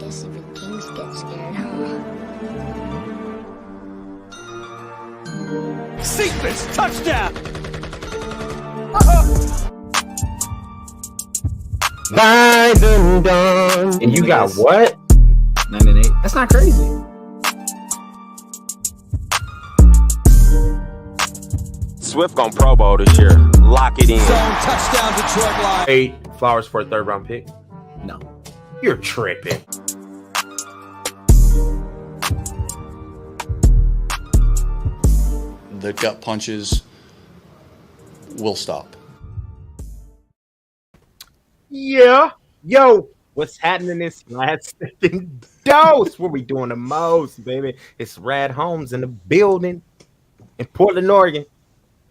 guess even kings get scared, huh? Sequence touchdown. Rise and dawn. And you got what? 9 and 8. That's not crazy. Swift gonna Pro Bowl this year. Lock it in. Zone touchdown, Detroit Lions. 8 Flowers for a third round pick. No. You're tripping. The gut punches will stop. Yeah. Yo, what's happening this last second dose? What we doing the most, baby? It's Rad Holmes in the building in Portland, Oregon.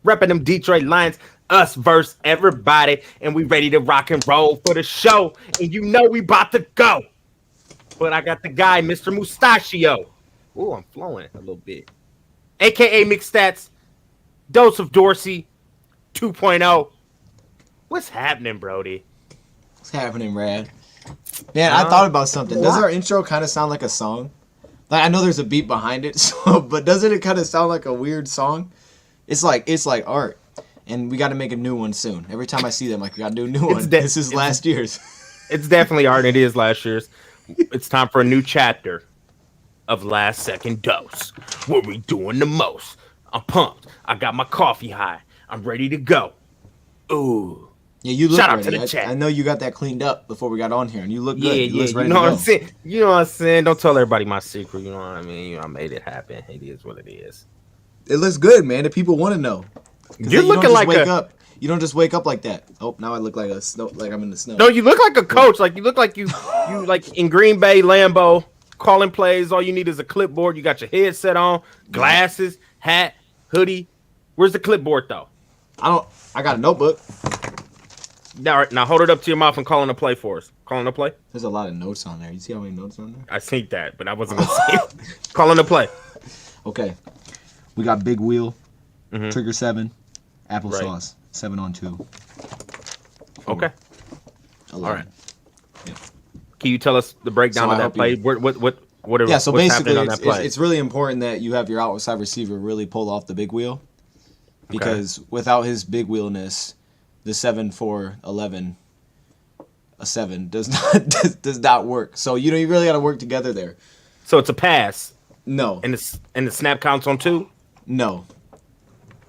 Repping them Detroit Lions, us versus everybody, and we ready to rock and roll for the show. And you know we about to go. But I got the guy, Mr. Mustachio. Oh, I'm flowing a little bit. AKA Mixed Stats, Dose of Dorsey 2.0. What's happening, Brody? What's happening, Rad? Man, I thought about something. Does our intro kind of sound like a song? Like, I know there's a beat behind it, but doesn't it kind of sound like a weird song? It's like art, and we got to make a new one soon. Every time I see them, like, we got to do a new one. This is last year's. It's definitely art. It is last year's. It's time for a new chapter of Last Second Dose. What we doing the most? I'm pumped. I got my coffee high. I'm ready to go. Ooh. Yeah, you look Shout out ready. to the chat. I know you got that cleaned up before we got on here, and you look good. Yeah, You look ready you know to what go. I'm saying? You know what I'm saying? Don't tell everybody my secret. You know what I mean? You know, I made it happen. It is what it is. It looks good, man. The people want to know. You're looking like You don't just wake up like that. Oh, now I look like like I'm in the snow. No, you look like a coach. Like you look like you like in Green Bay, Lambeau, calling plays. All you need is a clipboard. You got your headset on, glasses, hat, hoodie. Where's the clipboard though? I got a notebook. Now hold it up to your mouth and call in a play for us. Call in a play. There's a lot of notes on there. You see how many notes on there? I seen that, but I wasn't gonna say it. Call in a play. Okay. We got Big Wheel, Trigger 7, Applesauce, 7 on 2. Okay. 11. All right. Yeah. Can you tell us the breakdown of that play? What are, Yeah, so what's basically, happening on that play? it's really important that you have your outside receiver really pull off the big wheel. Because without his big wheelness, the 7-4-11, a 7 does not work. So you really got to work together there. So it's a pass. No. And the snap counts on 2? No.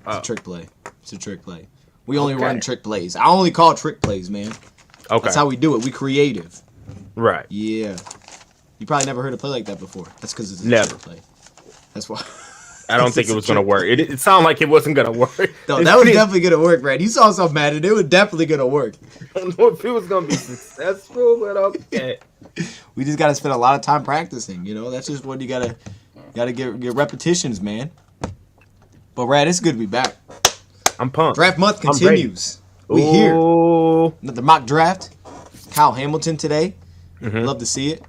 It's a trick play. It's a trick play. We only run trick plays. I only call trick plays, man. Okay. That's how we do it. We creative. Right. Yeah. You probably never heard a play like that before. That's because it's a Never. trick play. That's why. I don't think it was going to work. It sounded like it wasn't going to work. No, that was definitely going to work, Brad. You saw something at it. It was definitely going to work. I don't know if it was going to be successful, but okay. We just got to spend a lot of time practicing. That's just what you got to get repetitions, man. But, Brad, it's good to be back. I'm pumped. Draft month continues. We here. The mock draft. Kyle Hamilton today. Love to see it.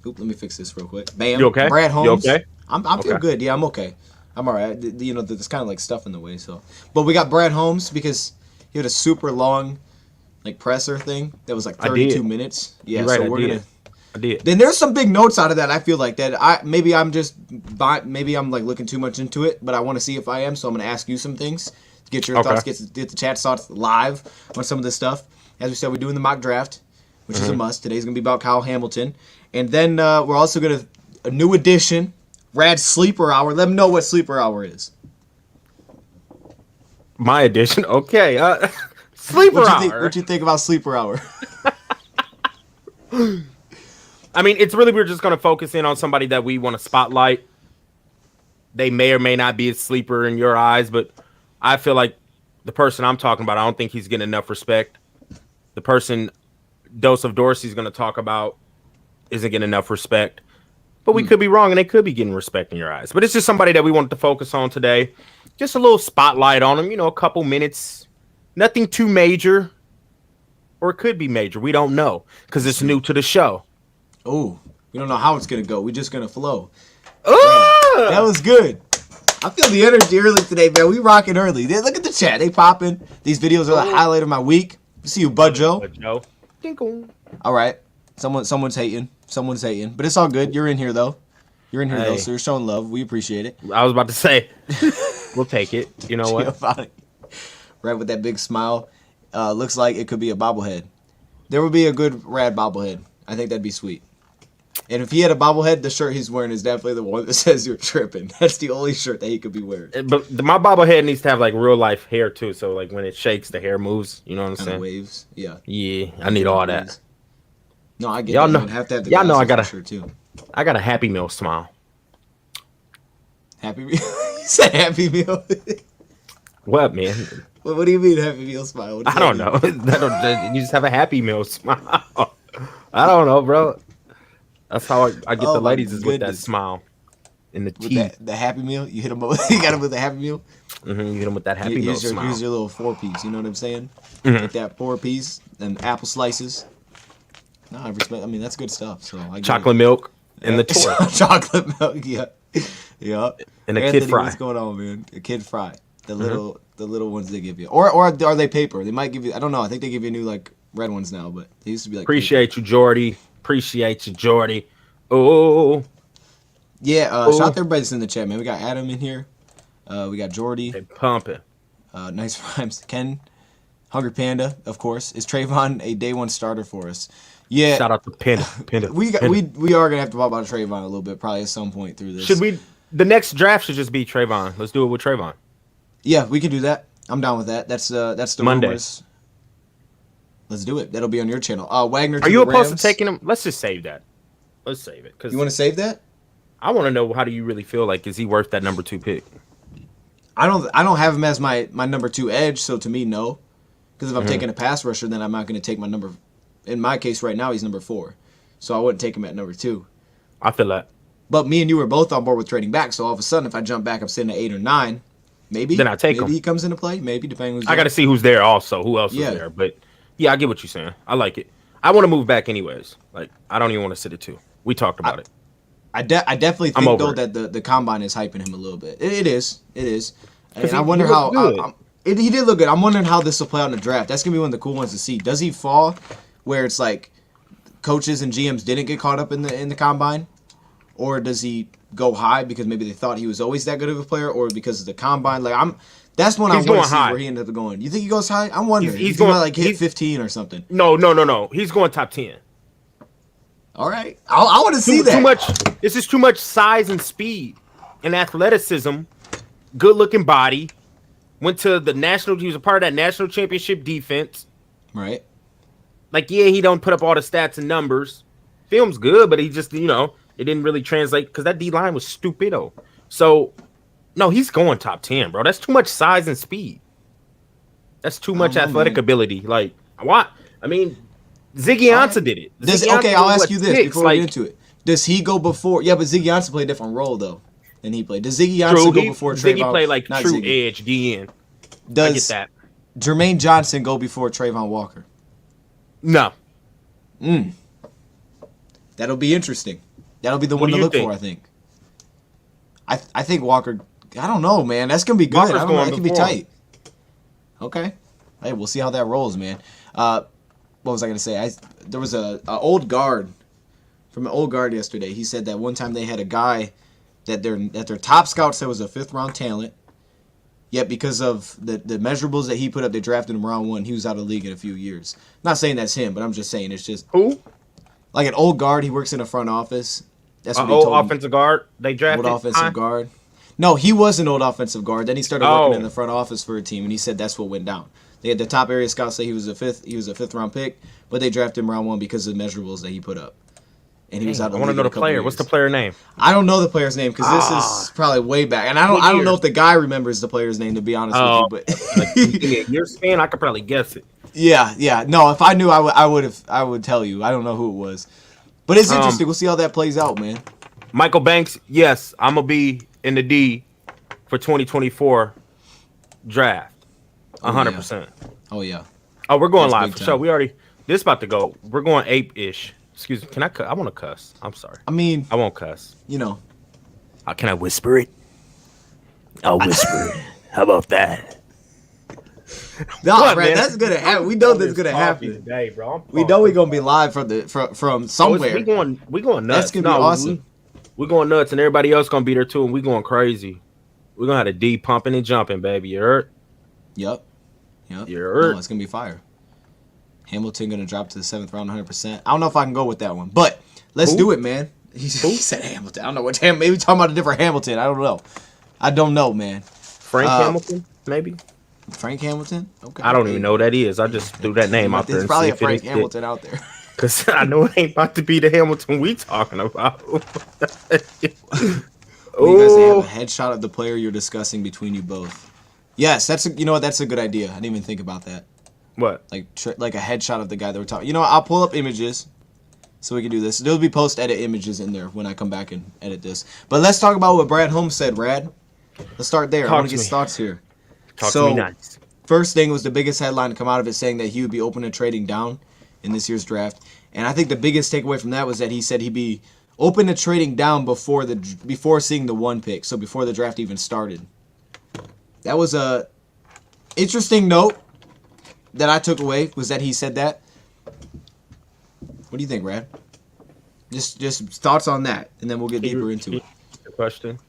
Oop, let me fix this real quick. Bam. You okay? Brad Holmes. You okay? I'm feel good. Yeah, I'm okay. I'm all right. There's kind of like stuff in the way. But we got Brad Holmes because he had a super long, like presser thing that was like 32 minutes. Yeah, you're right, so we're gonna. I did. Then there's some big notes out of that. I feel like that. Maybe I'm like looking too much into it, but I want to see if I am. So I'm gonna ask you some things, get your thoughts, get the chat thoughts live on some of this stuff. As we said, we're doing the mock draft, which is a must. Today's gonna be about Kyle Hamilton, and then we're also gonna a new edition. Rad Sleeper Hour. Let them know what Sleeper Hour is. My edition. Okay. Sleeper Hour. What you think about Sleeper Hour? I mean, it's really, we're just going to focus in on somebody that we want to spotlight. They may or may not be a sleeper in your eyes, but I feel like the person I'm talking about, I don't think he's getting enough respect. The person Dose of Dorsey's going to talk about isn't getting enough respect. But we could be wrong, and they could be getting respect in your eyes. But it's just somebody that we wanted to focus on today. Just a little spotlight on him, a couple minutes. Nothing too major. Or it could be major. We don't know because it's new to the show. Oh, we don't know how it's going to go. We're just going to flow. Oh! That was good. I feel the energy early today, man. We rocking early. Look at the chat. They popping. These videos are the highlight of my week. See you, Bud Joe. Bud Joe. Dinkle. All right. Someone's hating. Someone's hating. But it's all good. You're in here though. Hey. So you're showing love. We appreciate it. I was about to say, we'll take it. You know what? Right with that big smile. Looks like it could be a bobblehead. There would be a good rad bobblehead. I think that'd be sweet. And if he had a bobblehead, the shirt he's wearing is definitely the one that says you're tripping. That's the only shirt that he could be wearing. But my bobblehead needs to have like real life hair too. So like when it shakes, the hair moves. You know what I'm saying? Waves. Yeah. Yeah, I need all that. No, I get y'all that. know. You'd have to have the Y'all know I got shirt too. I got a Happy Meal smile. Happy Meal? You said Happy Meal? What, man? What do you mean Happy Meal smile? I don't know. You just have a Happy Meal smile. I don't know, bro. That's how I get the ladies is with that smile in the teeth. The Happy Meal? You hit them up. You got them with the Happy Meal? You hit them with that Happy Meal smile. Here's your little 4-piece. You know what I'm saying? Like that 4-piece and apple slices. No, I respect. I mean, that's good stuff. So chocolate milk and the toy. Chocolate milk, yeah. Yeah. And a Anthony, kid fry. What's going on, man? A kid fry. The little ones they give you. Or are they paper? They might give you, I don't know. I think they give you new like red ones now, but they used to be like Appreciate paper. You, Jordy. Appreciate you, Jordy. Oh. Yeah, shout out to everybody that's in the chat, man. We got Adam in here. We got Jordy. They pumping. Nice rhymes. Ken. Hungry Panda, of course. Is Trayvon a day one starter for us? Yeah. Shout out to Panda. We are gonna have to talk about Trayvon a little bit, probably at some point through this. Should we? The next draft should just be Trayvon. Let's do it with Trayvon. Yeah, we can do that. I'm down with that. That's the Monday. Rumors. Let's do it. That'll be on your channel. Wagner. Are you opposed to taking him? Let's just save that. Let's save it. You want to save that? I want to know, how do you really feel? Like, is he worth that number 2 pick? I don't have him as my number 2 edge. So to me, no. Because if I'm taking a pass rusher, then I'm not going to take my number. In my case, right now, he's number 4. So I wouldn't take him at number 2. I feel that. But me and you were both on board with trading back. So all of a sudden, if I jump back, I'm sitting at 8 or 9. Maybe. Then I take him. Maybe he comes into play. Maybe, depending who's I got to see who's there also. Who else is there? But yeah, I get what you're saying. I like it. I want to move back anyways. Like, I don't even want to sit at 2. We talked about it. I definitely think, though, that the combine is hyping him a little bit. It is. And I wonder how... he did look good. I'm wondering how this will play out in the draft. That's going to be one of the cool ones to see. Does he fall where it's like coaches and GMs didn't get caught up in the combine? Or does he go high because maybe they thought he was always that good of a player, or because of the combine? Like that's one I want to see where he ended up going. You think he goes high? I'm wondering. He's going to like hit 15 or something. No. He's going top 10. All right. I want to see that. This is too much size and speed and athleticism. Good looking body. Went to the national. He was a part of that national championship defense. Right. Like, yeah, he don't put up all the stats and numbers. Film's good, but he just, it didn't really translate because that D line was stupido. So, no, he's going top 10, bro. That's too much size and speed. That's too much athletic ability. Like, what? I mean, Ziggy Ansah did it. I'll ask you this before we get into it. Does he go before? Yeah, but Ziggy Ansah played a different role, though, than he played. Does Ziggy Ansah go before Trayvon? Ziggy played like true edge, DN. I get that. Jermaine Johnson go before Trayvon Walker? No. That'll be interesting. That'll be the one to look for, I think. I think Walker... I don't know, man. That's going to be good. I don't know. That could be tight. Okay. Hey, we'll see how that rolls, man. What was I going to say? There was an old guard from an old guard yesterday. He said that one time they had a guy that their top scout said was a 5th-round talent, yet because of the measurables that he put up, they drafted him round 1. He was out of the league in a few years. Not saying that's him, but I'm just saying it's just... Who? Like an old guard. He works in the front office. That's what he told me. Old offensive guard? They drafted? Old offensive guard. No, he was an old offensive guard. Then he started working in the front office for a team, and he said that's what went down. They had the top area scouts say he was a 5th round pick, but they drafted him round 1 because of the measurables that he put up. And he was out of the league. I want to know the player. What's the player name? I don't know the player's name because this is probably way back, and I don't know if the guy remembers the player's name, to be honest with you. But like, give me a year span, I could probably guess it. Yeah. No, if I knew, I would tell you. I don't know who it was, but it's interesting. We'll see how that plays out, man. Michael Banks, yes, I'm gonna be in the D for 2024 draft, 100%. Oh yeah. Oh, we're going live for sure. We already this about to go. We're going ape-ish. Excuse me. Can I? I want to cuss. I'm sorry. I mean, I won't cuss. Can I whisper it? I'll whisper it. How about that? No, What, Brad, man? that's gonna happen. We know that's gonna happen. Today, bro. We know we're gonna be live from somewhere. We going nuts. That's gonna be awesome. We going nuts, and everybody else gonna be there too, and we going crazy. We're gonna have a D pumping and jumping, baby. You heard? Yep. You heard? No, it's gonna be fire. Hamilton gonna drop to the 7th round 100%. I don't know if I can go with that one, but let's do it, man. He said Hamilton. I don't know what maybe talking about a different Hamilton. I don't know, man. Frank Hamilton, maybe. Frank Hamilton? Okay. I don't even know who that is. I just threw that name out there. There's probably a Frank Hamilton out there. Because I know it ain't about to be the Hamilton we talking about. You guys have a headshot of the player you're discussing between you both. Yes, that's a good idea. I didn't even think about that. What? Like a headshot of the guy that we're talking. You know what? I'll pull up images so we can do this. There'll be post-edit images in there when I come back and edit this. But let's talk about what Brad Holmes said, Brad. Let's start there. I want to get his thoughts here. Talk to me nice. First thing was the biggest headline to come out of it saying that he would be open to trading down in this year's draft. And I think the biggest takeaway from that was that he said he'd be open to trading down before seeing the 1 pick, so before the draft even started. That was a interesting note that I took away, was that he said that. What do you think, Brad? Just thoughts on that, and then we'll get deeper into it. The question?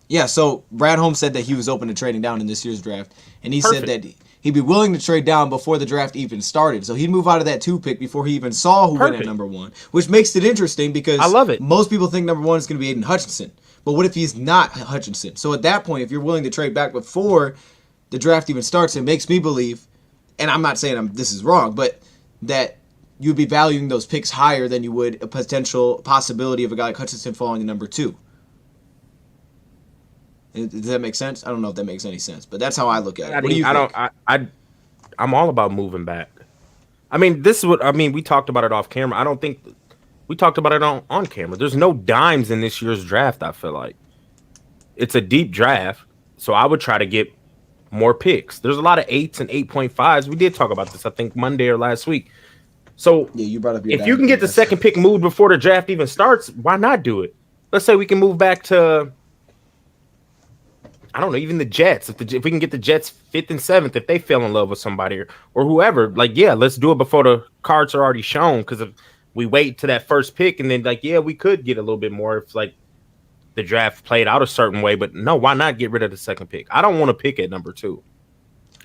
Yeah, so Brad Holmes said that he was open to trading down in this year's draft, and he said that he'd be willing to trade down before the draft even started. So he'd move out of that 2 pick before he even saw who went at number 1, which makes it interesting because I love it. Most people think number 1 is going to be Aiden Hutchinson. But what if he's not Hutchinson? So at that point, if you're willing to trade back before the draft even starts, it makes me believe, and I'm not saying this is wrong, but that you'd be valuing those picks higher than you would a potential possibility of a guy like Hutchinson falling to number 2. Does that make sense? I don't know if that makes any sense, but that's how I look at it. What do you think? I'm all about moving back. I mean, we talked about it off camera. I don't think we talked about it on camera. There's no dimes in this year's draft, I feel like. It's a deep draft, so I would try to get more picks. There's a lot of 8s and 8.5s. We did talk about this, I think, Monday or last week. So yeah, you brought up if you can get the second pick moved before the draft even starts, why not do it? Let's say we can move back to, I don't know, even the Jets. If we can get the Jets 5th and 7th, if they fell in love with somebody or whoever, like, yeah, let's do it before the cards are already shown. Because if we wait to that first pick and then, like, yeah, we could get a little bit more if, like, the draft played out a certain way. But no, why not get rid of the second pick? I don't want to pick at number 2.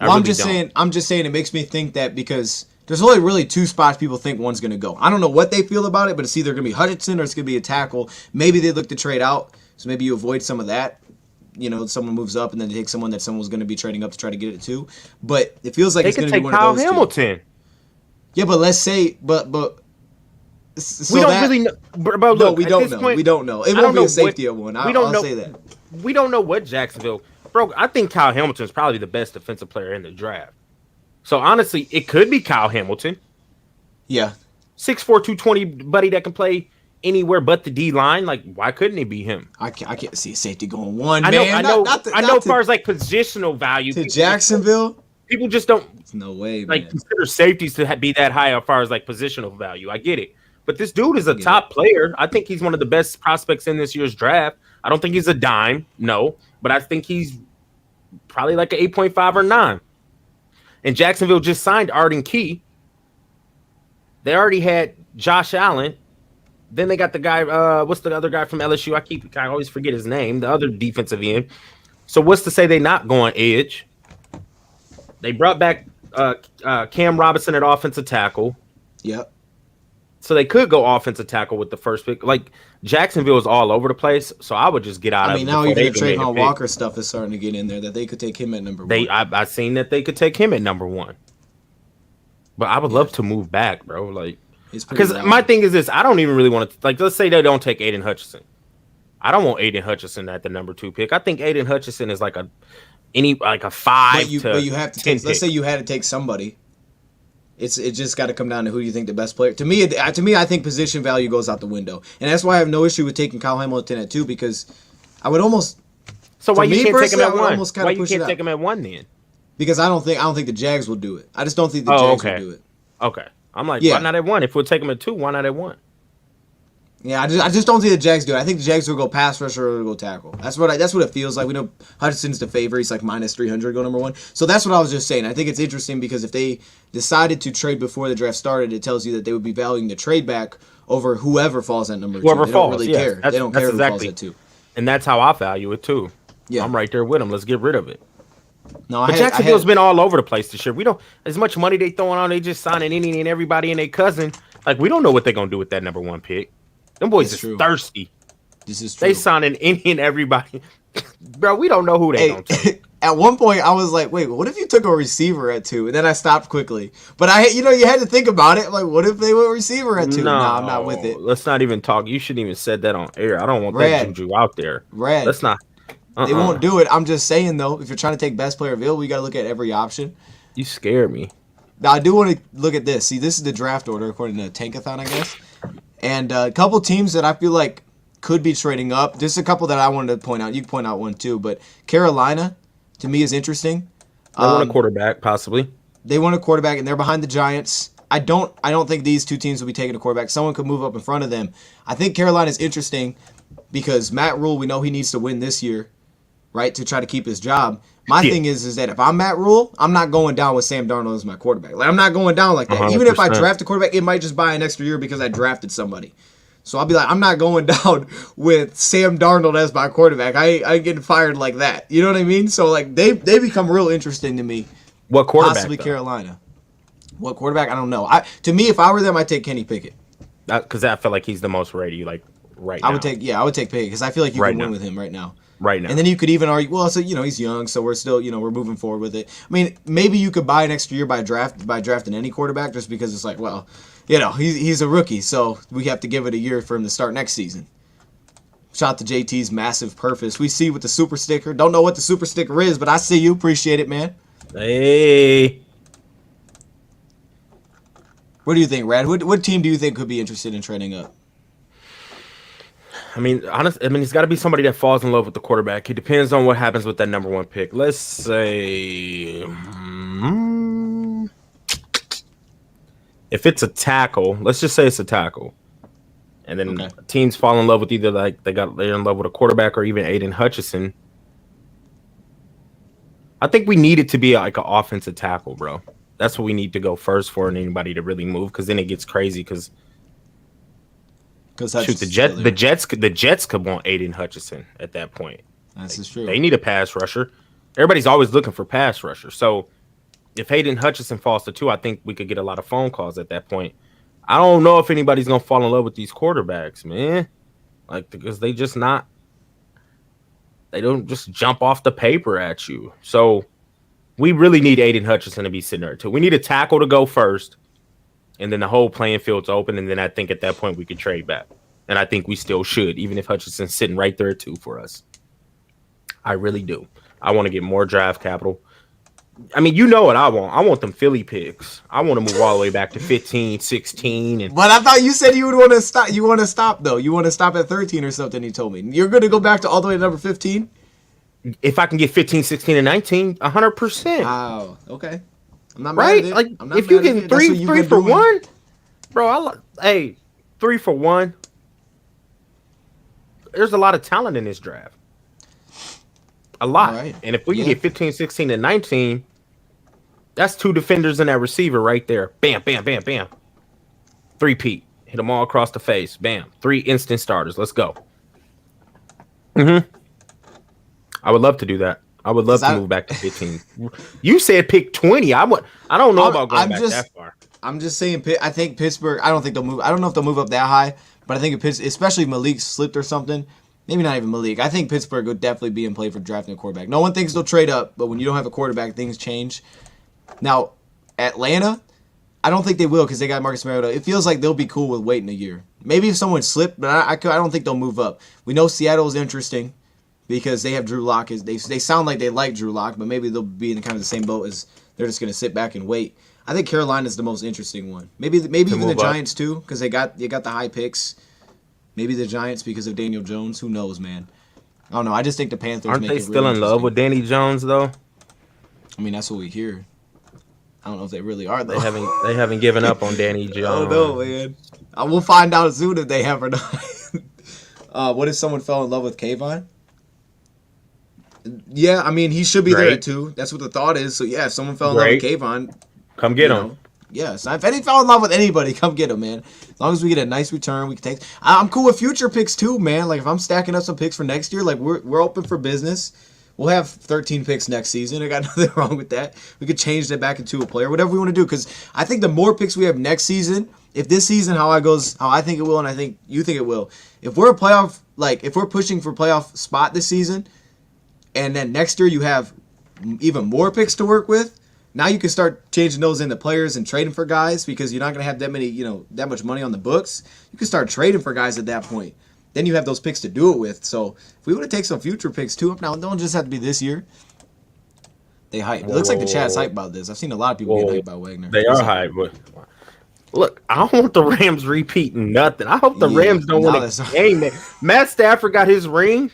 Well, I'm just saying it makes me think that because there's only really 2 spots people think one's going to go. I don't know what they feel about it, but it's either going to be Hutchinson or it's going to be a tackle. Maybe they look to trade out, so maybe you avoid some of that. You know, someone moves up and then they take someone that someone's going to be trading up to try to get it to. But it feels like it's going to be one of those Kyle Hamilton. 2. Yeah, but let's say, but so we don't really know. But look, no, we don't know. We don't know. It won't be a safety of one. I'll say that. We don't know what Jacksonville. Bro, I think Kyle Hamilton is probably the best defensive player in the draft. So honestly, it could be Kyle Hamilton. Yeah. 6'4", 220 buddy that can play anywhere but the D line. Like, why couldn't it be him? I can't see a safety going 1. I know. Man. I know. As far as like positional value to Jacksonville, people just don't. No way, like man. Consider safeties to be that high as far as like positional value. I get it, but this dude is a top player. I think he's one of the best prospects in this year's draft. I don't think he's a dime, no, but I think he's probably like an 8.5 or 9. And Jacksonville just signed Arden Key. They already had Josh Allen. Then they got the guy, what's the other guy from LSU? I always forget his name, the other defensive end. So what's to say they're not going edge? They brought back Cam Robinson at offensive tackle. Yep. So they could go offensive tackle with the first pick. Like, Jacksonville is all over the place, so I would just get out of it. I mean, now even the Trayvon Walker stuff is starting to get in there, that they could take him at number 1. I've seen that they could take him at number 1. But I would love to move back, bro. Like, because my thing is this, I don't even really want to, like, let's say they don't take Aiden Hutchinson. I don't want Aiden Hutchinson at the number 2 pick. I think Aiden Hutchinson is like a 5 but you have to take, let's say you had to take somebody. It just got to come down to who you think the best player. To me, I think position value goes out the window, and that's why I have no issue with taking Kyle Hamilton at 2, because I would almost. So why you can't take him at 1? Why you can't take him at 1 then? Because I don't think the Jags will do it. I just don't think the Jags will do it. Okay, I'm like, why not at 1? If we'll take him at 2, why not at 1? Yeah, I just don't see the Jags do it. I think the Jags will go pass rusher or go tackle. That's what it feels like. We know Hutchinson's the favorite. He's like minus 300 go number one. So that's what I was just saying. I think it's interesting because if they decided to trade before the draft started, it tells you that they would be valuing the trade back over whoever falls at number two. They don't really care. They don't care who falls at two. And that's how I value it too. Yeah. I'm right there with them. Let's get rid of it. No, but Jacksonville's been all over the place this year. We don't as much money they throwing on. They just signing any and everybody and their cousin. Like we don't know what they're gonna do with that number one pick. Them boys is thirsty. This is true. They signing any and everybody. Bro, we don't know who they gonna take. At one point, I was like, wait, what if you took a receiver at 2? And then I stopped quickly. But you had to think about it. Like, what if they went receiver at 2? No, I'm not with it. Let's not even talk. You shouldn't even said that on air. I don't want that juju out there. Let's not. They won't do it. I'm just saying, though, if you're trying to take best player available, you got to look at every option. You scare me. Now, I do want to look at this. See, this is the draft order according to Tankathon, I guess. And a couple teams that I feel like could be trading up. There's a couple that I wanted to point out. You can point out one, too. But Carolina, to me, is interesting. They want a quarterback, possibly. They want a quarterback, and they're behind the Giants. I don't think these two teams will be taking a quarterback. Someone could move up in front of them. I think Carolina is interesting because Matt Rule, we know he needs to win this year, right, to try to keep his job. My thing is that if I'm Matt Rule, I'm not going down with Sam Darnold as my quarterback. Like I'm not going down like that. 100%. Even if I draft a quarterback, it might just buy an extra year because I drafted somebody. So I'll be like, I'm not going down with Sam Darnold as my quarterback. I ain't getting fired like that. You know what I mean? So like they become real interesting to me. What quarterback? Possibly Carolina. What quarterback? I don't know. To me, if I were them, I'd take Kenny Pickett. Because I feel like he's the most ready. Like right now. I would take Pickett because I feel like you can win with him right now. Right now. And then you could even argue, well, so he's young, so we're still, we're moving forward with it. I mean, maybe you could buy an extra year by drafting any quarterback just because it's like, well, he's a rookie, so we have to give it a year for him to start next season. Shout out to JT's massive purpose. We see with the super sticker. Don't know what the super sticker is, but I see you. Appreciate it, man. Hey. What do you think, Rad? What team do you think could be interested in trading up? I mean, it's got to be somebody that falls in love with the quarterback. It depends on what happens with that number one pick. Let's say, if it's a tackle, let's just say it's a tackle, and then teams fall in love with either they're in love with a quarterback or even Aiden Hutchinson. I think we need it to be like an offensive tackle, bro. That's what we need to go first for, and anybody to really move, because then it gets crazy. Because the Jets could want Aiden Hutchinson at that point. That's true. They need a pass rusher. Everybody's always looking for pass rusher. So if Aiden Hutchinson falls to 2, I think we could get a lot of phone calls at that point. I don't know if anybody's gonna fall in love with these quarterbacks, man. Like because they don't just jump off the paper at you. So we really need Aiden Hutchinson to be sitting there too. We need a tackle to go first. And then the whole playing field's open, and then I think at that point we could trade back. And I think we still should, even if Hutchinson's sitting right there too for us. I really do. I want to get more draft capital. I mean, you know what I want. I want them Philly picks. I want to move all the way back to 15, 16. But I thought you said you would want to stop. You want to stop, though. You want to stop at 13 or something, you told me. You're going to go back to all the way to number 15? If I can get 15, 16, and 19, 100%. Wow. Okay. I'm not right? mad at it. Like I'm not if you mad get three for one, bro. Hey, 3 for 1. There's a lot of talent in this draft. A lot. Right. And if we can get 15, 16, and 19, that's 2 defenders and that receiver right there. Bam, bam, bam, bam. 3-peat. Hit them all across the face. Bam. 3 instant starters. Let's go. I would love to do that. I would love to move back to 15. You said pick 20. I don't know about going back that far. I'm just saying. I think Pittsburgh. I don't think they'll move. I don't know if they'll move up that high, but I think especially if Malik slipped or something. Maybe not even Malik. I think Pittsburgh would definitely be in play for drafting a quarterback. No one thinks they'll trade up, but when you don't have a quarterback, things change. Now, Atlanta, I don't think they will because they got Marcus Mariota. It feels like they'll be cool with waiting a year. Maybe if someone slipped, but I don't think they'll move up. We know Seattle is interesting because they have Drew Lock. They sound like they like Drew Lock, but maybe they'll be in kind of the same boat as they're just going to sit back and wait. I think Carolina is the most interesting one. Maybe even the Giants too because they got the high picks. Maybe the Giants because of Daniel Jones. Who knows, man? I don't know. I just think the Panthers aren't they still in love with Danny Jones though? I mean, that's what we hear. I don't know if they really are, though. They haven't given up on Danny I Jones. don't know, man. I will find out soon if they have or not. What if someone fell in love with Kayvon? Yeah, I mean, he should be there at 2. That's what the thought is. So, yeah, if someone fell in love with Kayvon, come get him. Yeah, so if any fell in love with anybody, come get him, man. As long as we get a nice return, we can take. I'm cool with future picks too, man. Like if I'm stacking up some picks for next year, like we're open for business. We'll have 13 picks next season. I got nothing wrong with that. We could change that back into a player, whatever we want to do. Because I think the more picks we have next season, if this season how I think it will, and I think you think it will. If we're if we're pushing for playoff spot this season, and then next year you have even more picks to work with. Now you can start changing those into players and trading for guys because you're not going to have that many, that much money on the books. You can start trading for guys at that point. Then you have those picks to do it with. So if we want to take some future picks too, now don't just have to be this year. They hype. It looks like the chat's hype about this. I've seen a lot of people get hyped about Wagner. They are hype, but look, I don't want the Rams repeating nothing. I hope the Rams don't win a game. Matt Stafford got his ring.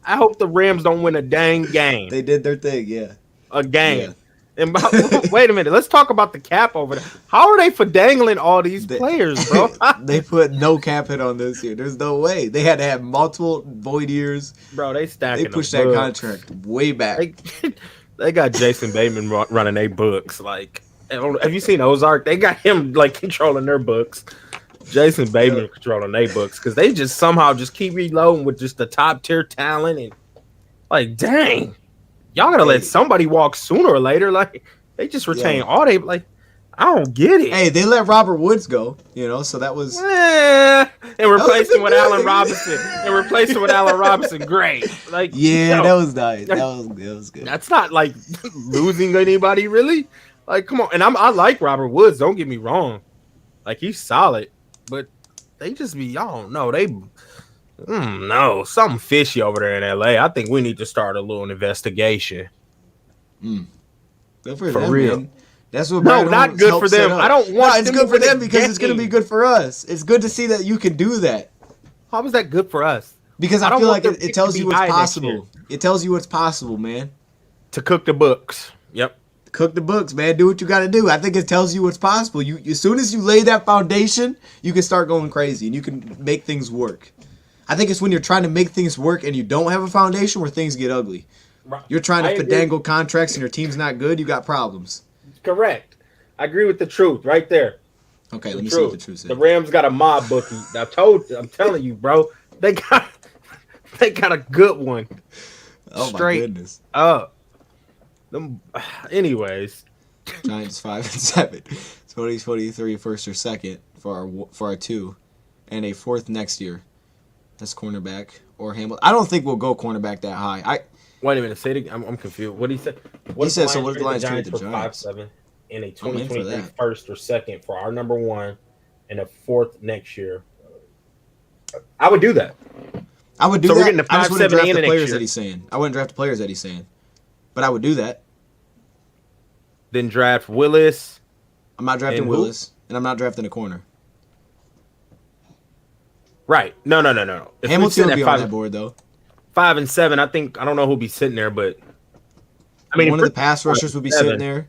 I hope the Rams don't win a dang game. They did their thing, yeah. A game. Yeah. And wait a minute, let's talk about the cap over there. How are they for dangling all these players, bro? They put no cap hit on this year. There's no way. They had to have multiple void years. Bro, they pushed that contract way back. They got Jason Bateman running their books. Like, have you seen Ozark? They got him like controlling their books. Jason Bateman controlling their books because they just somehow just keep reloading with just the top tier talent and like, dang. Y'all gotta let somebody walk sooner or later. Like they just retain all they like. I don't get it. Hey, they let Robert Woods go, so that was and replacing with Allen Robinson. Great. Like that was nice. That was good. That's not like losing anybody really. Like come on, and I like Robert Woods. Don't get me wrong. Like he's solid, but they just be y'all don't know they. No, something fishy over there in LA. I think we need to start a little investigation. Good for them, real. Man. That's what. No, not good for them. I don't want. It's good for them because it's going to be good for us. It's good to see that you can do that. How is that good for us? Because I feel like it tells you what's possible. It tells you what's possible, man. To cook the books. Yep. Cook the books, man. Do what you got to do. I think it tells you what's possible. You as soon as you lay that foundation, you can start going crazy and you can make things work. I think it's when you're trying to make things work and you don't have a foundation where things get ugly. You're trying to finagle contracts and your team's not good, you got problems. Correct. I agree with the truth right there. Okay, let me see what the truth is. The Rams got a mob bookie. I'm telling you, bro. They got a good one. Oh my goodness. Anyways. Giants 5-7. 2023 first or second for our 2 and a 4th next year. That's cornerback or Hamilton. I don't think we'll go cornerback that high. Wait a minute. Say it. I'm confused. What did he say? He said, so what if the Lions trade the Giants? 5-7 in a 2023 first or second for our number 1 and a 4th next year. I would do that. I would do that. We're getting the 5-7 I just wouldn't draft and the next players year. that he's saying. I wouldn't draft the players that he's saying. But I would do that. Then draft Willis. I'm not drafting Willis, and I'm not drafting a corner. Right. No. If Hamilton would be on that board, though. 5 and 7, I don't know who'll be sitting there, but I mean, one of the pass rushers would be sitting there.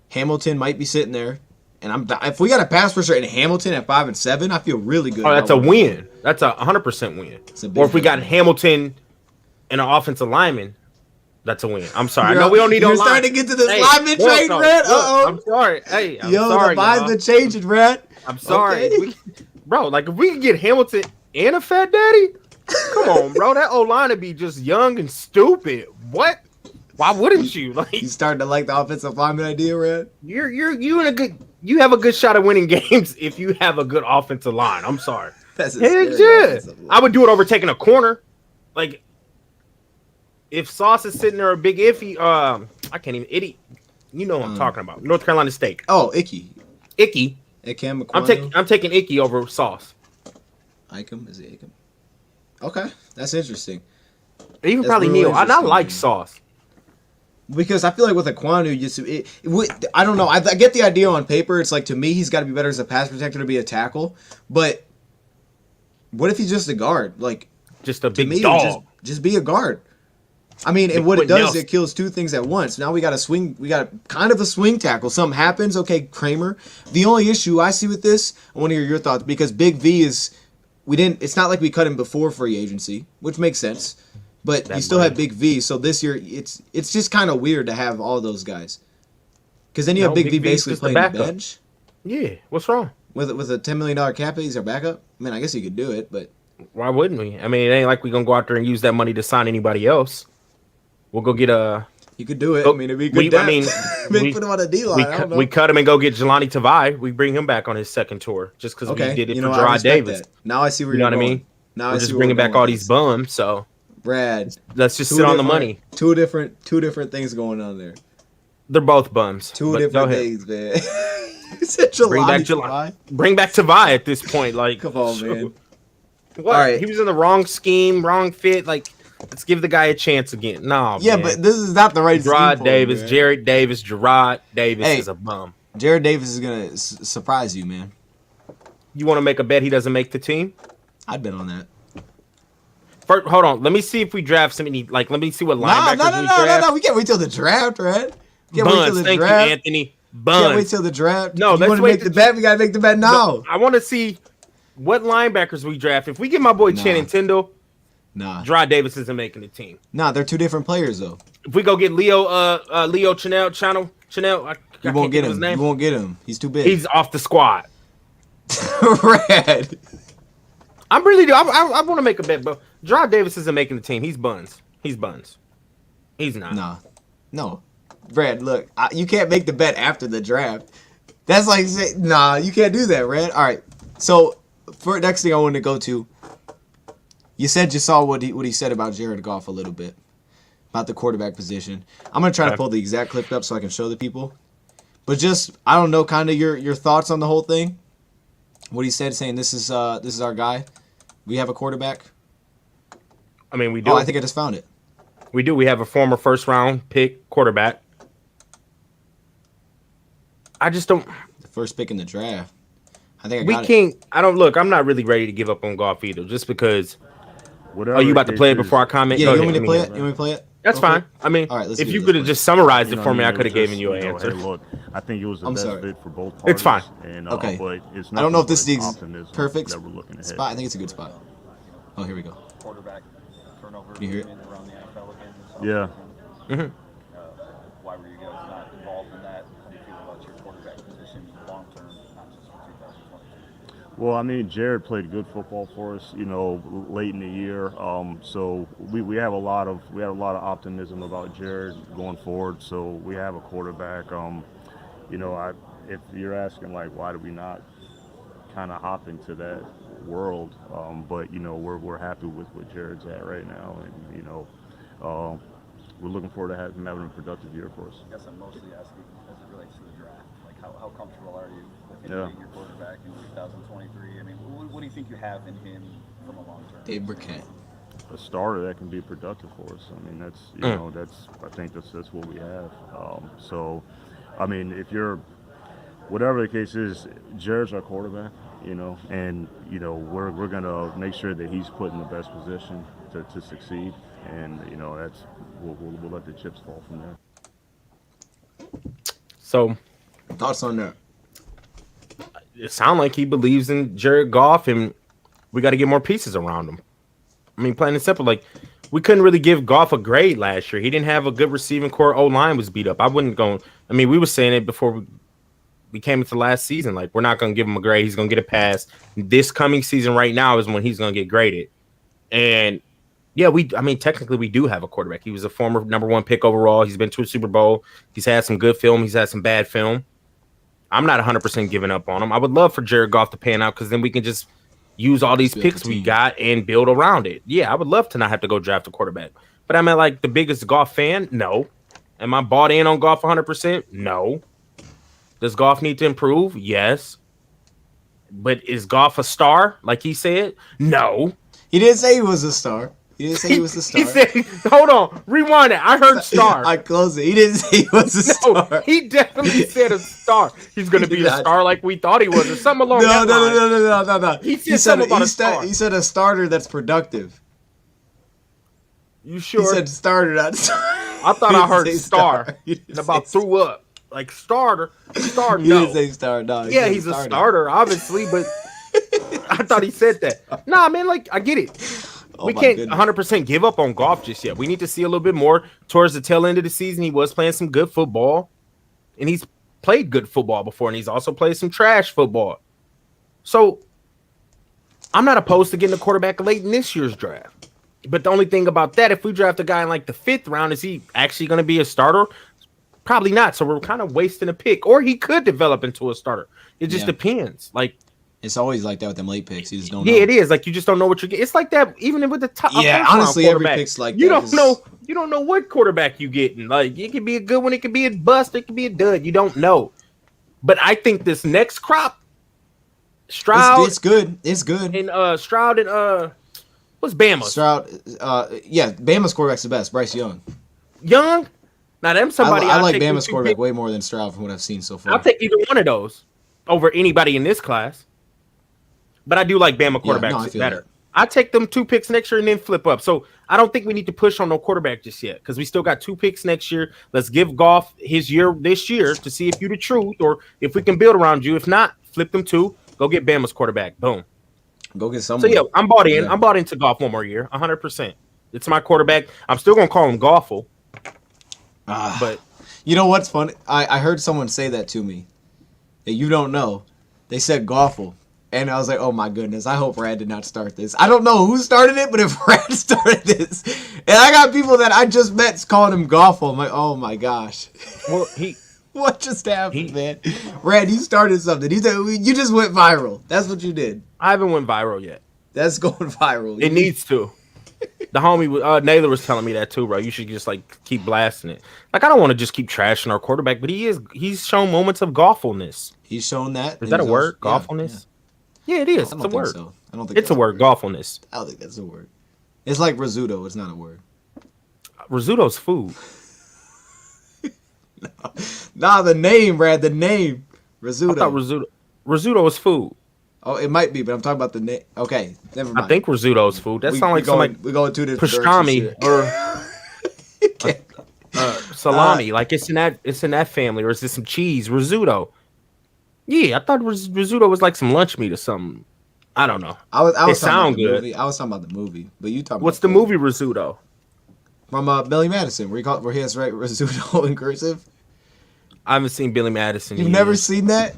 Hamilton might be sitting there, and if we got a pass rusher in Hamilton at 5 and 7, I feel really good. Oh, that's a win. That's a 100% win. Or if we got Hamilton and an offensive lineman, that's a win. I'm sorry. I know we don't need no line. You're starting to get to this lineman trade, Brad. I'm sorry. Hey, I'm sorry. The vibe's been changing, Brad. I'm sorry. Okay. Bro, like if we could get Hamilton and a fat daddy, come on, bro. That O-line would be just young and stupid. What? Why wouldn't you? Like you starting to like the offensive lineman idea, Red? You have a good shot of winning games if you have a good offensive line. I'm sorry. That's I would do it over taking a corner. Like if Sauce is sitting there a big iffy, I can't even idiot. You know what I'm talking about. North Carolina State. Oh, Icky. I'm taking Icky over Sauce. Ikem? Is it Ikem? Okay, that's interesting. Even probably Neil. I like Sauce. Because I feel like with Aquanu, I don't know. I get the idea on paper. It's like, to me, he's got to be better as a pass protector to be a tackle. But what if he's just a guard? Like, just a big dog. Just be a guard. I mean, and what it Quentin does, Nelson. it kills two things at once. Now we got a swing. We got kind of a swing tackle. Something happens. Okay, Kramer. The only issue I see with this, I want to hear your thoughts because Big V is. We didn't. It's not like we cut him before free agency, which makes sense. But you still have Big V. So this year, it's just kind of weird to have all those guys. Because then you have Big V V's basically just the playing the backup. bench. Yeah, what's wrong? With a $10 million cap hit, he's our backup. I mean, I guess he could do it, but Why wouldn't we? I mean, it ain't like we gonna go out there and use that money to sign anybody else. We'll go get a. you could do it. I mean, it'd be good. Maybe put him on a D line. I don't know. We cut him and go get Jelani Tavai. We bring him back on his second tour just because we did it for I Gerard respect Davis. that. Now I see where You know you're what I going. mean? Now We're I see just where bringing we're back going all with these this. bums. So Brad, let's just sit on the money. Two different things going on there. They're both bums. Two but different go ahead. things, man. You said Bring back Jelani. Bring back Tavai at this point. Like, Come on, man. What? All right. He was in the wrong scheme, wrong fit. Like, let's give the guy a chance again. No, Yeah, man. but this is not the right Gerard scheme for him, Davis, man. Jared Davis, Gerard Davis Hey. is a bum. Jared Davis is gonna surprise you, man. You want to make a bet he doesn't make the team? I'd bet on that. First, hold on. Let me see if we draft somebody. Like, let me see what linebackers we draft. No. We can't wait till the draft, right? Can't wait till Buns. the Thank draft. you, Anthony. Can't Buns. wait till the draft. No, you let's want to wait make to- the bet? We gotta make the bet now. No, I want to see what linebackers we draft. If we get my boy Nah. Channing Tindall, Nah, Gerard Davis isn't making the team. they're two different players though. If we go get Leo Chanel, I You can't won't think get of his him. name. You won't get him. He's too big. He's off the squad. red. I'm really do. I want to make a bet, but Gerard Davis isn't making the team. He's buns. He's not. Nah, no, Brad. Look, you can't make the bet after the draft. That's like nah, you can't do that, Brad. All right. So for next thing I wanted to go to, you said you saw what he said about Jared Goff a little bit about the quarterback position. I'm gonna try to pull the exact clip up so I can show the people. But just I don't know, kind of your thoughts on the whole thing. What he said, saying this is our guy. We have a quarterback. I mean, we do. Oh, I think I just found it. We do. We have a former first round pick quarterback. I just don't. The first pick in the draft. I think I We got it. can't. I don't look. I'm not really ready to give up on golf either, just because. Whatever Are you about the to play it case before I is, comment? Yeah, Go you ahead. want me to I play mean, it? You want me to play it? That's Okay. fine. I mean, All right, let's if do you this, could have please. just summarized you it know, for me, I it could have was given you an just, answer. Hey, look, I think it was the I'm best sorry. fit for both parties. It's fine. And, Okay. But it's I don't know if this is the nothing but optimism perfect that we're looking ahead. spot. I think it's a good spot. Oh, here we go. Quarterback turnover You hear it? around the NFL again this Yeah. Mhm. Why were you guys not involved in that? How do you feel about your quarterback position long term, not just for 2022? Well, I mean, Jared played good football for us, you know, late in the year. So we have a lot of optimism about Jared going forward. So we have a quarterback. You know, if you're asking like why do we not kind of hop into that world, but you know we're happy with where Jared's at right now, and you know we're looking forward to having a productive year for us. I guess I'm mostly asking as it relates to the draft. Like, how comfortable are you with him Yeah. being your quarterback in 2023? I mean, what do you think you have in him from a long term? Dave Burkett. A starter that can be productive for us. I mean, that's you know I think that's what we have. So, I mean, if you're whatever the case is, Jared's our quarterback, you know, and you know we're gonna make sure that he's put in the best position to succeed, and you know that's we'll let the chips fall from there. So Thoughts on that? it sounds like he believes in Jared Goff, and we got to get more pieces around him. I mean, plain and simple, like we couldn't really give Goff a grade last year. He didn't have a good receiving core. O-line was beat up. I wouldn't go. I mean, we were saying it before we came into last season. Like, we're not going to give him a grade. He's going to get a pass. This coming season right now is when he's going to get graded. And yeah, I mean, technically we do have a quarterback. He was a former #1 pick overall. He's been to a Super Bowl. He's had some good film. He's had some bad film. I'm not 100% giving up on him. I would love for Jared Goff to pan out because then we can just use all these Build picks the we team. got and build around it. Yeah, I would love to not have to go draft a quarterback. But am I like the biggest Goff fan? No. Am I bought in on Goff 100%? No. Does Goff need to improve? Yes. But is Goff a star, like he said? No. He didn't say he was a star. He didn't say he was the star. He said, hold on, rewind it. I heard star. I closed it. He didn't say he was a No, star. he definitely said a star. He's going to He be did a not. star like we thought he was, or something along No, that line. no. He said something about a star. He said a starter that's productive. You sure? He said starter, not star. I thought I heard star and about threw up. Like starter. Star, You no. didn't say star, no. Yeah, he's a starter, obviously, but I thought he said that. Nah, man, like, I get it. We can't 100% give up on Goff just yet. We need to see a little bit more towards the tail end of the season. He was playing some good football, and he's played good football before, and he's also played some trash football. So I'm not opposed to getting a quarterback late in this year's draft. But the only thing about that, if we draft a guy in like the 5th round, is he actually going to be a starter? Probably not. So we're kind of wasting a pick. Or he could develop into a starter. It just depends. Like, it's always like that with them late picks. You just don't know. Yeah, it is. Like, you just don't know what you're getting. It's like that even with the top. Yeah, honestly, every pick's like you that. You don't know what quarterback you getting. Like, it could be a good one, it could be a bust, it could be a dud. You don't know. But I think this next crop, Stroud, it's good. It's good. And Stroud and what's Bama? Stroud, Bama's quarterback's the best. Bryce Young. Young. Now them somebody. I like Bama's quarterback way more than Stroud from what I've seen so far. I'll take either one of those over anybody in this class. But I do like Bama quarterbacks better. I take them 2 picks next year and then flip up. So I don't think we need to push on no quarterback just yet because we still got 2 picks next year. Let's give Goff his year this year to see if you're the truth or if we can build around you. If not, flip them 2. Go get Bama's quarterback. Boom. Go get someone. So yeah, I'm bought in. Yeah. I'm bought into Goff one more year, 100%. It's my quarterback. I'm still gonna call him Goffle. But you know what's funny? I heard someone say that to me. That you don't know. They said Goffle. And I was like, oh my goodness, I hope Rad did not start this. I don't know who started it, but if Rad started this, and I got people that I just met calling him Goffle, I'm like, oh my gosh. Well, what just happened, man? Rad, you started something. You just went viral. That's what you did. I haven't went viral yet. That's going viral. It needs to. The homie Naylor was telling me that too, bro. You should just like keep blasting it. Like I don't want to just keep trashing our quarterback, but he's shown moments of Goffleness. He's shown that. Is that a word? Goffleness? Yeah, it is. It's a word. So. I don't think it's a word. Goffleness. I don't think that's a word. It's like risotto. It's not a word. Risotto's food. Nah, the name, Brad. The name. Risotto. I thought risotto is food. Oh, it might be, but I'm talking about the name. Okay, never mind. I think risotto is food. That sounds like we go 2 different pastrami or salami. Like it's in that family, or is this some cheese? Risotto. Yeah, I thought risotto was like some lunch meat or something. I don't know. I was it sound good. Movie. I was talking about the movie, but you talking. What's about the movie Risotto? From Billy Madison, where he has right risotto in cursive. I haven't seen Billy Madison. You've never seen that?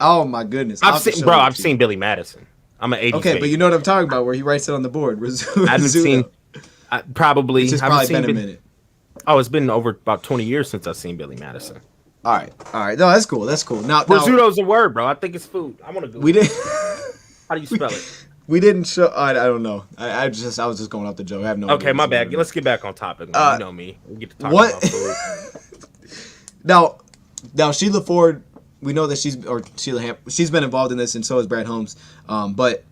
Oh my goodness! I've seen Billy Madison. I'm an 80s. Okay, but you know what I'm talking about, where he writes it on the board. I haven't seen. Probably. It's probably been a minute. Oh, it's been over about 20 years since I've seen Billy Madison. All right. No, that's cool. Now, risotto's a word, bro. I think it's food. I want to go. We did. How do you spell it? We didn't show. I don't know. I was just going off the joke. I have no. Okay, my bad. Let's get back on topic. You know me. We get to talk about food. Now Sheila Ford. We know that she's been involved in this, and so has Brad Holmes. But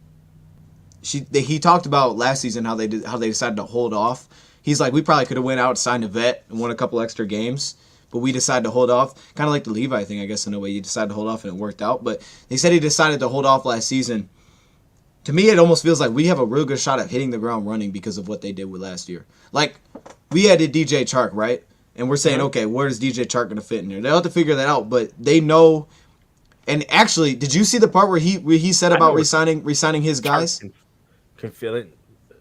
he talked about last season how they decided to hold off. He's like, we probably could have went out, signed a vet, and won a couple extra games, but we decided to hold off. Kind of like the Levi thing, I guess, in a way. You decided to hold off, and it worked out. But they said he decided to hold off last season. To me, it almost feels like we have a real good shot at hitting the ground running because of what they did with last year. Like, we added DJ Chark, right? And we're saying, okay, where is DJ Chark going to fit in there? They'll have to figure that out, but they know. And actually, did you see the part where he said about resigning his guys? Can feel it.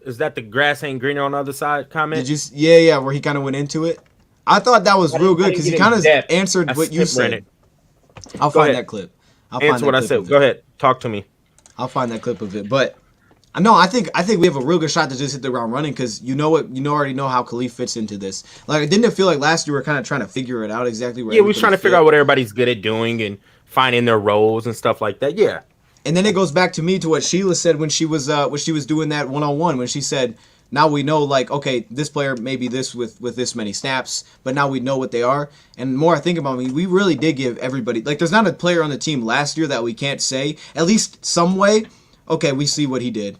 Is that the grass ain't greener on the other side comment? Did you? Yeah, where he kind of went into it. I thought that was real good because he kind of answered what you said. I'll find that clip. Answer what I said. Go ahead. Talk to me. I'll find that clip of it, but. No, I think we have a real good shot to just hit the ground running because already know how Khalif fits into this. Like, didn't it feel like last year we were kind of trying to figure it out exactly? Yeah, we were trying to figure out what everybody's good at doing and finding their roles and stuff like that. Yeah. And then it goes back to me to what Sheila said when she was doing that 1-on-1 when she said, now we know, like, okay, this player may be this with this many snaps, but now we know what they are. And the more I think about it, we really did give everybody, like, there's not a player on the team last year that we can't say, at least some way, okay, we see what he did.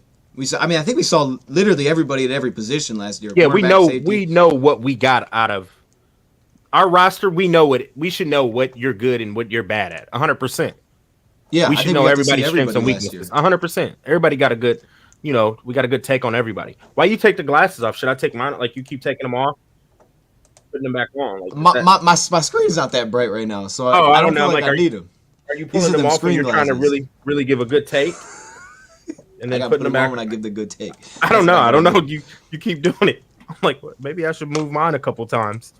I think we saw literally everybody at every position last year. Yeah, we know what we got out of our roster. We should know what you're good and what you're bad at. 100%. Yeah, we should know everybody's strengths and weaknesses. 100%. Everybody got a good you know, we got a good take on everybody. Why you take the glasses off? Should I take mine? Like you keep taking them off, putting them back on. Like, My screen's not that bright right now, so I don't know. feel like I need them. Are you pulling them off when you're trying to really give a good take? And then putting them back when I give the good take. I don't know. You keep doing it. I'm like, maybe I should move mine a couple times.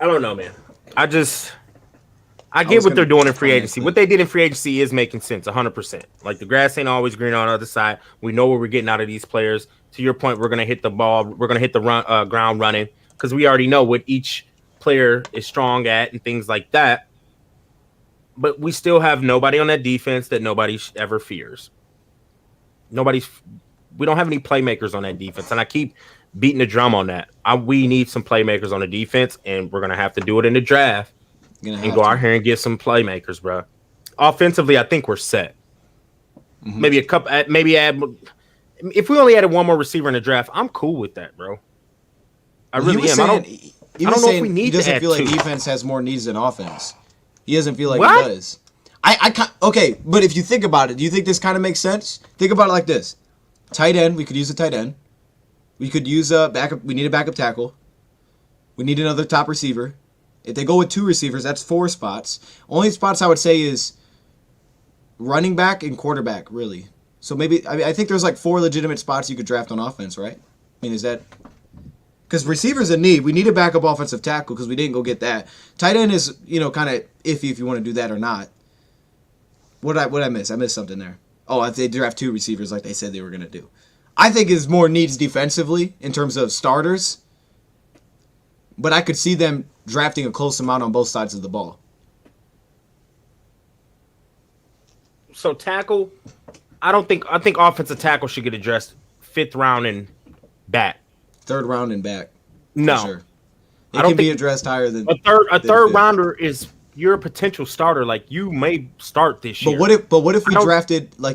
I don't know, man. I get what they're doing in free agency. What they did in free agency is making sense, 100%. Like the grass ain't always green on the other side. We know what we're getting out of these players. To your point, we're gonna hit the ball. We're gonna hit the ground running because we already know what each player is strong at and things like that. But we still have nobody on that defense that nobody ever fears. We don't have any playmakers on that defense, and I keep beating the drum on that. We need some playmakers on the defense, and we're gonna have to do it in the draft and go out here and get some playmakers, bro. Offensively, I think we're set. Mm-hmm. Maybe a couple. Maybe add. If we only added one more receiver in the draft, I'm cool with that, bro. I really am. I don't know if we need to add two. He doesn't feel like defense has more needs than offense. He doesn't feel like it does. Okay, but if you think about it, do you think this kind of makes sense? Think about it like this: tight end, we could use a tight end. We could use a backup. We need a backup tackle. We need another top receiver. If they go with 2 receivers, that's 4 spots. Only spots I would say is running back and quarterback, really. So maybe I think there's like 4 legitimate spots you could draft on offense, right? I mean, is that because receivers a need? We need a backup offensive tackle because we didn't go get that. Tight end is kind of iffy if you want to do that or not. What did I miss? I missed something there. Oh, if they draft 2 receivers like they said they were gonna do. I think is more needs defensively in terms of starters, but I could see them drafting a close amount on both sides of the ball. So tackle, I think offensive tackle should get addressed 5th round and back. 3rd round and back. No, sure. It can be addressed higher than a third rounder is you're a potential starter. Like you may start this year. But what if we drafted how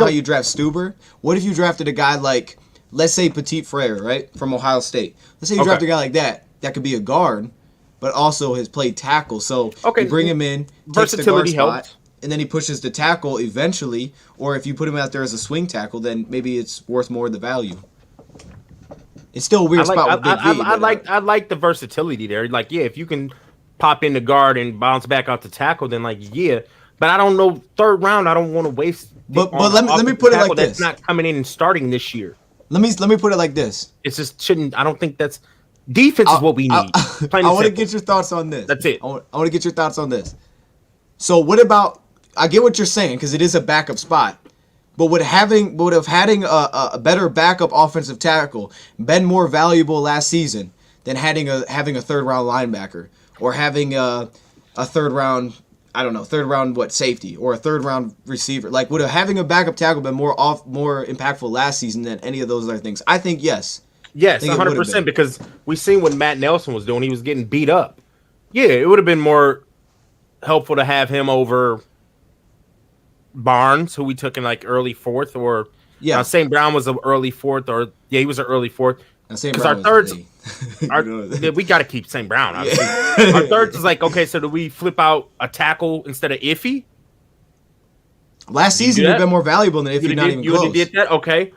you draft Stuber? What if you drafted a guy like, let's say Petit Frere, right, from Ohio State? Let's say you draft a guy like that could be a guard, but also has played tackle. So you bring him in, takes the guard spot, and then he pushes the tackle eventually. Or if you put him out there as a swing tackle, then maybe it's worth more of the value. It's still a weird spot with Big V. I like the versatility there. Like, yeah, if you can pop in the guard and bounce back out the tackle, then like, yeah. But I don't know, 3rd round, I don't want to waste. But let me put it like this: that's not coming in and starting this year. Let me put it like this: it's just shouldn't. I don't think that's defense is what we need. I want to get your thoughts on this. That's it. I want to get your thoughts on this. So what about? I get what you're saying because it is a backup spot. But would having a better backup offensive tackle been more valuable last season than having a 3rd round linebacker or having a 3rd round safety or a 3rd round receiver? Like would having a backup tackle been more impactful last season than any of those other things? I think yes. Yes, 100% because we seen what Matt Nelson was doing. He was getting beat up. Yeah, it would have been more helpful to have him over Barnes, who we took in like early 4th, or St. Brown was an early 4th, he was an early 4th. Because our thirds, we got to keep St. Brown. Obviously. Our thirds is like, okay, so do we flip out a tackle instead of Iffy? Last season, you've been more valuable than Iffy. Not even close. You did that, okay?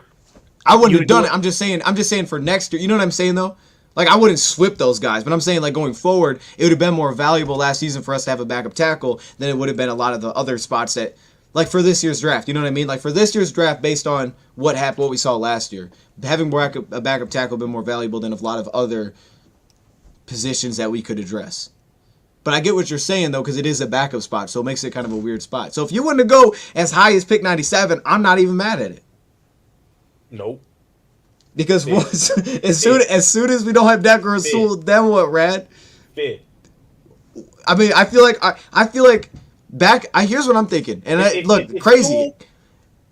I wouldn't have done it. I'm just saying for next year. You know what I'm saying though? Like I wouldn't swip those guys, but I'm saying like going forward, it would have been more valuable last season for us to have a backup tackle than it would have been a lot of the other spots that. Like for this year's draft, you know what I mean? Like for this year's draft, based on what we saw last year, having a backup tackle been more valuable than a lot of other positions that we could address. But I get what you're saying though, because it is a backup spot, so it makes it kind of a weird spot. So if you wanted to go as high as pick 97, I'm not even mad at it. Nope. Because as soon as we don't have Dak or Rasul, then what, Rad? I mean, I feel like. Here's what I'm thinking, and look crazy.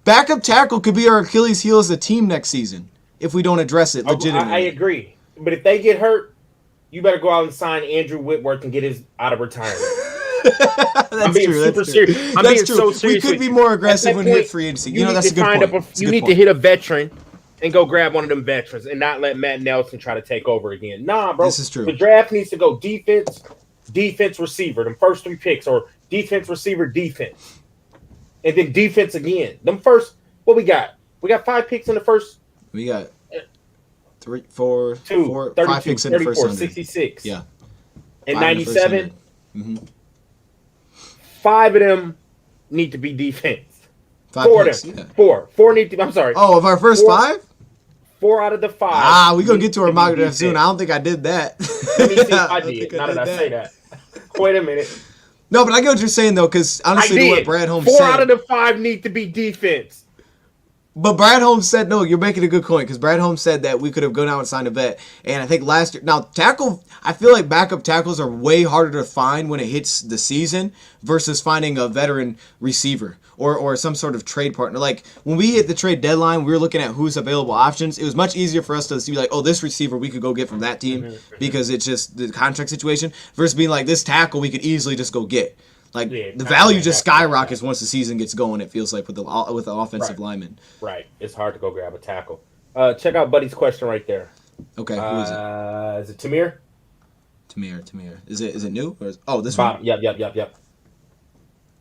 Backup tackle could be our Achilles heel as a team next season if we don't address it legitimately. I agree, but if they get hurt, you better go out and sign Andrew Whitworth and get his out of retirement. I'm being super serious. I'm being so serious. We could be more aggressive when we hit free agency. You know, that's a good point. You need to hit a veteran and go grab one of them veterans and not let Matt Nelson try to take over again. Nah, bro. This is true. The draft needs to go defense, receiver, the first 3 picks, or defense, receiver, defense. and then defense again. Them first, what we got? We got 5 picks in the first. We got 3, 4, 2, 4 32, 5 picks in the first 100. 66. Yeah. And 5 in the first 97. 100. 5 of them need to be defense. 5 4 picks, of them. yeah. 4 need to. I'm sorry. Oh, of our first 4, 5? 4 out of the 5. We gonna get to our mock draft soon. I don't think I did that. Let me see if I did. Now that I say that. Wait a minute. No, but I get what you're saying though, because honestly, what Brad Holmes 4 said. 4 out of the 5 need to be defense. But Brad Holmes said, no, you're making a good point, because Brad Holmes said that we could have gone out and signed a vet. And I think last year, now tackle, I feel like backup tackles are way harder to find when it hits the season versus finding a veteran receiver or some sort of trade partner. Like when we hit the trade deadline, we were looking at who's available options. It was much easier for us to see like, oh, this receiver we could go get from that team because it's just the contract situation versus being like this tackle we could easily just go get. Like the value just skyrockets once the season gets going. It feels like with the offensive lineman. Right, it's hard to go grab a tackle. Check out Buddy's question right there. Okay, who is it? Is it Tamir? Tamir. Is it new? Or this Bob. one? Yep.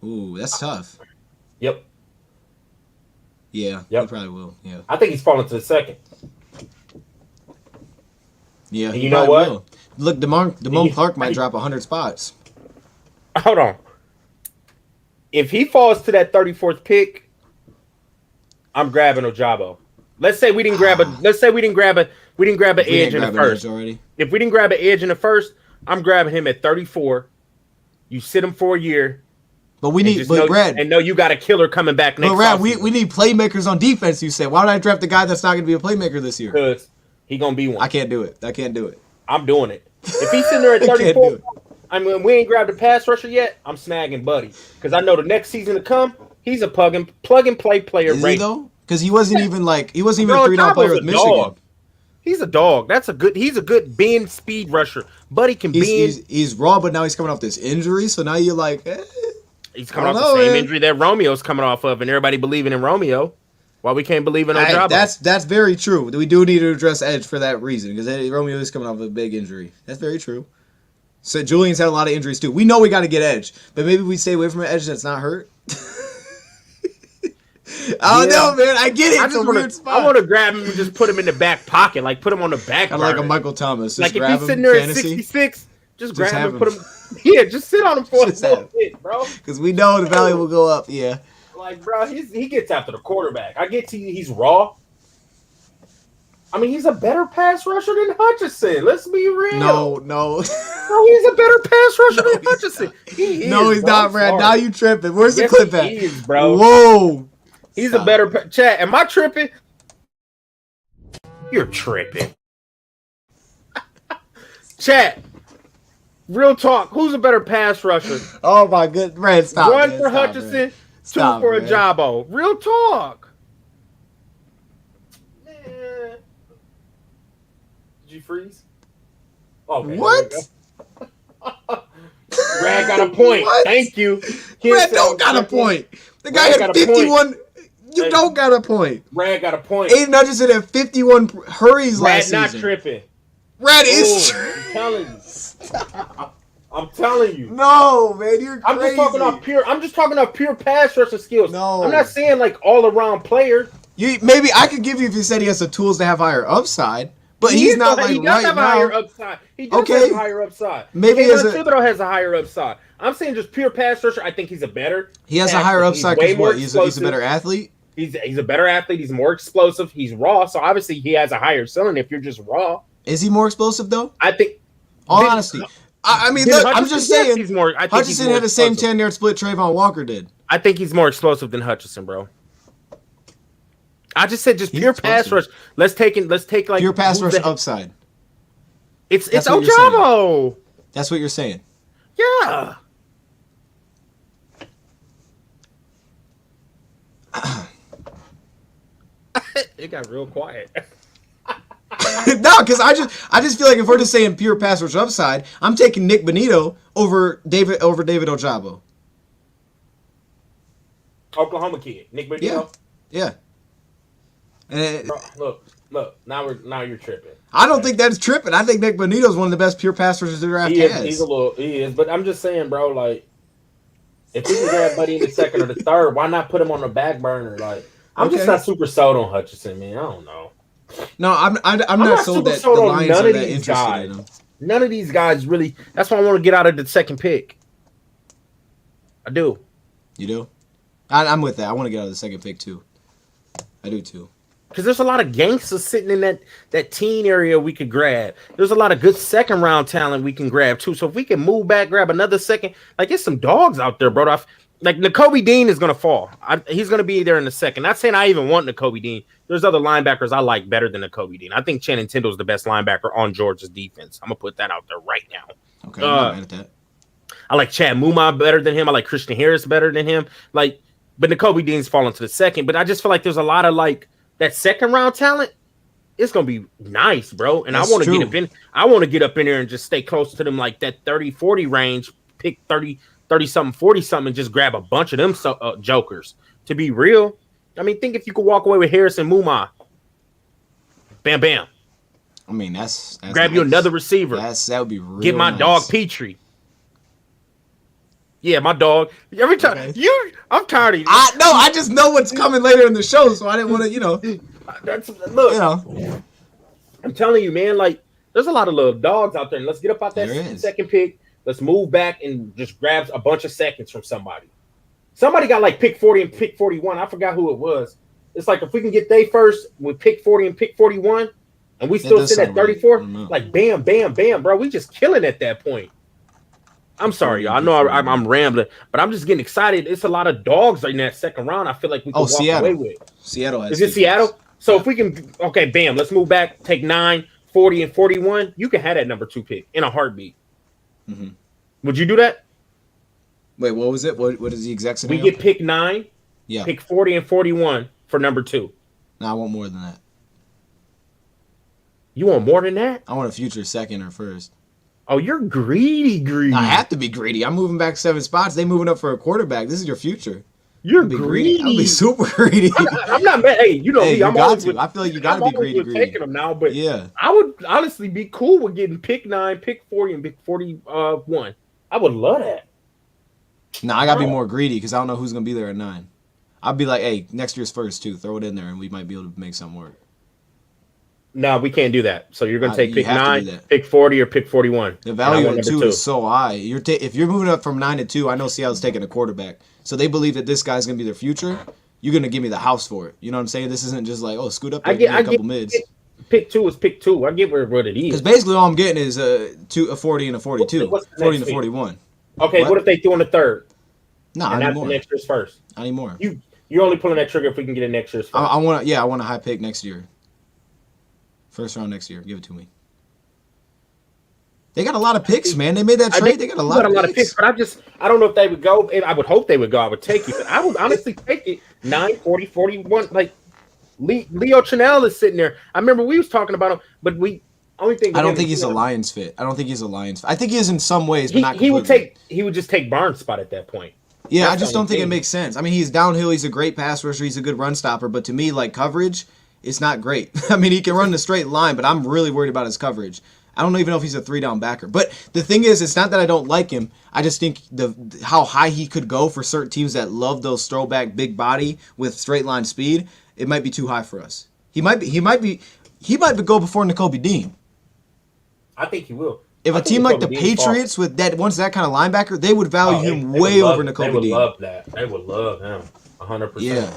Ooh, that's tough. Yep. Yeah, Yep. he probably will. Yeah. I think he's falling to the second. Yeah. And you know what? Will. Look, Damone Clark might drop 100 spots. Hold on. If he falls to that 34th pick, I'm grabbing Ojabo. Let's say we didn't grab an edge in the first. Already. If we didn't grab an edge in the first, I'm grabbing him at 34. You sit him for a year. But we need, Brad, and know you got a killer coming back next. But Brad, we need playmakers on defense. You said, why would I draft a guy that's not going to be a playmaker this year? Because he gonna be one. I can't do it. I'm doing it. If he's sitting there at 34, I mean, we ain't grabbed a pass rusher yet. I'm snagging Buddy because I know the next season to come, he's a plug and play player. Is he though? Because he wasn't even a 3-down player with Michigan. Dog. He's a dog. He's a good bend speed rusher. Buddy can bend. He's raw, but now he's coming off this injury. So now you're like, he's coming off the same injury that Romeo's coming off of, and everybody believing in Romeo. Why we can't believe in Ojabo? That's very true. We do need to address edge for that reason because Romeo is coming off a big injury. That's very true. So Julian's had a lot of injuries too. We know we got to get edge, but maybe we stay away from an edge that's not hurt. I don't know, man. I get it. It's a weird spot. I want to grab him and just put him in the back pocket, like put him on the back. Kind of like a Michael Thomas. Just like if he's sitting there at 66, just grab him and put him. Yeah, just sit on him for a little bit, bro. Because we know the value will go up. Yeah. Like, bro, he gets after the quarterback. I get to he's raw. I mean, he's a better pass rusher than Hutchinson. Let's be real. No. No, he's a better pass rusher than Hutchinson. He no, is, he's bro. not, Brad. Now you tripping. Where's the clip at? He is, bro. Whoa. He's a better chat. Am I tripping? You're tripping. Chat. Real talk. Who's a better pass rusher? Oh my goodness, Brad, stop. One for Hutchinson, two for Ojabo. Real talk. Man. Did you freeze? Okay. What? Brad got a point. What? Thank you. Brad don't got a point. The guy had 51. You don't got a point. Brad got a point. Aiden Hutchinson had 51 hurries last season. Brad not tripping. Brad is I'm telling you. I'm telling you. No, man, you're crazy. I'm just talking off pure pass rusher skills. No. I'm not saying like all around player. Maybe I could give you if you said he has the tools to have higher upside, but he's not like he does right have now. A higher upside. He does have a higher upside. Maybe Thibodeau has a higher upside. I'm saying just pure pass rusher. I think he's a better. He has a higher upside because what? He's a better athlete. He's a better athlete. He's more explosive. He's raw. So obviously he has a higher ceiling if you're just raw. Is he more explosive though? I think. All honesty. I mean, look, I'm just saying. He's more. I think Hutchinson had the same 10-yard split Trayvon Walker did. I think he's more explosive than Hutchinson, bro. I just said pure pass rush. Let's take like pure pass rush upside. It's Ojabo. That's what you're saying. Yeah. It got real quiet. No, because I just feel like if we're just saying pure pass rush upside, I'm taking Nick Benito over David Ojabo. Oklahoma kid, Nick Benito. Yeah. And look. Now you're tripping. I don't think that's tripping. I think Nick Benito is one of the best pure pass rushers the draft has. He is, but I'm just saying, bro. Like, If we can grab Buddy in the second or the third, why not put him on the back burner? Like, I'm just not super sold on Hutchinson, man. I don't know. No, I'm not sold that the Lions are that interested in him. None of these guys really. That's why I want to get out of the second pick. I do. You do? I'm with that. I want to get out of the second pick too. I do too. Because there's a lot of gangsters sitting in that teen area we could grab. There's a lot of good second round talent we can grab too. So if we can move back, grab another second, like there's some dogs out there, bro. Like Nakobe Dean is gonna fall. He's gonna be there in the second. Not saying I even want Nakobe Dean. There's other linebackers I like better than Nakobe Dean. I think Channing Tindall is the best linebacker on Georgia's defense. I'm gonna put that out there right now. Okay, I'm not mad at that. I like Chad Muma better than him. I like Christian Harris better than him. But Nakobe Dean's falling to the second. But I just feel like there's a lot of like that second round talent. It's gonna be nice, bro. And That's I want to true. get up in. I want to get up in there and just stay close to them, like that 30-40 range. Pick 30 something, 40 something, and just grab a bunch of them jokers. To be real, I mean, think if you could walk away with Harris and Muma. Bam, bam. I mean, that's grab you nice. another receiver. That would be real Get my nice. dog Petrie. Yeah, my dog. Every time I'm tired of you. I just know what's coming later in the show, so I didn't want to, Look. I'm telling you, man. Like, there's a lot of little dogs out there, and let's get up out that second pick. Let's move back and just grab a bunch of seconds from somebody. Somebody got like pick 40 and pick 41. I forgot who it was. It's like if we can get they first with pick 40 and pick 41, and we still sit at 34, like bam, bam, bam, bro. We just killing at that point. I'm sorry, y'all. I know I'm rambling, but I'm just getting excited. It's a lot of dogs in that second round. I feel like we can walk away with. Seattle has. Is it Seattle? So if we can, okay, bam, let's move back, take 9, 40, and 41. You can have that number 2 pick in a heartbeat. Mm-hmm. Would you do that? Wait, what was it? What is the exact scenario? We get pick 9, pick 40 and 41 for number 2. No, I want more than that. You want more than that? I want a future second or first. Oh, you're greedy. I have to be greedy. I'm moving back 7 spots. They moving up for a quarterback. This is your future. You're greedy. I'll be super greedy. I'm not mad. Hey, you know me. I feel like you got to be greedy. Taking them now, but yeah, I would honestly be cool with getting pick 9, pick 40, and pick 41. I would love that. Nah, I got to be more greedy because I don't know who's going to be there at 9. I'll be like, hey, next year's first too. Throw it in there, and we might be able to make something work. No, we can't do that. So you're going to take pick 9, to pick 40, or pick 41. The value of 2 is so high. If you're moving up from 9 to 2, I know Seattle's taking a quarterback. So they believe that this guy's going to be their future. You're going to give me the house for it. You know what I'm saying? This isn't just like, scoot up there, give me a couple mids. Pick 2 is pick 2. I get what it is. Because basically all I'm getting is a 40 and a 42. 40 and a 41. Okay, what if they threw in the third? No, I need more. Next year's first. I need more. You're only pulling that trigger if we can get a next year's first. I want a high pick next year. First round next year. Give it to me. They got a lot of picks, man. They made that trade. They got a lot of picks. But I don't know if they would go. I would hope they would go. I would take it. But I would honestly take it. 9, 40, 41. Like, Leo Chanel is sitting there. I remember we was talking about him, but only thing. I don't think he's a Lions fit. I think he is in some ways, but not completely. He would just take Barnes' spot at that point. Yeah, I just don't think it makes sense. I mean, he's downhill. He's a great pass rusher. He's a good run stopper. But to me, like, coverage, it's not great. I mean, he can run the straight line, but I'm really worried about his coverage. I don't even know if he's a 3-down backer. But the thing is, it's not that I don't like him. I just think how high he could go for certain teams that love those throwback big body with straight line speed, it might be too high for us. He might go before Nakobe Dean. I think he will. If a team like the Patriots with that wants that kind of linebacker, they would value him way over Nakobe Dean. They would love that. They would love him 100%. Yeah.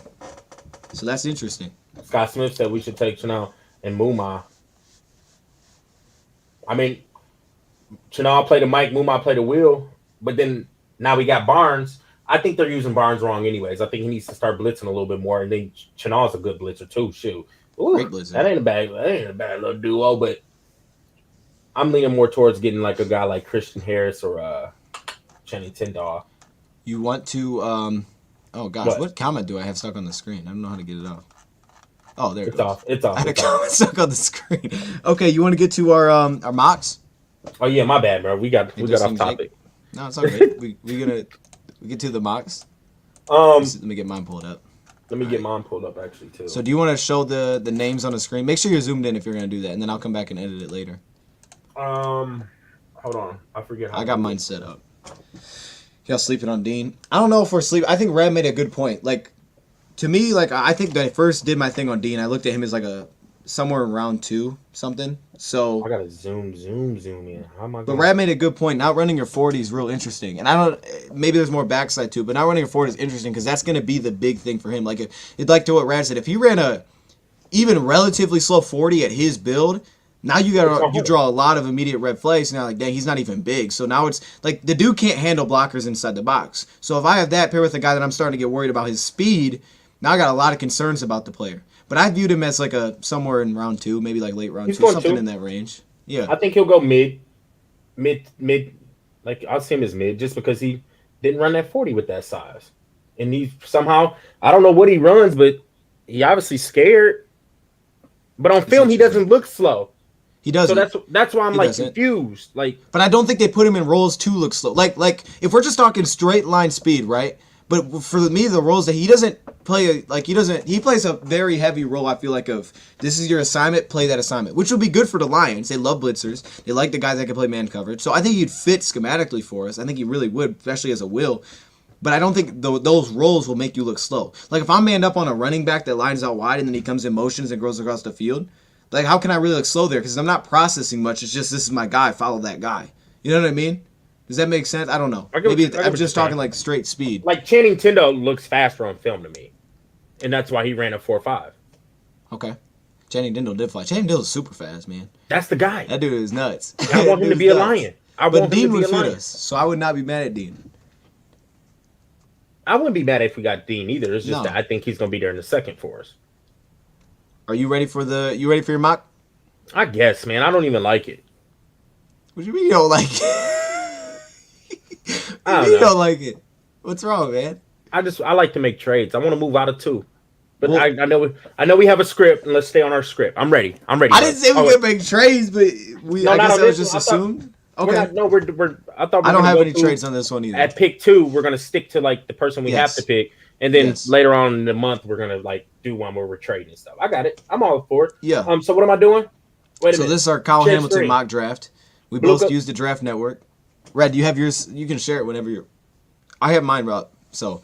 So that's interesting. Scott Smith said we should take Chanel and Muma. I mean, Chanel played the Mike, Muma played the Will, but then now we got Barnes. I think they're using Barnes wrong anyways. I think he needs to start blitzing a little bit more, and then Chanel's a good blitzer too. Shoot. Ooh, great blitzer. That ain't a bad little duo, but I'm leaning more towards getting like a guy like Christian Harris or Channing Tindall. You want to oh gosh, what comment do I have stuck on the screen? I don't know how to get it off. Oh, there it goes. It's off. I had a comment stuck on the screen. Okay, you want to get to our mocks? Oh yeah, my bad, bro. We got off topic. No, it's all right. we get to the mocks. Let me get mine pulled up. Let me get mine pulled up actually too. So do you want to show the names on the screen? Make sure you're zoomed in if you're going to do that, and then I'll come back and edit it later. Hold on. I forget how I got mine set up. Y'all sleeping on Dean? I don't know if we're sleeping. I think Red made a good point. Like, to me, like, I think that I first did my thing on Dean. I looked at him as like somewhere in round 2 something. So I gotta zoom in. How am I? But Rad made a good point. Not running your 40 is real interesting, and I don't. Maybe there's more backside to it, but not running your 40 is interesting because that's gonna be the big thing for him. Like, it's like to what Rad said. If he ran a even relatively slow 40 at his build. Now you draw a lot of immediate red flags. Now, like, dang, he's not even big. So now it's like the dude can't handle blockers inside the box. So if I have that paired with a guy that I'm starting to get worried about his speed, now I got a lot of concerns about the player. But I viewed him as like a somewhere in round 2, maybe like late round 2, something in that range. Yeah, I think he'll go mid. Like I'll see him as mid just because he didn't run that 40 with that size, and he somehow I don't know what he runs, but he obviously scared. But on film, he doesn't look slow. He doesn't. So that's why I'm like confused. Like, but I don't think they put him in roles to look slow. Like if we're just talking straight line speed, right? But for me, the roles that he doesn't play, he plays a very heavy role. I feel like of this is your assignment, play that assignment, which would be good for the Lions. They love blitzers. They like the guys that can play man coverage. So I think he'd fit schematically for us. I think he really would, especially as a will. But I don't think those roles will make you look slow. Like if I'm manned up on a running back that lines out wide and then he comes in motions and goes across the field, like how can I really look slow there? Because I'm not processing much. It's just this is my guy. Follow that guy. You know what I mean? Does that make sense? I don't know. Maybe I'm just talking like straight speed. Like Channing Tindall looks faster on film to me, and that's why he ran a 4.5. Okay. Channing Tindall did fly. Channing Tindall's super fast, man. That's the guy. That dude is nuts. I want him to be a Lion. But Dean would fit us, so I would not be mad at Dean. I wouldn't be mad if we got Dean either. It's just that I think he's going to be there in the second for us. Are you ready for your mock? I guess, man. I don't even like it. What do you mean you don't like it? You don't like it. What's wrong, man? I like to make trades. I want to move out of 2. But I know we have a script, and let's stay on our script. I'm ready. I didn't say we could make trades, but I guess that was just assumed. Okay. I thought I don't have any trades on this one either. At pick 2, we're gonna stick to like the person we have to pick, and then later on in the month we're gonna like do one where we're trading and stuff. I got it. I'm all for it. Yeah. So what am I doing? Wait a minute. So this is our Kyle Hamilton mock draft. We both use the draft network. Red, you have yours. You can share it whenever you're. I have mine up, so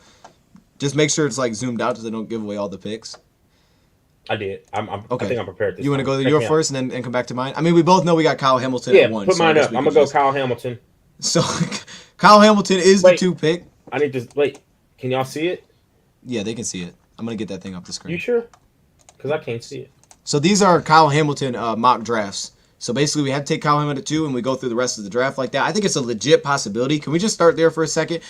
just make sure it's like zoomed out so they don't give away all the picks. I did. Okay. I think I'm prepared. You want to go to your first and then come back to mine? I mean, we both know we got Kyle Hamilton at 1. Put mine up. I'm gonna go Kyle Hamilton. So Kyle Hamilton is the 2 pick. I need to wait. Can y'all see it? Yeah, they can see it. I'm gonna get that thing off the screen. You sure? Because I can't see it. So these are Kyle Hamilton mock drafts. So basically, we have to take Kyle Hamilton at 2, and we go through the rest of the draft like that. I think it's a legit possibility. Can we just start there for a second?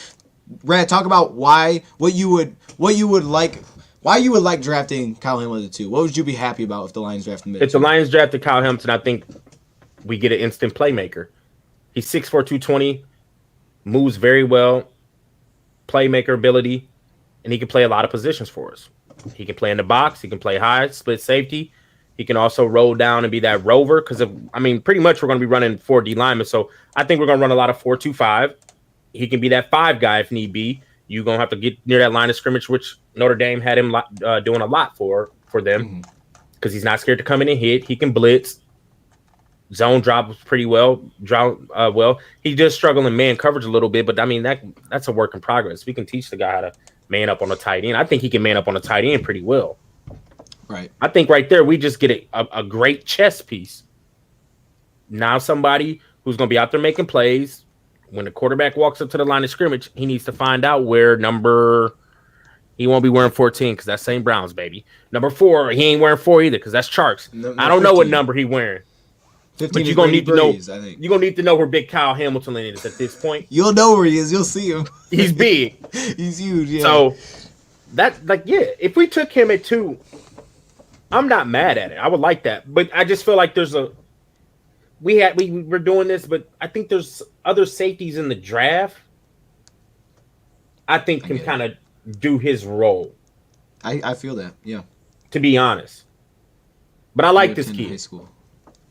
Brad, talk about why you would like drafting Kyle Hamilton at 2. What would you be happy about if the Lions drafted him? If the Lions drafted Kyle Hamilton, I think we get an instant playmaker. He's 6'4", 220, moves very well, playmaker ability, and he can play a lot of positions for us. He can play in the box. He can play high, split safety. He can also roll down and be that rover because pretty much we're going to be running 4 D linemen. So I think we're going to run a lot of 4-2-5. He can be that 5 guy if need be. You're going to have to get near that line of scrimmage, which Notre Dame had him doing a lot for them because he's not scared to come in and hit. He can blitz. Zone drops pretty well. He just struggle in man coverage a little bit, but I mean that's a work in progress. We can teach the guy how to man up on a tight end. I think he can man up on a tight end pretty well. Right. I think right there we just get a great chess piece. Now somebody who's going to be out there making plays. When the quarterback walks up to the line of scrimmage, he needs to find out where he won't be wearing 14 because that's St. Brown's, baby. Number 4, he ain't wearing 4 either because that's Charks. I don't know what number he wearing. 15 but you're going to need to know. I think. You're going to need to know where big Kyle Hamilton is at this point. You'll know where he is. You'll see him. He's big. He's huge, yeah. So, if we took him at 2, I'm not mad at it. I would like that. But I just feel like there's we're doing this, but I think there's other safeties in the draft I think can kind of do his role. I feel that, yeah. To be honest. But I like this kid. High school.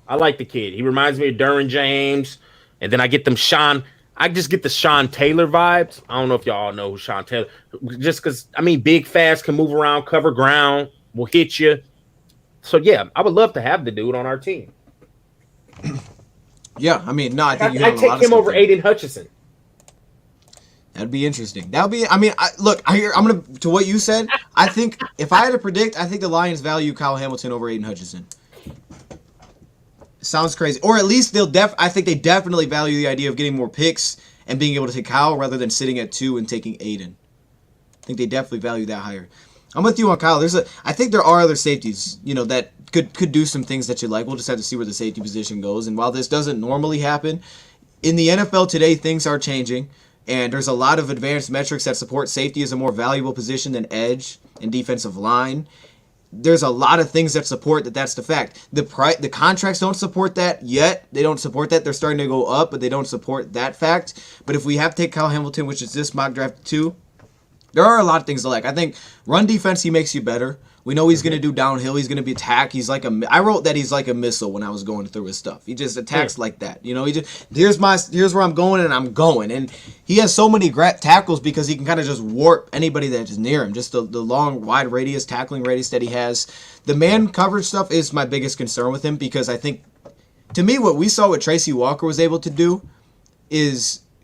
I like the kid. He reminds me of Derwin James. And then I get them I just get the Sean Taylor vibes. I don't know if y'all know who Sean Taylor. Just because, big, fast, can move around, cover ground, will hit you. So, yeah, I would love to have the dude on our team. Yeah, I think I take him over Aiden Hutchinson. That'd be interesting. That would be. I mean, I'm gonna to what you said. I think if I had to predict, I think the Lions value Kyle Hamilton over Aiden Hutchinson. Sounds crazy, or at least I think they definitely value the idea of getting more picks and being able to take Kyle rather than sitting at 2 and taking Aiden. I think they definitely value that higher. I'm with you on Kyle. I think there are other safeties, that could do some things that you like. We'll just have to see where the safety position goes. And while this doesn't normally happen, in the NFL today, things are changing. And there's a lot of advanced metrics that support safety as a more valuable position than edge and defensive line. There's a lot of things that support that's the fact. The contracts don't support that yet. They don't support that. They're starting to go up, but they don't support that fact. But if we have to take Kyle Hamilton, which is this mock draft 2, there are a lot of things to like. I think run defense, he makes you better. We know he's going to do downhill. He's going to be attack. I wrote that he's like a missile when I was going through his stuff. He just attacks like that. Here's where I'm going, and I'm going. And he has so many tackles because he can kind of just warp anybody that is near him. Just the long, wide radius, tackling radius that he has. The man coverage stuff is my biggest concern with him because I think, to me, what we saw what Tracy Walker was able to do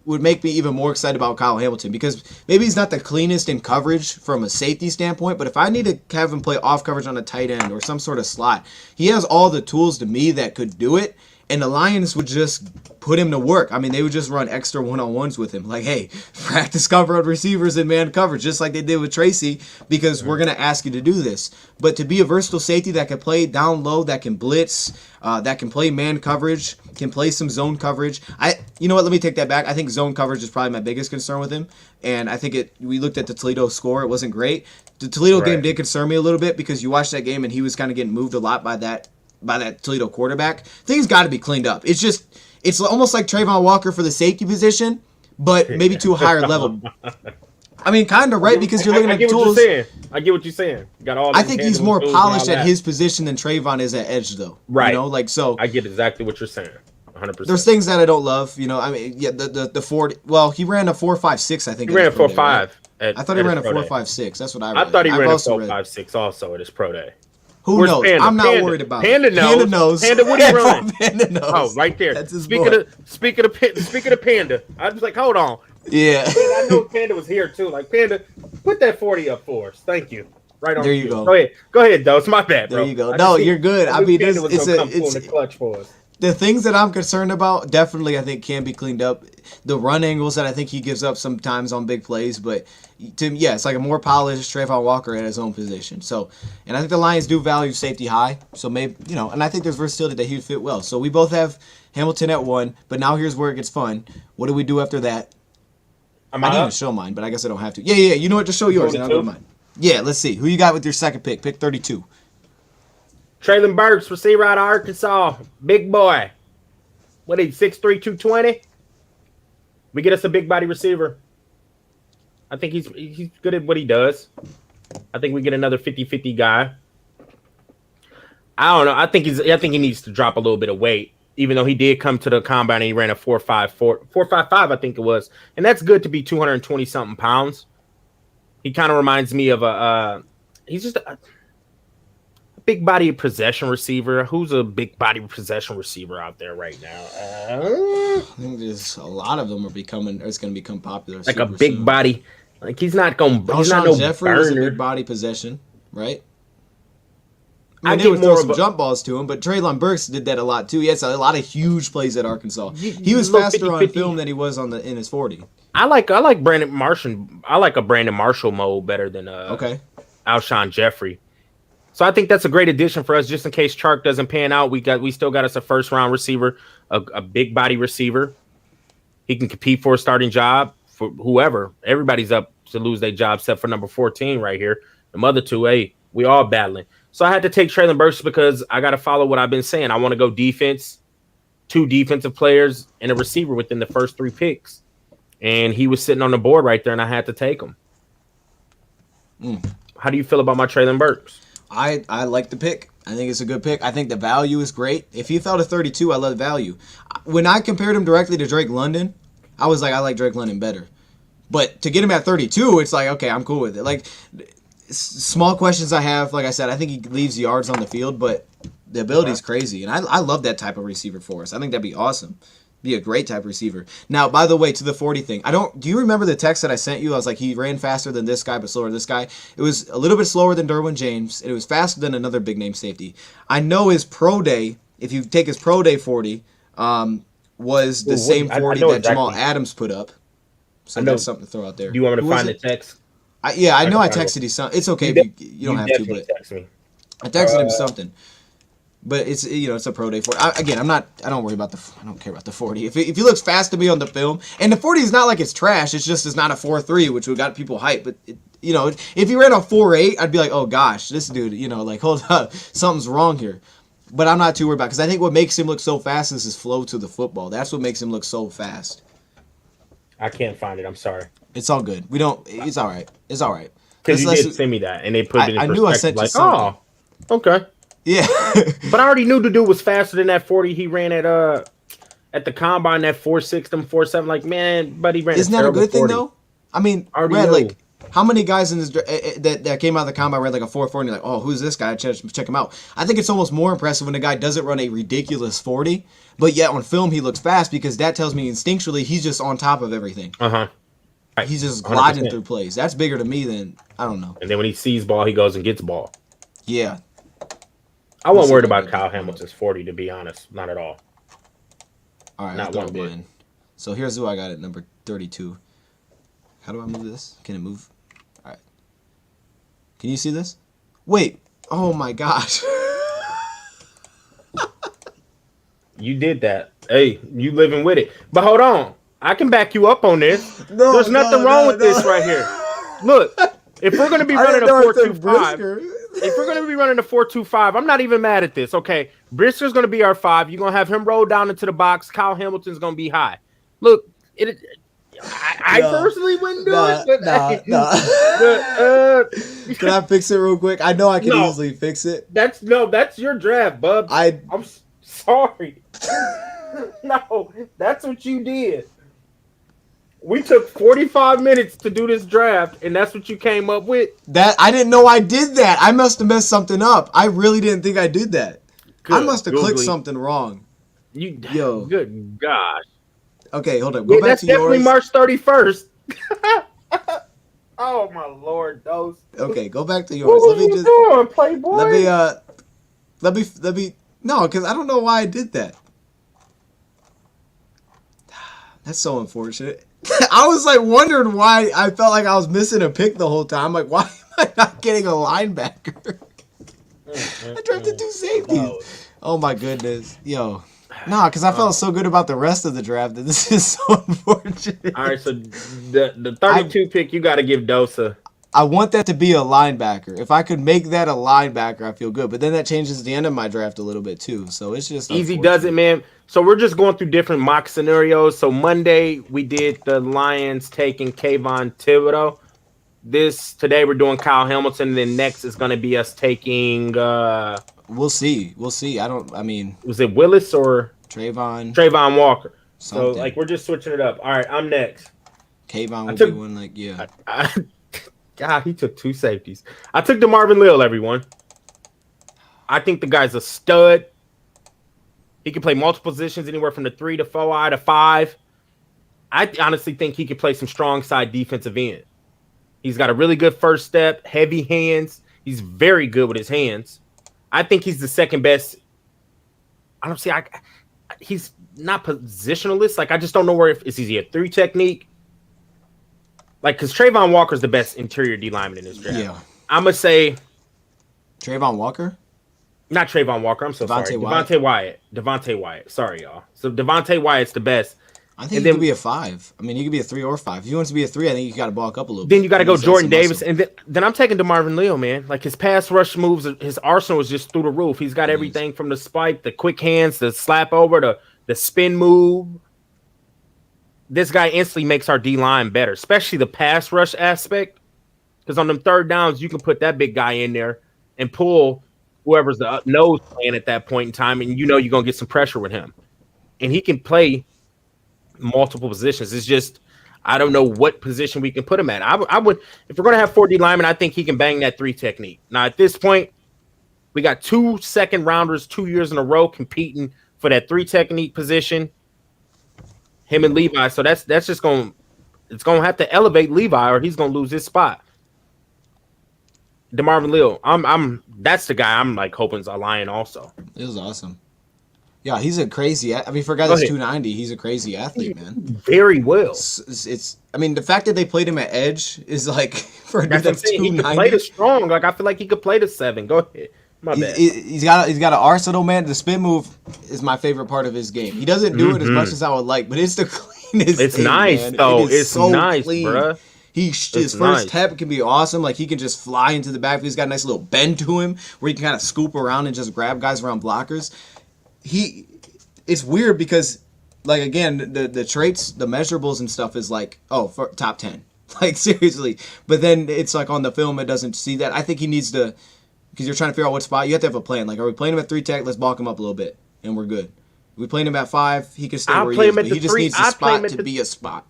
would make me even more excited about Kyle Hamilton because maybe he's not the cleanest in coverage from a safety standpoint, but if I need to have him play off coverage on a tight end or some sort of slot, he has all the tools to me that could do it, and the Lions would just put him to work. I mean, they would just run extra one-on-ones with him. Like, hey, practice cover on receivers and man coverage, just like they did with Tracy, because we're going to ask you to do this. But to be a versatile safety that can play down low, that can blitz, that can play man coverage, can play some zone coverage. You know what? Let me take that back. I think zone coverage is probably my biggest concern with him. And I think we looked at the Toledo score. It wasn't great. The Toledo game did concern me a little bit because you watched that game and he was kind of getting moved a lot by that Toledo quarterback. Things got to be cleaned up. It's almost like Trayvon Walker for the safety position, but maybe to a higher level. I mean, kind of, right? Because you're looking at tools. I get what you're saying. Got all. I think he's more polished at his position than Trayvon is at edge, though. Right. So. I get exactly what you're saying. 100%. There's things that I don't love. I mean, yeah, the 40. Well, he ran a 4.56. I think he ran a 4.5. Right? I thought he ran a 4.56. That's what I read. I thought he ran a 4.56 also at his pro day. Who knows? Panda? I'm not worried about Panda it. knows. Panda, what are you running? Panda knows. Oh, right there. That's his speaking of Panda, I was like, hold on. Yeah. I know Panda was here too. Like, Panda, put that 40 up for us. Thank you. Right on. There you go. Go ahead, though. It's my bad, bro. There you go. No, you're good. I mean, Panda was gonna come in the clutch for us. The things that I'm concerned about definitely I think can be cleaned up. The run angles that I think he gives up sometimes on big plays, but it's like a more polished Trayvon Walker at his own position. So, and I think the Lions do value safety high. So maybe, and I think there's versatility that he would fit well. So we both have Hamilton at 1, but now here's where it gets fun. What do we do after that? I didn't even show mine, but I guess I don't have to. Yeah. You know what? Just show yours and I'll go to mine. Yeah, let's see. Who you got with your second pick? Pick 32. Traylon Burks, receiver out of Arkansas. Big boy. What is he, 6'3", 220? We get us a big body receiver. I think he's good at what he does. I think we get another 50-50 guy. I don't know. I think he needs to drop a little bit of weight, even though he did come to the combine and he ran a 4.55, I think it was. And that's good to be 220-something pounds. He kind of reminds me of he's just a big body possession receiver. Who's a big body possession receiver out there right now? I think there's a lot of them it's going to become popular. Like a big soon. Body. Like he's not going. He's not no Jeffrey burner. Was a big body possession, right? I mean, I they would get throw more some jump balls to him, but Traylon Burks did that a lot too. He has a lot of huge plays at Arkansas. He was faster 50-50. On film than he was in his 40. I like Brandon Marshall. I like a Brandon Marshall mode better than Alshon Jeffrey. So I think that's a great addition for us, just in case Chark doesn't pan out. We still got us a first round receiver, a big body receiver. He can compete for a starting job for whoever. Everybody's up to lose their job, except for number 14 right here. The other two, we all battling. So I had to take Traylon Burks because I got to follow what I've been saying. I want to go defense, 2 defensive players, and a receiver within the first 3 picks. And he was sitting on the board right there, and I had to take him. How do you feel about my Traylon Burks? I like the pick. I think it's a good pick. I think the value is great. If he fell to 32, I love value. When I compared him directly to Drake London, I was like, I like Drake London better. But to get him at 32, it's like, okay, I'm cool with it. Like, small questions I have, like I said, I think he leaves yards on the field, but the ability is crazy. And I love that type of receiver for us. I think that'd be awesome. Be a great type receiver. Now, by the way, to the 40 thing, do you remember the text that I sent you? I was like, he ran faster than this guy, but slower than this guy. It was a little bit slower than Derwin James, and it was faster than another big name safety. I know his pro day, if you take his pro day 40, was the same 40 that exactly. Jamal exactly. Adams put up. So that's something to throw out there. Do you want me to find the text? I know I texted you something. It's okay if you don't have to, but text me. I texted him something. But it's it's a pro day 40. I don't worry about I don't care about the 40. If he looks fast to me on the film, and the 40 is not like it's trash. It's just it's not a 4.3, which we got people hyped. But if he ran a 4.8, I'd be like, oh gosh, this dude, like hold up, something's wrong here. But I'm not too worried about because I think what makes him look so fast is his flow to the football. That's what makes him look so fast. I can't find it. I'm sorry. It's all good. It's all right. It's all right. Because you did send me that, and they put it in perspective. I knew I sent you something. Oh, okay. Yeah. But I already knew the dude was faster than that 40 he ran at the combine, that 4.6 and 4.7. Like, man, buddy ran. Isn't that a good 40. thing though? I mean, like how many guys in this that came out of the combine ran like a 4.4 and you're like, oh, who's this guy? Check him out. I think it's almost more impressive when a guy doesn't run a ridiculous 40, but yet on film he looks fast because that tells me instinctually he's just on top of everything. Right. He's just gliding 100%. Through plays. That's bigger to me than I don't know. And then when he sees ball, he goes and gets ball. Yeah. I wasn't worried about Kyle Hamilton's 40, to be honest. Not at all. All right, not one bit. So here's who I got at number 32. How do I move this? Can it move? All right. Can you see this? Wait. Oh, my gosh. You did that. Hey, you living with it. But hold on. I can back you up on this. There's nothing wrong with this right here. Look, if we're going to be running a 4.25... If we're going to be running a 4.25, I'm not even mad at this. Okay, Brisker's going to be our 5. You're going to have him roll down into the box. Kyle Hamilton's going to be high. Look, I personally wouldn't do it. But, Can I fix it real quick? I know I can easily fix it. That's your draft, bub. I'm sorry. No, that's what you did. We took 45 minutes to do this draft, and that's what you came up with? That I didn't know I did that. I must have messed something up. I really didn't think I did that. Good. I must have clicked something wrong. Yo. Good gosh. Okay, hold on. Go back that's to definitely yours. March 31st. Oh, my Lord. Those. Okay, go back to yours. What you doing, Playboy? Let me. No, because I don't know why I did that. That's so unfortunate. I was like wondering why I felt like I was missing a pick the whole time. Like, why am I not getting a linebacker? I drafted 2 safeties. Oh my goodness, yo, because I felt so good about the rest of the draft that this is so unfortunate. All right, so the 32 pick you got to give Dosa. I want that to be a linebacker. If I could make that a linebacker, I feel good. But then that changes the end of my draft a little bit too. So it's just easy does it, man. So we're just going through different mock scenarios. So Monday we did the Lions taking Kayvon Thibodeau. Today we're doing Kyle Hamilton. And then next is going to be us taking. We'll see. Was it Willis or Trayvon Walker? Something. So we're just switching it up. All right, I'm next. Kayvon will be one. Yeah. God, he took 2 safeties. I took DeMarvin Leal, everyone. I think the guy's a stud. He can play multiple positions, anywhere from the 3 to 4 to 5. I honestly think he could play some strong side defensive end. He's got a really good first step, heavy hands. He's very good with his hands. I think he's the second best. He's not positionalist. I just don't know where is he a 3 technique. Because Trayvon Walker's the best interior D lineman in this draft. Yeah. I'm going to say... Trayvon Walker? Not Trayvon Walker. I'm so sorry. Devontae Wyatt. Sorry, y'all. So Devontae Wyatt's the best. I think he could be a 5. I mean, he could be a 3 or 5. If he wants to be a 3, I think you got to bulk up a little bit. Then you got to go Jordan Davis. And then I'm taking DeMarvin Leal, man. His pass rush moves, his arsenal is just through the roof. He's got everything from the spike, the quick hands, the slap over, the spin move. This guy instantly makes our D-line better, especially the pass rush aspect. Because on them third downs, you can put that big guy in there and pull whoever's the nose playing at that point in time, and you're going to get some pressure with him. And he can play multiple positions. It's just I don't know what position we can put him at. I would, if we're going to have 4 D linemen, I think he can bang that 3 technique. Now, at this point, we got 2 second-rounders 2 years in a row competing for that 3 technique position. him and Levi. So that's just going to have to elevate Levi, or he's going to lose his spot. DeMarvin Leal, that's the guy I'm like hoping is a Lion also. It was awesome. Yeah, he's a crazy. I mean, for a guy that's 290, he's a crazy athlete, man. Very well. It's. I mean, the fact that they played him at edge is like for a dude that's 290. He could play the strong. Like I feel like he could play the 7. Go ahead. My bad. He's got an arsenal, man. The spin move is my favorite part of his game. He doesn't do it as much as I would like, but it's the cleanest. It's thing, nice man. though. It's so nice, clean. bruh. His first step can be awesome. Like he can just fly into the backfield. He's got a nice little bend to him where he can kind of scoop around and just grab guys around blockers. It's weird because, like, again, the traits, the measurables and stuff is like, for top 10. Like, seriously. But then it's like on the film, it doesn't see that. I think he needs to, because you're trying to figure out what spot. You have to have a plan. Like, are we playing him at 3 tech? Let's bulk him up a little bit, and we're good. If we playing him at 5, he can stay where he is. But he just needs a spot to be a spot.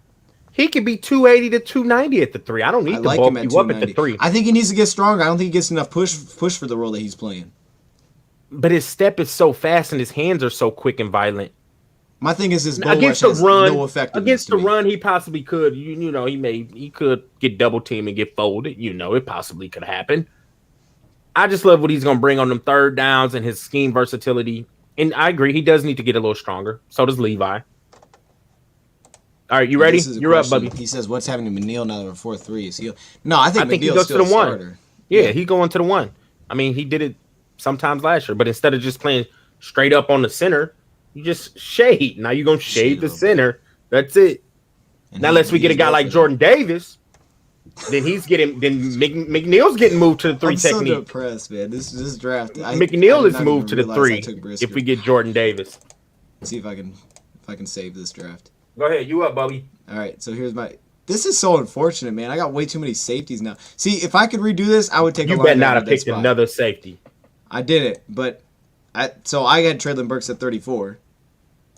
He could be 280 to 290 at the 3. I don't need to bulk you up at the 3. I think he needs to get stronger. I don't think he gets enough push for the role that he's playing. But his step is so fast and his hands are so quick and violent. My thing is his bull against rush the run. has no effect Against the run, he possibly could. You know, he could get double teamed and get folded. You know, it possibly could happen. I just love what he's going to bring on them third downs and his scheme versatility. And I agree, he does need to get a little stronger. So does Levi. All right, you ready? You're up, Bubby. He says, "What's happening to McNeil now that we're 4-3?" No, I think he McNeil's goes still to the 1. starter. Yeah, he going to the 1. I mean, he did it sometimes last year, but instead of just playing straight up on the center, you just shade. Now you're gonna shade the center. That's it. And now, unless we get a guy like Jordan Davis, then McNeil's getting moved to the 3 technique. I'm so depressed, man. This draft. McNeil is moved to the 3 if we get Jordan Davis. Let's see if I can save this draft. Go ahead, you up, Bubby. All right, so here's my. This is so unfortunate, man. I got way too many safeties now. See, if I could redo this, I would take. You better not have picked another safety. I didn't, but I had Treylon Burks at 34.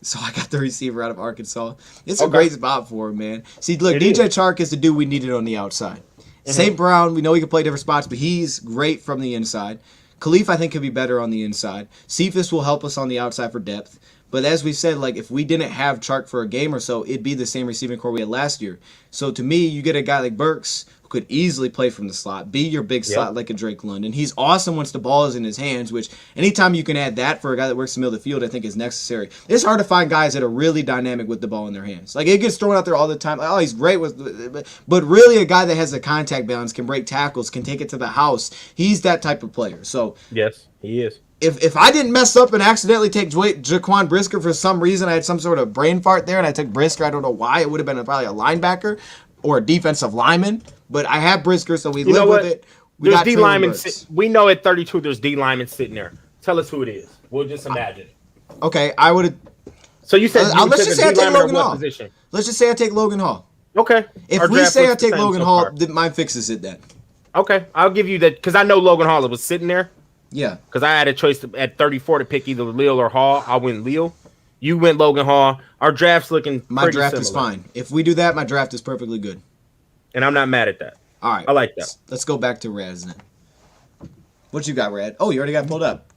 So I got the receiver out of Arkansas. It's a great spot for him, man. See, look, DJ Chark is the dude we needed on the outside. St. Brown, we know he can play different spots, but he's great from the inside. Khalif, I think, could be better on the inside. Cephas will help us on the outside for depth. But as we said, like, if we didn't have Chark for a game or so, it'd be the same receiving core we had last year. So to me, you get a guy like Burks who could easily play from the slot, be your big slot like a Drake London. He's awesome once the ball is in his hands, which anytime you can add that for a guy that works in the middle of the field, I think is necessary. It's hard to find guys that are really dynamic with the ball in their hands. Like, it gets thrown out there all the time. Like, oh, he's great but really a guy that has a contact balance, can break tackles, can take it to the house. He's that type of player. So yes, he is. If I didn't mess up and accidentally take Jaquan Brisker for some reason, I had some sort of brain fart there, and I took Brisker, I don't know why. It would have been probably a linebacker or a defensive lineman. But I have Brisker, so we live with it. There's D linemen. We know at 32 there's D linemen sitting there. Tell us who it is. We'll just imagine. Okay, I would have. So you said let's just say I take Logan Hall. Position? Let's just say I take Logan Hall. Okay. If we say I take Logan Hall, then mine fixes it then. Okay, I'll give you that because I know Logan Hall was sitting there. Yeah. Because I had a choice at 34 to pick either Leal or Hall. I went Leal. You went Logan Hall. Our draft's looking My draft similar. is fine. If we do that, my draft is perfectly good. And I'm not mad at that. All right. I like that. Let's go back to Raz then. What you got, Rad? Oh, you already got pulled up.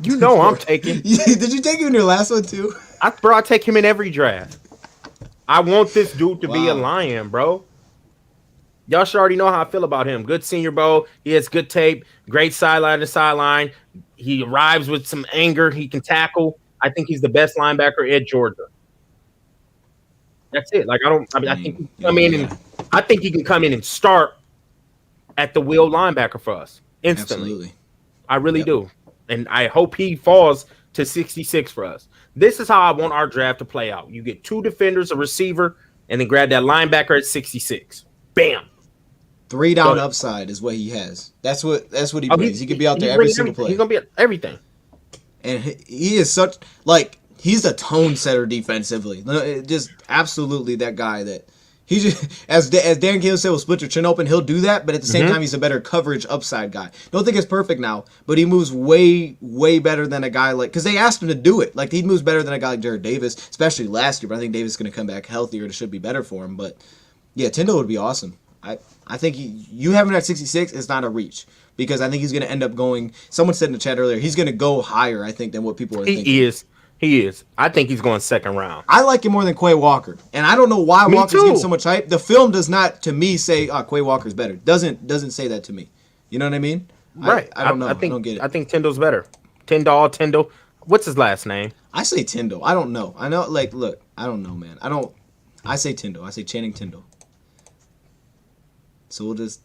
You know I'm taking. Did you take him in your last one too? I take him in every draft. I want this dude to be a Lion, bro. Y'all should already know how I feel about him. Good Senior Bowl. He has good tape. Great sideline to sideline. He arrives with some anger. He can tackle. I think he's the best linebacker at Georgia. That's it. Like I think he can come in and I think he can come in and start at the wheel linebacker for us instantly. Absolutely. I really do. And I hope he falls to 66 for us. This is how I want our draft to play out. You get 2 defenders, a receiver, and then grab that linebacker at 66. Bam. 3 down upside is what he has. That's what he brings. He could be out there every single play. He's gonna be at everything. And he is such he's a tone setter defensively. Just absolutely that guy that he just as Dan Cahill said, will split your chin open. He'll do that, but at the same time, he's a better coverage upside guy. Don't think it's perfect now, but he moves way better than a guy like because they asked him to do it. Like he moves better than a guy like Jared Davis, especially last year. But I think Davis is going to come back healthier. It should be better for him. But yeah, Tyndall would be awesome. I think you having him at 66 is not a reach because I think he's going to end up going. Someone said in the chat earlier he's going to go higher. I think than what people are thinking. He is. He is. I think he's going second round. I like him more than Quay Walker, and I don't know why Me Walker's too. getting so much hype. The film does not, to me, say Quay Walker's better. Doesn't say that to me. You know what I mean? Right. I don't know. I think, don't get it. I think Tyndall's better. Tyndall. What's his last name? I say Tyndall. I don't know. I know. Like, look, I don't know, man. I say Tyndall. I say Channing Tyndall. So we'll just.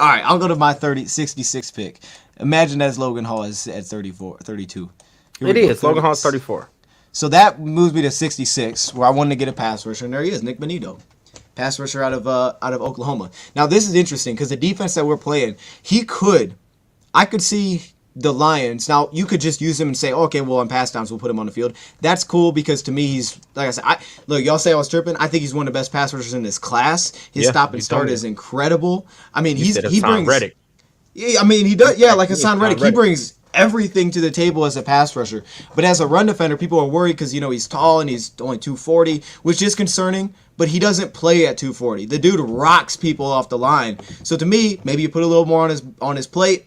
All right, I'll go to my 66 pick. Imagine that's Logan Hall is at 32. Here It we go, is. Logan Hall's 34. So that moves me to 66, where I wanted to get a pass rusher, and there he is, Nick Benito, pass rusher out of Oklahoma. Now this is interesting because the defense that we're playing, I could see the Lions. Now you could just use him and say, okay, well on pass downs we'll put him on the field. That's cool because to me he's like I said. Look, y'all say I was tripping. I think he's one of the best pass rushers in this class. His stop and start is incredible. I mean, he brings Reddick. Yeah, I mean he does. Yeah, like Hassan Reddick, he brings everything to the table as a pass rusher. But as a run defender, people are worried because he's tall and he's only 240, which is concerning. But he doesn't play at 240. The dude rocks people off the line. So to me, maybe you put a little more on his plate,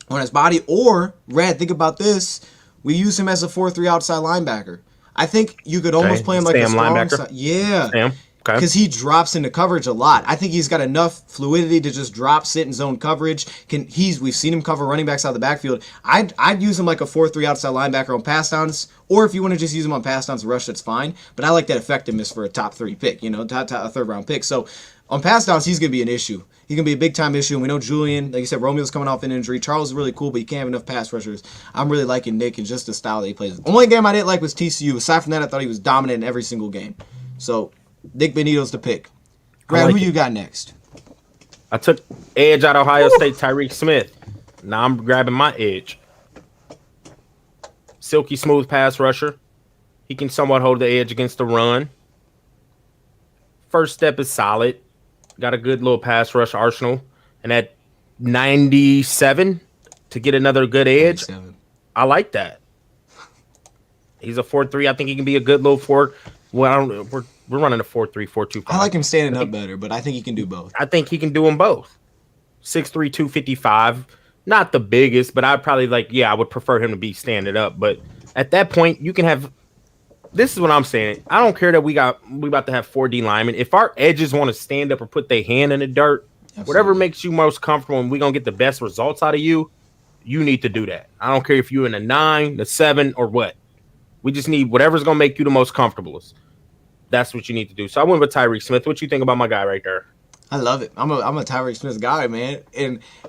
on his body, or Red. Think about this: we use him as a 4-3 outside linebacker. I think you could almost play him like a strong linebacker. Yeah. Sam. Okay. Because he drops into coverage a lot. I think he's got enough fluidity to just drop, sit in zone coverage. We've seen him cover running backs out of the backfield. I'd use him like a 4-3 outside linebacker on pass downs, or if you want to just use him on pass downs and rush, that's fine. But I like that effectiveness for a top 3 pick, a third round pick. So on pass downs, he's gonna be an issue. He's gonna be a big time issue. And we know Julian, like you said, Romeo's coming off an injury. Charles is really cool, but he can't have enough pass rushers. I'm really liking Nick and just the style that he plays. The only game I didn't like was TCU. Aside from that, I thought he was dominant in every single game. So Nick Benito's the pick. Brad, who you got next? I took edge out of Ohio State, Tyreek Smith. Now I'm grabbing my edge. Silky smooth pass rusher. He can somewhat hold the edge against the run. First step is solid. Got a good little pass rush arsenal. And at 97 to get another good edge, 97. I like that. He's a 4-3. I think he can be a good little 4. Well, we're running a 4-3, 4-2. I like him standing up better, but I think he can do both. I think he can do them both. 6'3", 255. Not the biggest, but I'd probably I would prefer him to be standing up. But at that point, you can have. This is what I'm saying. I don't care that we about to have 4D linemen. If our edges want to stand up or put their hand in the dirt, whatever makes you most comfortable and we're going to get the best results out of you, you need to do that. I don't care if you're in a 9, the 7, or what. We just need whatever's going to make you the most comfortable. That's what you need to do. So I went with Tyreek Smith. What you think about my guy right there? I love it. I'm a Tyreek Smith guy, man.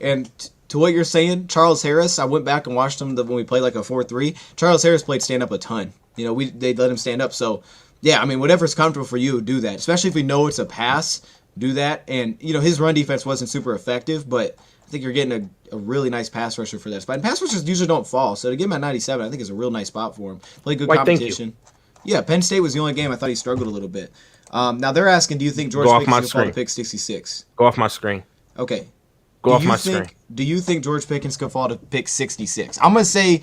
And to what you're saying, Charles Harris, I went back and watched him when we played like a 4-3. Charles Harris played stand up a ton. They let him stand up. So, yeah, I mean, whatever's comfortable for you, do that. Especially if we know it's a pass, do that. And, his run defense wasn't super effective, but I think you're getting a really nice pass rusher for that spot. And pass rushers usually don't fall. So to get him at 97, I think is a real nice spot for him. Play good competition. Yeah, Penn State was the only game I thought he struggled a little bit. Now they're asking, do you think George Pickens can fall to pick 66? Go off my screen. Okay. Go off my screen. Do you think George Pickens could fall to pick 66? I'm gonna say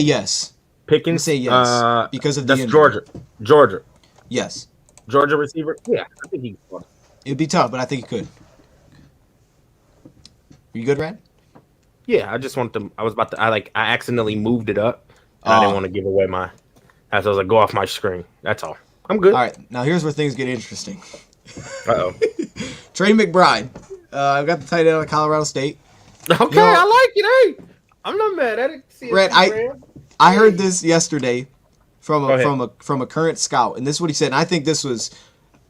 yes. Pickens say yes because of the that's injury. Georgia. Yes. Georgia receiver. Yeah, I think he can. It'd be tough, but I think he could. Are you good, Rad? Yeah, I just wanted to. I accidentally moved it up. I didn't want to give away my. As I was like, go off my screen. That's all. I'm good. All right, now here's where things get interesting. Uh-oh. Trey McBride. I've got the tight end out of Colorado State. Okay, I like it. Hey, I'm not mad at it. Red, I heard this yesterday from a current scout, and this is what he said. And I think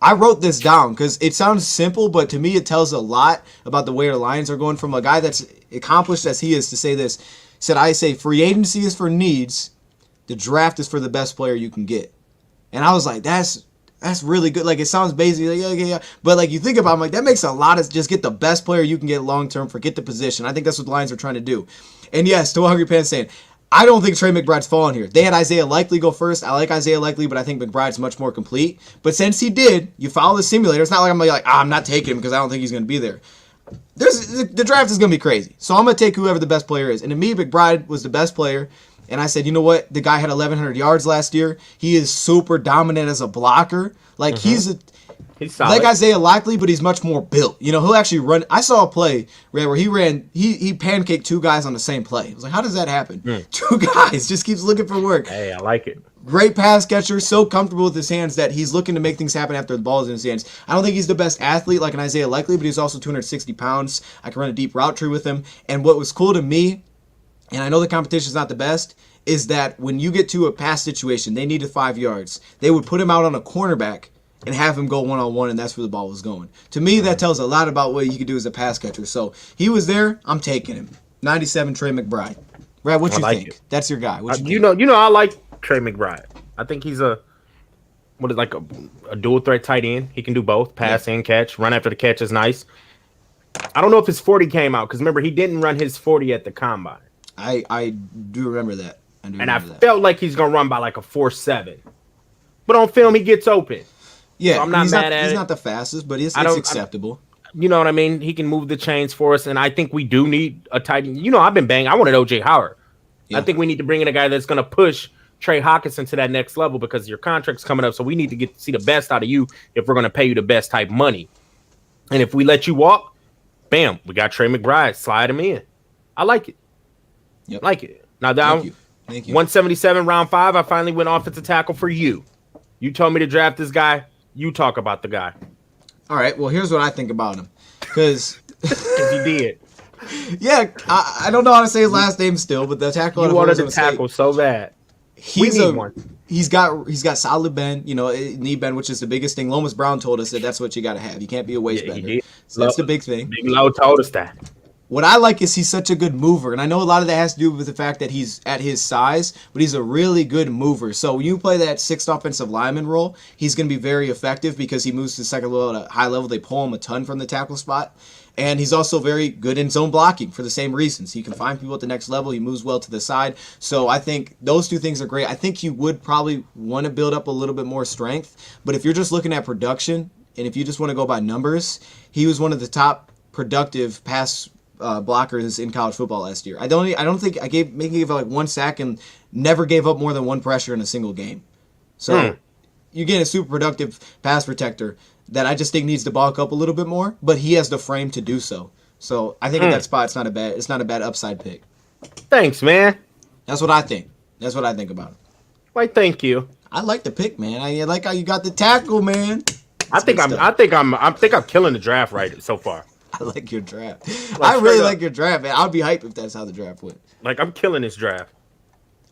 I wrote this down because it sounds simple, but to me it tells a lot about the way the Lions are going. From a guy that's accomplished as he is to say this, he said, I say free agency is for needs, the draft is for the best player you can get. And I was like, that's really good. Like, it sounds basic, yeah. But like you think about it, I'm like, that makes a lot of just get the best player you can get long term, forget the position. I think that's what the Lions are trying to do. And yes, to Hungry Pants saying, I don't think Trey McBride's falling here. They had Isaiah Likely go first. I like Isaiah Likely, but I think McBride's much more complete. But since he did, you follow the simulator. It's not like I'm like, I'm not taking him because I don't think he's going to be there. The draft is going to be crazy. So I'm going to take whoever the best player is. And to me, McBride was the best player. And I said, you know what? The guy had 1,100 yards last year. He is super dominant as a blocker. Like, he's solid. Like Isaiah Likely, but he's much more built. He'll actually run. I saw a play where he pancaked 2 guys on the same play. I was like, how does that happen? 2 guys just keeps looking for work. Hey, I like it. Great pass catcher, so comfortable with his hands that he's looking to make things happen after the ball is in his hands. I don't think he's the best athlete like an Isaiah Likely, but he's also 260 pounds. I can run a deep route tree with him. And what was cool to me, and I know the competition's not the best, is that when you get to a pass situation, they needed 5 yards. They would put him out on a cornerback and have him go one-on-one, and that's where the ball was going. To me, that tells a lot about what you could do as a pass catcher. So he was there. I'm taking him. 97, Trey McBride. Brad, what you think? It. That's your guy. What you think? I like Trey McBride. I think he's a dual threat tight end. He can do both, pass and catch. Run after the catch is nice. I don't know if his 40 came out because remember he didn't run his 40 at the combine. I do remember that. I felt like he's gonna run by like a 4.7, but on film he gets open. Yeah, so I'm not mad at it. He's not the fastest, but it's acceptable. You know what I mean? He can move the chains for us, and I think we do need a tight end. You know, I've been banging. I wanted OJ Howard. Yeah. I think we need to bring in a guy that's gonna push Trey Hawkinson to that next level because your contract's coming up, so we need to get to see the best out of you if we're gonna pay you the best type money. And if we let you walk, bam, we got Trey McBride. Slide him in. I like it. Yep. Like it. Now down Thank you. 177 round 5. I finally went offensive tackle for you. You told me to draft this guy. You talk about the guy. All right. Well, here's what I think about him. Because you did. Yeah, I don't know how to say his last name still, but the tackle. You wanted to tackle so bad. He's got solid bend, knee bend, which is the biggest thing. Lomas Brown told us that that's what you got to have. You can't be a waist bender. So that's the big thing. Big Low told us that. What I like is he's such a good mover, and I know a lot of that has to do with the fact that he's at his size, but he's a really good mover. So when you play that sixth offensive lineman role, he's going to be very effective because he moves to the second level at a high level. They pull him a ton from the tackle spot. And he's also very good in zone blocking for the same reasons. He can find people at the next level. He moves well to the side. So I think those two things are great. I think you would probably want to build up a little bit more strength. But if you're just looking at production, and if you just want to go by numbers, he was one of the top productive pass blockers in college football last year. I don't think I gave like 1 sack and never gave up more than 1 pressure in a single game. So you get a super productive pass protector that I just think needs to bulk up a little bit more, but he has the frame to do so. So I think at that spot it's not a bad upside pick. Thanks, man. That's what I think. That's what I think about him. Why, thank you. I like the pick, man. I like how you got the tackle, man. I think I'm killing the draft right so far. I like your draft. I really like your draft, man. I'd be hyped if that's how the draft went. Like, I'm killing this draft.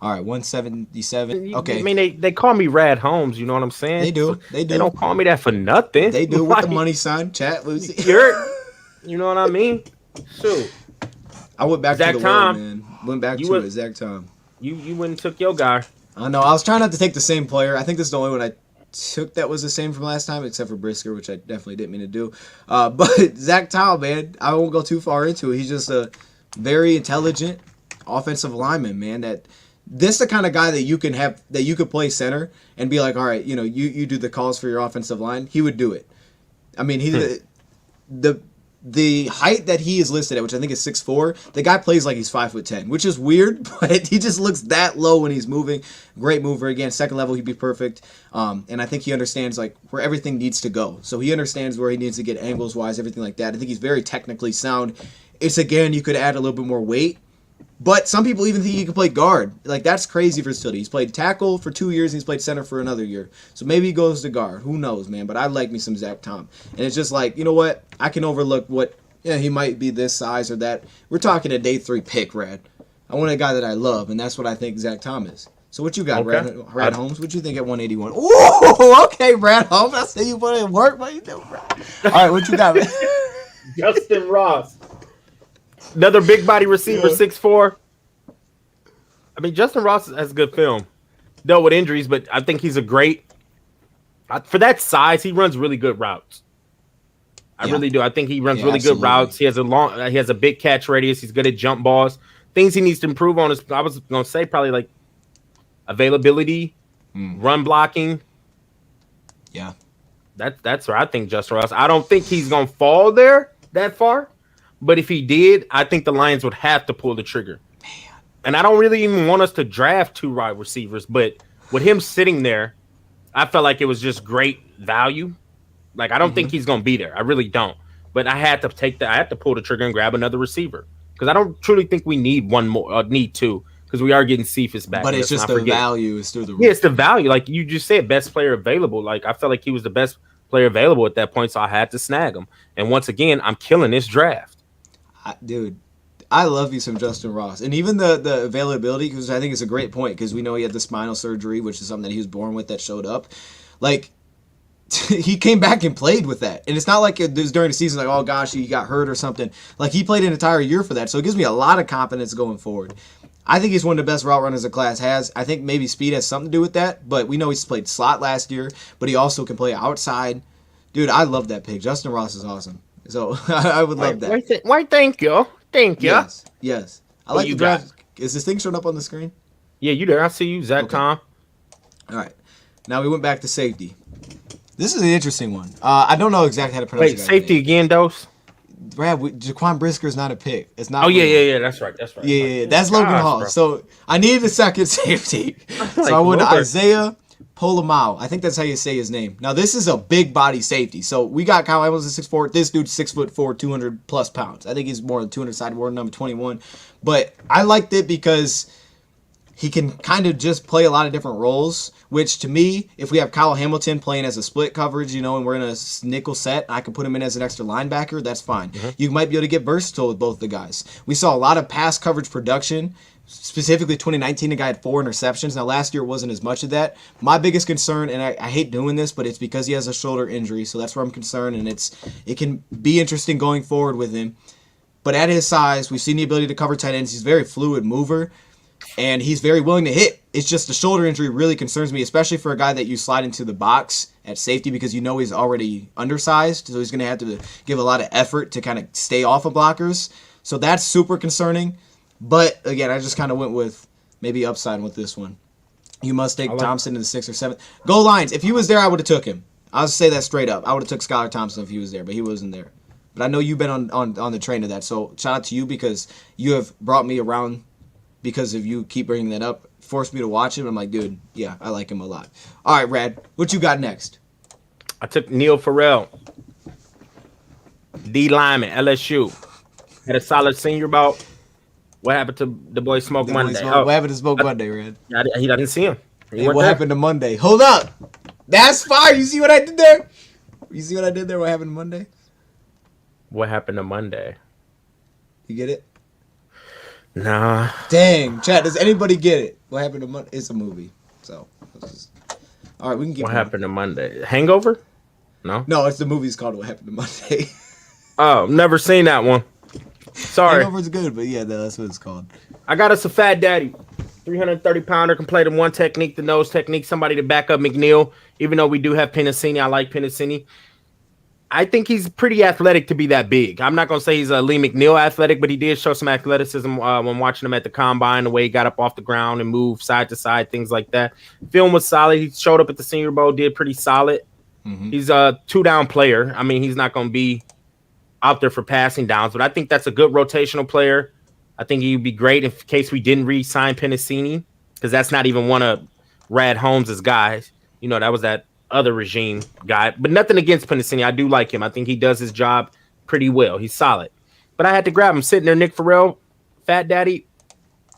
All right, 177. Okay. I mean, they call me Rad Holmes. You know what I'm saying? They do. They don't call me that for nothing. They do with the money sign. Chat, Lucy. You know what I mean? Shoot. I went back Zach to the Tom. word, man. Went back to it, Zach Tom. You went and took your guy. I know. I was trying not to take the same player. I think this is the only one I took that was the same from last time, except for Brisker, which I definitely didn't mean to do. But Zach Tom, man, I won't go too far into it. He's just a very intelligent offensive lineman, man. This is the kind of guy that you can have, that you could play center and be like, all right, you do the calls for your offensive line. He would do it. I mean, the height that he is listed at, which I think is 6'4", the guy plays like he's 5'10", which is weird, but he just looks that low when he's moving. Great mover. Again, second level, he'd be perfect. And I think he understands like where everything needs to go. So he understands where he needs to get angles wise, everything like that. I think he's very technically sound. It's, again, you could add a little bit more weight. But some people even think he could play guard. Like, that's crazy versatility. He's played tackle for 2 years, and he's played center for another year. So maybe he goes to guard. Who knows, man? But I like me some Zach Tom. And it's just like, you know what? I can overlook he might be this size or that. We're talking a day 3 pick, Rad. I want a guy that I love, and that's what I think Zach Tom is. So what you got, okay. Brad Holmes? What you think at 181? Ooh, okay, Brad Holmes. I see you put in work. What you doing, Brad? All right, what you got, man? Justin Ross. Another big body receiver, 6'4". I mean, Justin Ross has good film. Dealt with injuries, but I think he's a great for that size. He runs really good routes. I really do. I think he runs really good routes. He has a big catch radius. He's good at jump balls. Things he needs to improve on is, I was gonna say, probably like availability, run blocking. Yeah, that's where I think Justin Ross. I don't think he's gonna fall there that far. But if he did, I think the Lions would have to pull the trigger. Man. And I don't really even want us to draft 2 wide receivers, but with him sitting there, I felt like it was just great value. Like, I don't think he's going to be there. I really don't. But I had to pull the trigger and grab another receiver because I don't truly think we need one more, need 2. Because because we are getting Cephas back. But it's let's just not the forget. value is through the roof. Yeah, it's the value. Like you just said, best player available. Like I felt like he was the best player available at that point, so I had to snag him. And once again, I'm killing this draft. Dude, I love you some Justin Ross. And even the availability, because I think it's a great point, because we know he had the spinal surgery, which is something that he was born with that showed up. Like, he came back and played with that. And it's not like it was during the season, like, oh gosh, he got hurt or something. Like, he played an entire year for that. So it gives me a lot of confidence going forward. I think he's one of the best route runners the class has. I think maybe speed has something to do with that, but we know he's played slot last year, but he also can play outside. Dude, I love that pick. Justin Ross is awesome. So I would love that. Why, thank you. Thank you. Yes. I like the draft. Is this thing showing up on the screen? Yeah, you there. I see you, Zach Tom. All right. Now we went back to safety. This is an interesting one. I don't know exactly how to pronounce it. Wait, safety again, Dose? Brad, Jaquan Brisker is not a pick. It's not. Oh, yeah. That's right. Yeah. That's Logan Hall. Bro. So I needed a second safety. So I went to Isaiah Polamau. I think that's how you say his name. Now, this is a big body safety. So we got Kyle Hamilton 6'4". This dude's 6'4", 200+ pounds. I think he's more than 200 sideboard, number 21. But I liked it because he can kind of just play a lot of different roles, which to me, if we have Kyle Hamilton playing as a split coverage, and we're in a nickel set, I can put him in as an extra linebacker, that's fine. Mm-hmm. You might be able to get versatile with both the guys. We saw a lot of pass coverage production. Specifically 2019, the guy had 4 interceptions. Now, last year wasn't as much of that. My biggest concern, and I hate doing this, but it's because he has a shoulder injury, so that's where I'm concerned, and it can be interesting going forward with him. But at his size, we've seen the ability to cover tight ends. He's a very fluid mover, and he's very willing to hit. It's just the shoulder injury really concerns me, especially for a guy that you slide into the box at safety because he's already undersized, so he's going to have to give a lot of effort to kind of stay off of blockers. So that's super concerning. But, again, I just kind of went with maybe upside with this one. You must take Thompson in the 6th or 7th. Goal lines. If he was there, I would have took him. I'll say that straight up. I would have took Skylar Thompson if he was there, but he wasn't there. But I know you've been on the train of that, so shout out to you because you have brought me around because if you keep bringing that up, forced me to watch him. I'm like, dude, yeah, I like him a lot. All right, Rad, what you got next? I took Neil Farrell, D lineman, LSU. Had a solid senior bout. What happened to the boy Smoke Monday? What happened to Smoke Monday, Red? I didn't see him. What happened to Monday? Hold up. That's fire. You see what I did there? What happened to Monday? What happened to Monday? You get it? Nah. Dang. Chat, does anybody get it? What happened to Monday? It's a movie. So, all right, we can get What happened to Monday? Hangover? No? No, it's the movie's called What Happened to Monday. Oh, never seen that one. Sorry. Hangover's good, but yeah, that's what it's called. I got us a fat daddy. 330-pounder can play the one technique, the nose technique, somebody to back up McNeil. Even though we do have Pennicini, I like Pennicini. I think he's pretty athletic to be that big. I'm not going to say he's a Lee McNeil athletic, but he did show some athleticism when watching him at the combine, the way he got up off the ground and moved side to side, things like that. Film was solid. He showed up at the Senior Bowl, did pretty solid. Mm-hmm. He's a 2-down player. I mean, he's not going to be out there for passing downs, but I think that's a good rotational player. I think he'd be great in case we didn't re-sign Pennicini, because that's not even one of Rad Holmes' guys. That was that other regime guy. But nothing against Pennicini. I do like him. I think he does his job pretty well. He's solid. But I had to grab him sitting there. Nick Farrell, Fat Daddy.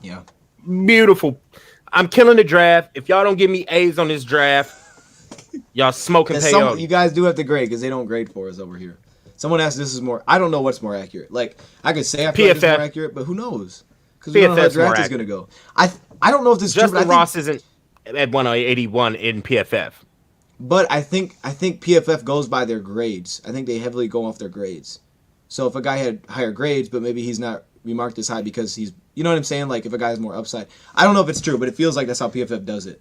Yeah. Beautiful. I'm killing the draft. If y'all don't give me A's on this draft, y'all smoking peyote. You guys do have to grade because they don't grade for us over here. Someone asked this is more. I don't know what's more accurate. Like I could say I feel like it's more accurate, but who knows? Because we don't know how the draft is going to go. I don't know if this is Justin true. Ross isn't at 181 in PFF. But I think PFF goes by their grades. I think they heavily go off their grades. So if a guy had higher grades, but maybe he's not remarked as high because he's, you know what I'm saying? Like if a guy has more upside. I don't know if it's true, but it feels like that's how PFF does it.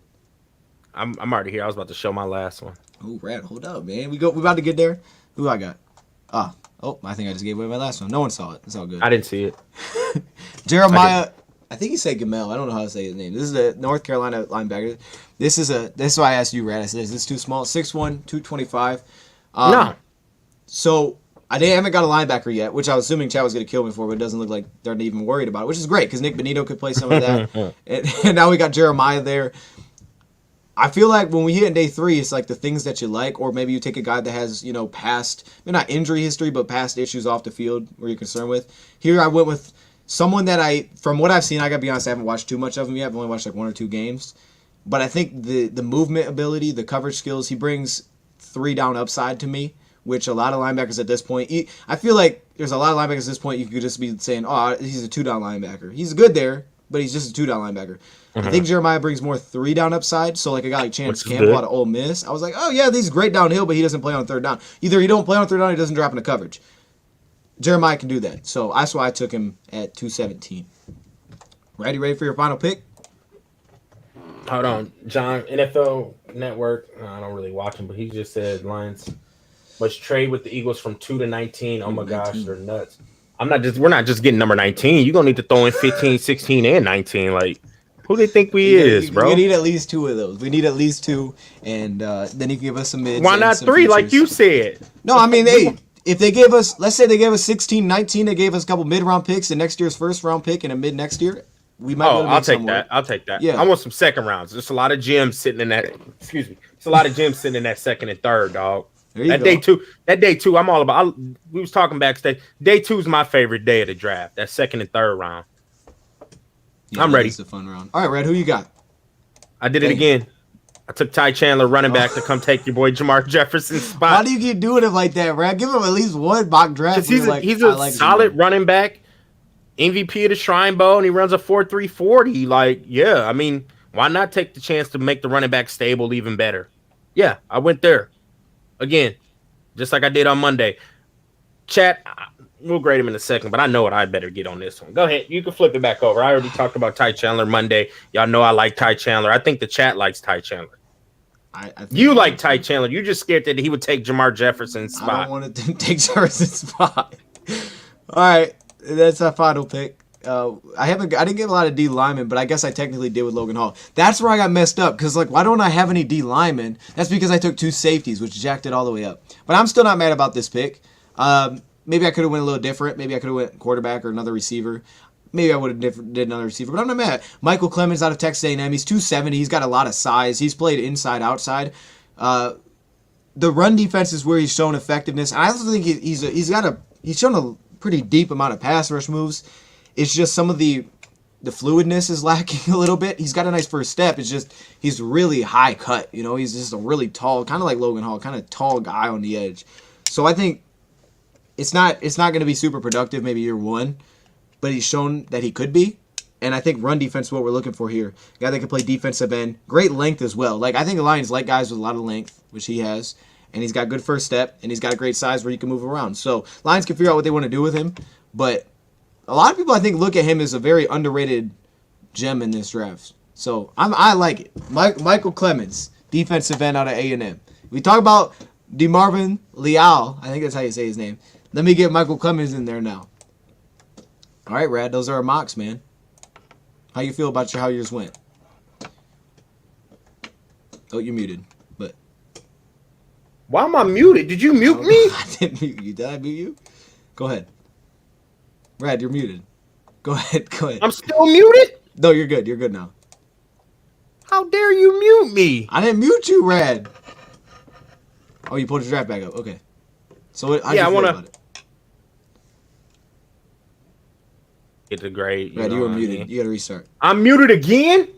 I'm already here. I was about to show my last one. Oh, Rad, hold up, man. We about to get there. Who I got? Oh, I think I just gave away my last one. No one saw it. It's all good. I didn't see it. Jeremiah, I think he said Gamel. I don't know how to say his name. This is a North Carolina linebacker. This is why I asked you, Rad. I said, is this too small? 6'1", 225. No. So I haven't got a linebacker yet, which I was assuming Chad was going to kill me for, but it doesn't look like they're even worried about it, which is great because Nick Benito could play some of that. and now we got Jeremiah there. I feel like when we hit in day 3, it's like the things that you like, or maybe you take a guy that has, past, not injury history, but past issues off the field where you're concerned with. Here I went with someone that from what I've seen, I gotta be honest, I haven't watched too much of him yet. I've only watched like 1 or 2 games. But I think the movement ability, the coverage skills, he brings 3 down upside to me, which a lot of linebackers at this point, I feel like there's a lot of linebackers at this point you could just be saying, oh, he's a 2-down linebacker. He's good there, but he's just a 2-down linebacker. I think Jeremiah brings more 3-down upside. So like a guy like Chance Campbell out of Ole Miss, I was like, oh yeah, he's great downhill, but he doesn't play on 3rd down. Either he don't play on 3rd down, or he doesn't drop into coverage. Jeremiah can do that. So that's why I took him at 217. Ready for your final pick? Hold on, John. NFL Network. I don't really watch him, but he just said Lions must trade with the Eagles from 2 to 19. Oh my gosh, they're nuts. We're not just getting number 19. You're gonna need to throw in 15, 16, and 19. Like, who do they think we is, bro? We need at least 2 of those. We need at least 2, and then he can give us some mids. Why not 3, like you said? No, I mean, if they gave us, let's say they gave us 16, 19, they gave us a couple mid-round picks and next year's first-round pick and a mid next year, we might. I'll take that. I'll take that. Yeah, I want some second rounds. There's a lot of gems sitting in that. Excuse me. It's a lot of gems sitting in that 2nd and 3rd, dog. Day two, I'm all about. We was talking backstage. Day 2 is my favorite day of the draft. That 2nd and 3rd round. Yeah, I'm ready. It's a fun round. All right, Red, who you got? I did it again. I took Ty Chandler, running back, to come take your boy Jamar Jefferson's spot. Why do you keep doing it like that, Red? Give him at least one mock draft. He's a solid running back, MVP of the Shrine Bowl, and he runs a 4.3 40. Like, yeah, I mean, why not take the chance to make the running back stable even better? Yeah, I went there. Again, just like I did on Monday. Chat, we'll grade him in a second, but I know what I better get on this one. Go ahead. You can flip it back over. I already talked about Ty Chandler Monday. Y'all know I like Ty Chandler. I think the chat likes Ty Chandler. You like Ty Chandler. You're just scared that he would take Jamar Jefferson's spot. I don't want to take Jefferson's spot. All right. That's our final pick. I didn't get a lot of D linemen, but I guess I technically did with Logan Hall. That's where I got messed up, because like, why don't I have any D linemen? That's because I took 2 safeties, which jacked it all the way up. But I'm still not mad about this pick. Maybe I could have went a little different. Maybe I could have went quarterback or another receiver. Maybe I would have did another receiver, but I'm not mad. Michael Clements out of Texas A&M. He's 270. He's got a lot of size. He's played inside, outside. The run defense is where he's shown effectiveness. And I also think he's shown a pretty deep amount of pass rush moves. It's just some of the fluidness is lacking a little bit. He's got a nice first step. It's just he's really high cut. You know, he's just a really tall, kind of like Logan Hall, kind of tall guy on the edge. So I think it's not going to be super productive maybe year 1, but he's shown that he could be. And I think run defense is what we're looking for here. A guy that can play defensive end, great length as well. Like, I think the Lions like guys with a lot of length, which he has. And he's got good first step, and he's got a great size where he can move around. So Lions can figure out what they want to do with him. But a lot of people, I think, look at him as a very underrated gem in this draft. So I like it. Michael Clements, defensive end out of A&M. We talk about DeMarvin Leal. I think that's how you say his name. Let me get Michael Clements in there now. All right, Rad, those are our mocks, man. How you feel about how yours went? Oh, you're muted. But why am I muted? Did you mute me? I didn't mute you. Did I mute you? Go ahead. Rad, you're muted. Go ahead. I'm still muted? No, you're good. You're good now. How dare you mute me? I didn't mute you, Rad. Oh, you pulled your draft back up. Okay. So how do you feel about it? Get the grade. Rad, you were muted. I mean? You got to restart. I'm muted again?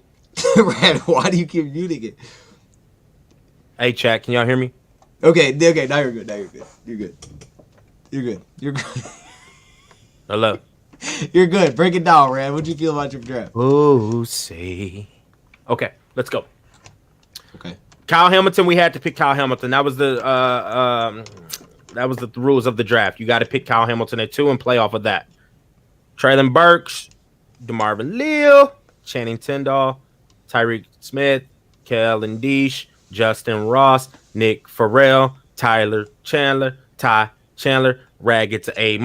Rad, why do you keep muting it? Hey, chat, can y'all hear me? Okay, now you're good. You're good. Hello. You're good. Break it down, Rad. What'd you feel about your draft? Oh, see. Okay, let's go. Okay. Kyle Hamilton, we had to pick Kyle Hamilton. That was the rules of the draft. You got to pick Kyle Hamilton at 2 and play off of that. Traylon Burks, DeMarvin Leal, Channing Tindall, Tyreek Smith, Kellen Deesh, Justin Ross, Nick Farrell, Ty Chandler. Rad gets an A-.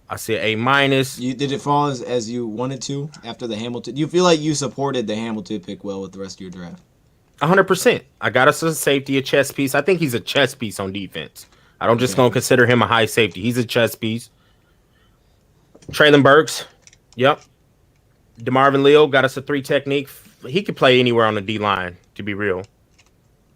I see an A-. Did it fall as you wanted to after the Hamilton? Do you feel like you supported the Hamilton pick well with the rest of your draft? 100%. I got us a safety, a chess piece. I think he's a chess piece on defense. I don't just gonna consider him a high safety. He's a chess piece. Traylon Burks, yep. DeMarvin Leal got us a 3 technique. He could play anywhere on the D-line, to be real.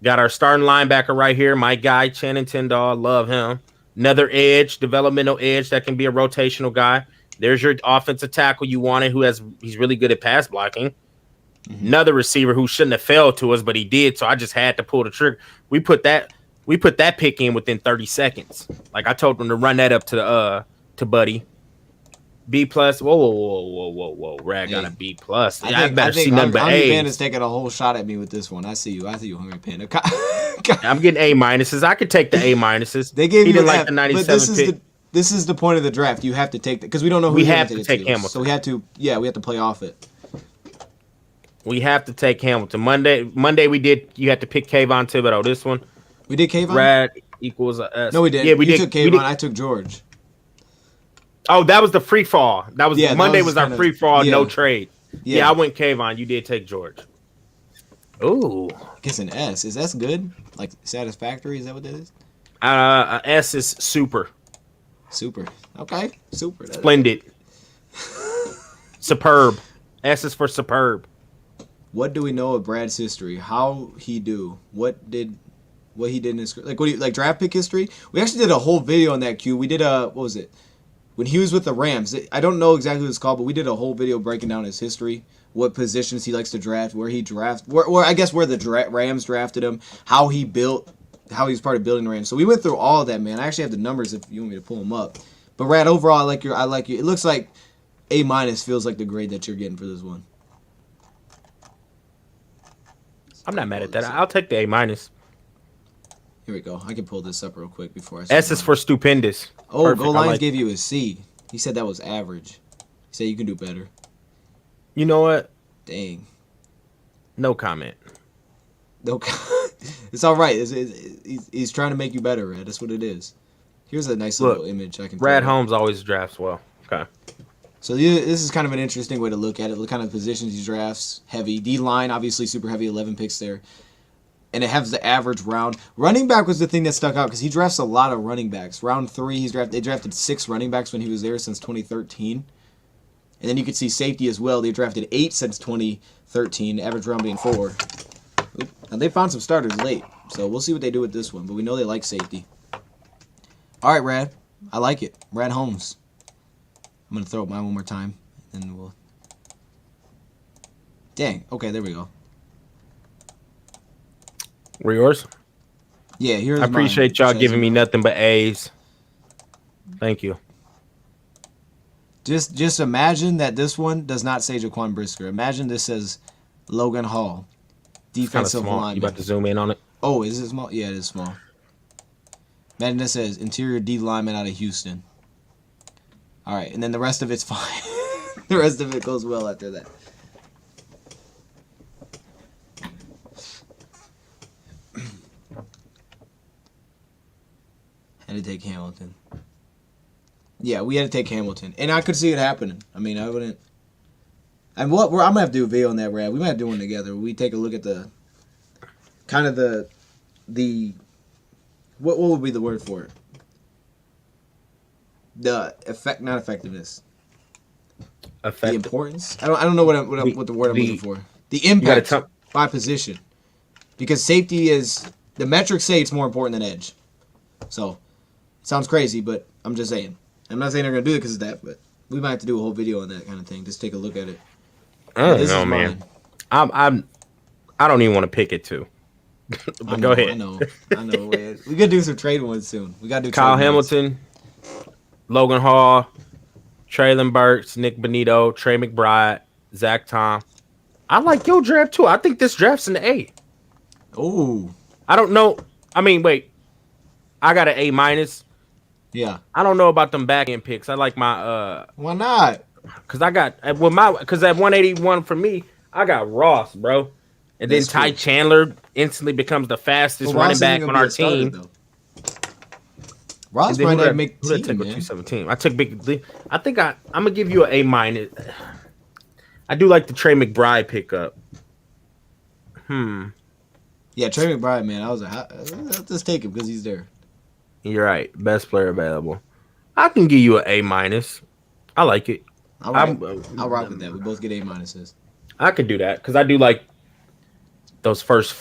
Got our starting linebacker right here, my guy, Channing Tindall. Love him. Another edge, developmental edge that can be a rotational guy. There's your offensive tackle you wanted, he's really good at pass blocking. Another receiver who shouldn't have fell to us, but he did. So I just had to pull the trigger. We put that pick in within 30 seconds. Like I told them to run that up to Buddy. B plus. Whoa. Rag got a B plus. I better see nothing but Hungry A's. Panda's taking a whole shot at me with this one. I see you, Hungry Panda. I'm getting A minuses. I could take the A minuses. They gave he you didn't an like F, the but 97 pick. This is the point of the draft. You have to take that because we don't know who we have to take Hamilton. So we have to play off it. We have to take Hamilton. Monday we did. You had to pick Kayvon Thibodeau. This one we did Kayvon. Rad equals a S. No, we didn't. Yeah, we you did. took Kayvon. I took George. Oh, that was the free fall. That was Monday was our free fall. No trade. Yeah, I went Kayvon. You did take George. Ooh, I guess an S. Is S good? Like satisfactory? Is that what that is? S is super. Super. Okay. Super. Splendid. Superb. S is for superb. What do we know of Brad's history? How he do? What he did in his draft pick history? We actually did a whole video on that. Q. We did what was it? When he was with the Rams. I don't know exactly what it's called, but we did a whole video breaking down his history, what positions he likes to draft, where I guess where the Rams drafted him, how he was part of building the Rams. So we went through all of that, man. I actually have the numbers if you want me to pull them up. But Rad, overall, I like you. It looks like A minus feels like the grade that you're getting for this one. I'm not mad at that. I'll take the A minus. Here we go. I can pull this up real quick before I start. S is for stupendous. Oh, perfect. Goal Lines gave you a C. He said that was average. He said you can do better. You know what? Dang. No comment. No. It's all right. He's trying to make you better, Rad. That's what it is. Here's a nice little image I can. Brad Holmes always drafts well. Okay. So this is kind of an interesting way to look at it. What kind of positions he drafts? Heavy D line, obviously super heavy. 11 picks there. And it has the average round. Running back was the thing that stuck out because he drafts a lot of running backs. Round 3, they drafted 6 running backs when he was there since 2013. And then you could see safety as well. They drafted 8 since 2013, average round being 4. And they found some starters late. So we'll see what they do with this one. But we know they like safety. All right, Rad. I like it. Brad Holmes. I'm going to throw up mine one more time. And then we'll... Dang. Okay, there we go. Were yours? Yeah, here's I appreciate y'all giving me nothing but A's. Thank you. Just imagine that this one does not say Jaquan Brisker. Imagine this says Logan Hall, defensive lineman. You about to zoom in on it? Oh, is it small? Yeah, it is small. Imagine this says interior D lineman out of Houston. All right, and then the rest of it's fine. The rest of it goes well after that. Had to take Hamilton. Yeah, we had to take Hamilton, and I could see it happening. I mean, I wouldn't. And I'm gonna have to do a video on that, Brad. We might have to do one together. We take a look at the kind of the what would be the word for it? The effect, not effectiveness. The importance. I don't know what the word I'm looking for. The impact by position, because safety is the metrics say it's more important than edge. So. Sounds crazy, but I'm just saying. I'm not saying they're gonna do it because of that, but we might have to do a whole video on that kind of thing. Just take a look at it. I don't know, man. I don't even want to pick it too. But go ahead. I know. We gotta do some trade ones soon. We gotta do Kyle Hamilton, Logan Hall, Traylon Burks, Nick Bonito, Trey McBride, Zach Tom. I like your draft too. I think this draft's an A. Oh. I don't know. I mean, wait. I got an A minus. Yeah. I don't know about them back end picks. I like my Why not? Because I got at 181 for me, I got Ross, bro. And then Ty Chandler instantly becomes the fastest running back on our team. Ross might not make team, man. 217. I took big. I think I'm gonna give you an A minus. I do like the Trey McBride pickup. Yeah, Trey McBride, man. I was like, I'll just take him because he's there. You're right. Best player available. I can give you an A minus. I like it. All right. I'll rock with that. We both get A minuses. I could do that because I do like those first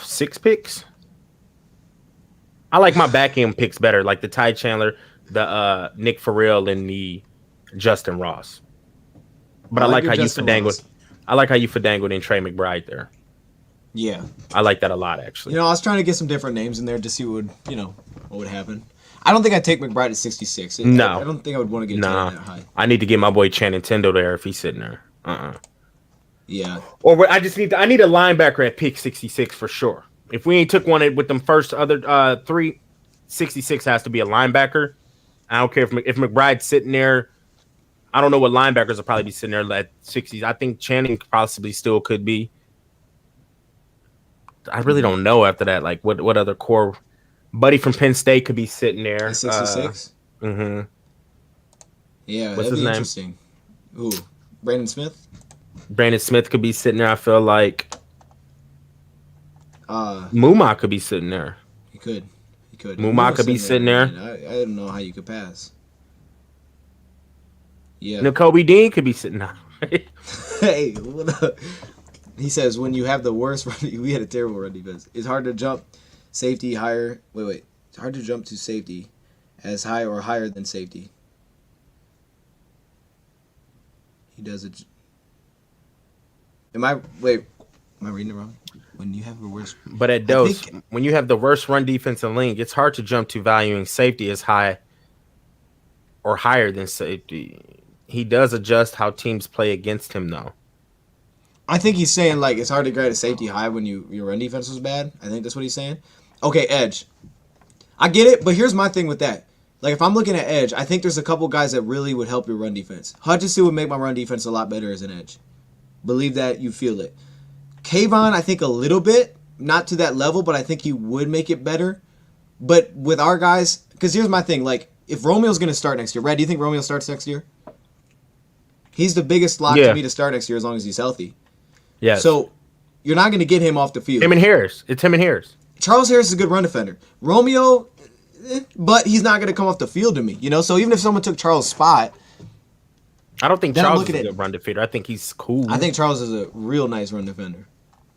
6 picks. I like my back end picks better, like the Ty Chandler, the Nick Farrell, and the Justin Ross. But I like like your how you Justin Ross. finagled. I like how you finagled in Trey McBride there. Yeah. I like that a lot, actually. I was trying to get some different names in there to see what would happen. I don't think I'd take McBride at 66. No. I don't think I would want to get Nah. that high. I need to get my boy Channing Tindall there if he's sitting there. Yeah. Or I need a linebacker at pick 66 for sure. If we ain't took one with them first other 3, 66 has to be a linebacker. I don't care if McBride's sitting there. I don't know what linebackers will probably be sitting there at 60s. I think Channing possibly still could be. I really don't know after that. Like what other core buddy from Penn State could be sitting there? At 66. Mm-hmm. Yeah, What's that'd his be name? interesting. Ooh, Brandon Smith. Brandon Smith could be sitting there. I feel like Muma could be sitting there. He could. Muma could be sitting there. I don't know how you could pass. Yeah. N'Kobe Dean could be sitting there. Hey, what up? He says, when you have the worst run, we had a terrible run defense. It's hard to jump safety higher. Wait. It's hard to jump to safety as high or higher than safety. He does it. Am I reading it wrong? When you have the worst. But at Dose, when you have the worst run defense in the league, it's hard to jump to valuing safety as high or higher than safety. He does adjust how teams play against him, though. I think he's saying, like, it's hard to grade a safety high when your run defense was bad. I think that's what he's saying. Okay, edge. I get it, but here's my thing with that. Like, if I'm looking at edge, I think there's a couple guys that really would help your run defense. Hutchinson would make my run defense a lot better as an edge. Believe that, you feel it. Kayvon, I think a little bit. Not to that level, but I think he would make it better. But with our guys, because here's my thing. Like, if Romeo's going to start next year, Red, do you think Romeo starts next year? He's the biggest lock to me to start next year as long as he's healthy. Yeah. So you're not going to get him off the field. Him and Harris. It's him and Harris. Charles Harris is a good run defender. Romeo, but he's not going to come off the field to me. So even if someone took Charles' spot, I don't think Charles is a good run defender. I think he's cool. I think Charles is a real nice run defender.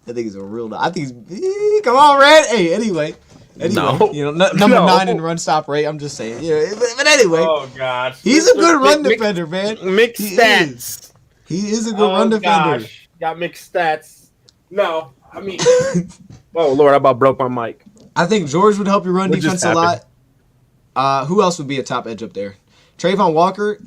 I think he's a real. I think he's. Come on, Red. Hey, anyway. No. Number 9 in run stop rate. I'm just saying. Yeah, but anyway. Oh gosh. He's a good run defender, man. Mixed stats. He is a good run defender. Gosh. Got mixed stats. No, I mean, oh Lord, I about broke my mic. I think George would help your run defense a lot. Who else would be a top edge up there? Trayvon Walker,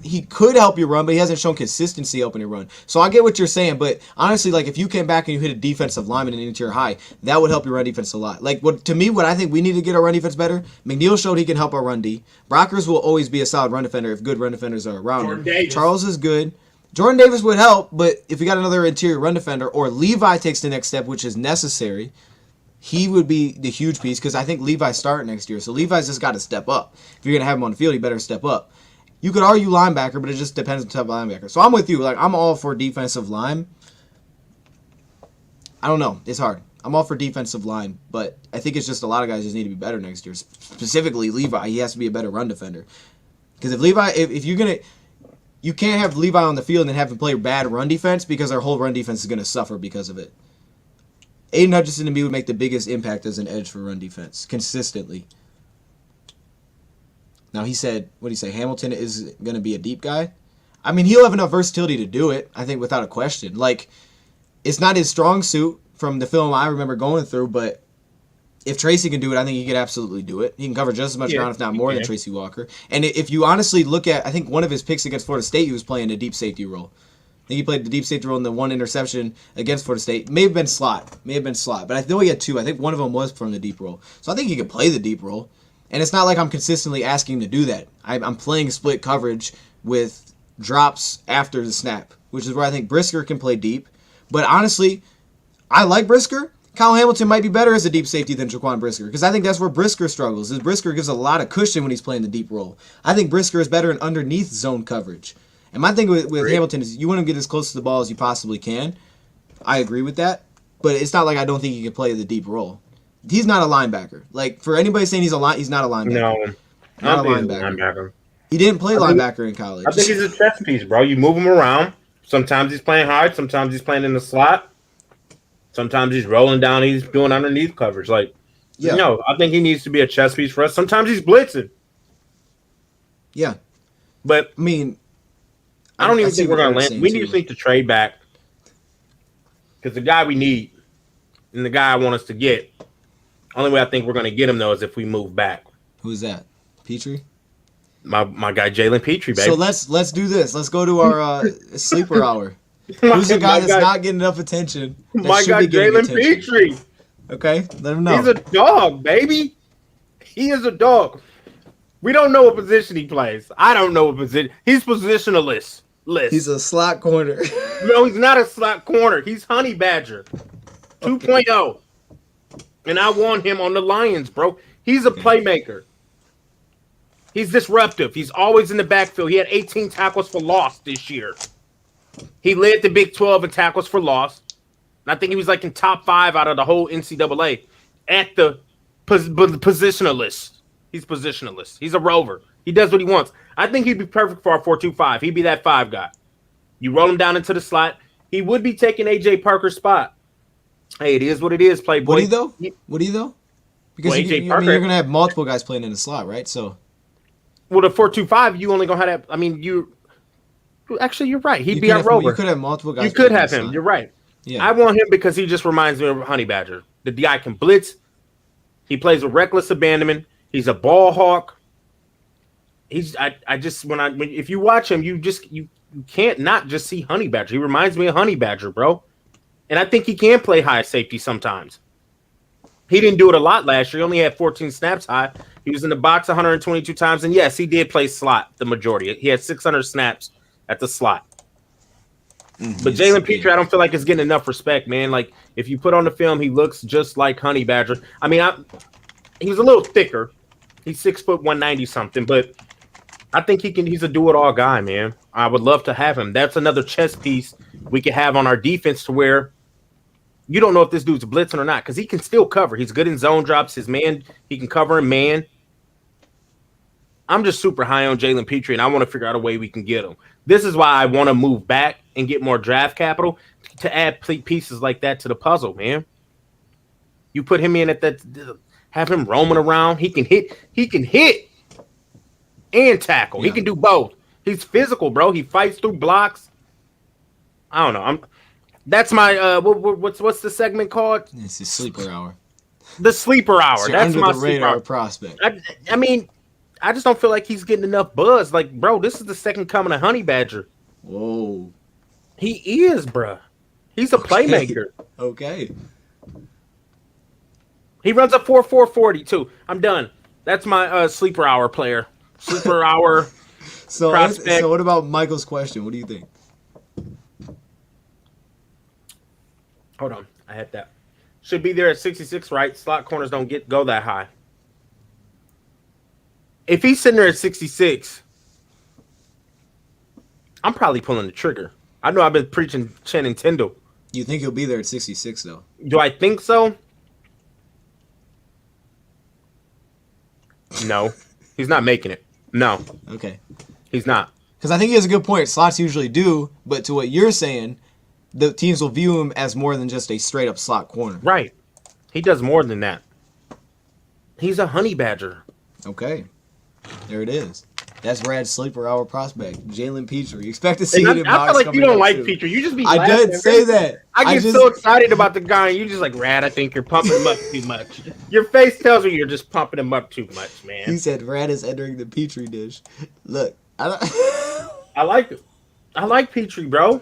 he could help you run, but he hasn't shown consistency helping you run. So I get what you're saying, but honestly, like if you came back and you hit a defensive lineman in an interior high, that would help your run defense a lot. Like what I think we need to get our run defense better. McNeil showed he can help our run D. Brockers will always be a solid run defender if good run defenders are around him. Davis. Charles is good. Jordan Davis would help, but if we got another interior run defender or Levi takes the next step, which is necessary, he would be the huge piece because I think Levi's starting next year. So Levi's just got to step up. If you're going to have him on the field, he better step up. You could argue linebacker, but it just depends on the type of linebacker. So I'm with you. Like I'm all for defensive line. I don't know. It's hard. I'm all for defensive line, but I think it's just a lot of guys just need to be better next year. Specifically Levi, he has to be a better run defender. Because if Levi, if you're going to... You can't have Levi on the field and then have him play bad run defense because our whole run defense is going to suffer because of it. Aiden Hutchinson to me would make the biggest impact as an edge for run defense consistently. Now he said, what did he say? Hamilton is going to be a deep guy. I mean, he'll have enough versatility to do it, I think, without a question. Like, it's not his strong suit from the film I remember going through, but if Tracy can do it, I think he could absolutely do it. He can cover just as much ground, if not more, than Tracy Walker. And if you honestly look at, I think one of his picks against Florida State, he was playing a deep safety role. I think he played the deep safety role in the one interception against Florida State. May have been slot. But I know he had 2. I think one of them was from the deep role. So I think he could play the deep role. And it's not like I'm consistently asking him to do that. I'm playing split coverage with drops after the snap, which is where I think Brisker can play deep. But honestly, I like Brisker. Kyle Hamilton might be better as a deep safety than Jaquan Brisker because I think that's where Brisker struggles. Is Brisker gives a lot of cushion when he's playing the deep role. I think Brisker is better in underneath zone coverage. And my thing with Hamilton is you want to get as close to the ball as you possibly can. I agree with that. But it's not like I don't think he can play the deep role. He's not a linebacker. Like, for anybody saying he's not a linebacker. No. Not a linebacker. He didn't play linebacker in college. I think he's a chess piece, bro. You move him around. Sometimes he's playing hard. Sometimes he's playing in the slot. Sometimes he's rolling down. He's doing underneath coverage. Like, I think he needs to be a chess piece for us. Sometimes he's blitzing. Yeah. But, I mean, I don't even see think we're what going to Eric's land. saying, We too. just need to trade back because the guy we need and the guy I want us to get, only way I think we're going to get him, though, is if we move back. Who's that? Petrie? My guy, Jalen Petrie, baby. So let's do this. Let's go to our sleeper hour. Who's the guy that's not getting enough attention? That My should guy, be getting Jalen attention? Petrie. Okay, let him know. He's a dog, baby. He is a dog. We don't know what position he plays. I don't know what position. He's positionalist. He's a slot corner. No, he's not a slot corner. He's Honey Badger 2.0. And I want him on the Lions, bro. He's a playmaker. He's disruptive. He's always in the backfield. He had 18 tackles for loss this year. He led the Big 12 in tackles for loss. And I think he was like in top 5 out of the whole NCAA at the positionalist. He's positionalist. He's a rover. He does what he wants. I think he'd be perfect for our 4-2-5. He'd be that 5 guy. You roll him down into the slot. He would be taking A.J. Parker's spot. Hey, it is what it is, Playboy. Would he though? Would he though? Because Well, you, AJ I mean, Parker- you're gonna have multiple guys playing in the slot, right? So Well, the 4-2-5, you only gonna have that. I mean, actually, you're right. He'd be our rover. You could have multiple guys. You could playing in have the him. slot. You're right. Yeah. I want him because he just reminds me of Honey Badger. The guy can blitz. He plays with reckless abandonment. He's a ball hawk. If you watch him, you can't not just see Honey Badger. He reminds me of Honey Badger, bro. And I think he can play high safety sometimes. He didn't do it a lot last year. He only had 14 snaps high. He was in the box 122 times. And yes, he did play slot the majority. He had 600 snaps at the slot. But Jalen Petrie, I don't feel like is getting enough respect, man. Like, if you put on the film, he looks just like Honey Badger. I mean, he was a little thicker. He's 6 foot 190 something, but I think he's a do-it-all guy, man. I would love to have him. That's another chess piece we could have on our defense to where you don't know if this dude's blitzing or not because he can still cover. He's good in zone drops. His man, he can cover in man. I'm just super high on Jalen Petrie, and I want to figure out a way we can get him. This is why I want to move back and get more draft capital to add pieces like that to the puzzle, man. You put him in at that, have him roaming around. He can hit and tackle. Yeah. He can do both. He's physical, bro. He fights through blocks. I don't know. That's my what's the segment called? It's the sleeper hour. The sleeper hour. So That's under my the sleeper radar hour. prospect. I mean, I just don't feel like he's getting enough buzz. Like, bro, this is the second coming of Honey Badger. Whoa. He is, bro. He's a playmaker. Okay. He runs a 4.440 too. I'm done. That's my sleeper hour player. Sleeper hour. So Prospect. what about Michael's question? What do you think? Hold on. I had that. Should be there at 66, right? Slot corners don't go that high. If he's sitting there at 66, I'm probably pulling the trigger. I know I've been preaching Channing Tindall. You think he'll be there at 66 though? Do I think so? No. He's not making it. No, Okay. he's not. Because I think he has a good point. Slots usually do, but to what you're saying, the teams will view him as more than just a straight up slot corner. Right. He does more than that. He's a Honey Badger. Okay. There it is. That's Rad's sleeper hour prospect, Jalen Petrie. You expect to see And it in I box feel like coming you don't up, like too. Petrie. You just be I laughing. did say that. I get so excited about the guy, and you just like, Rad, I think you're pumping him up too much. Your face tells me you're just pumping him up too much, man. He said Rad is entering the Petrie dish. Look, I like Petrie, bro.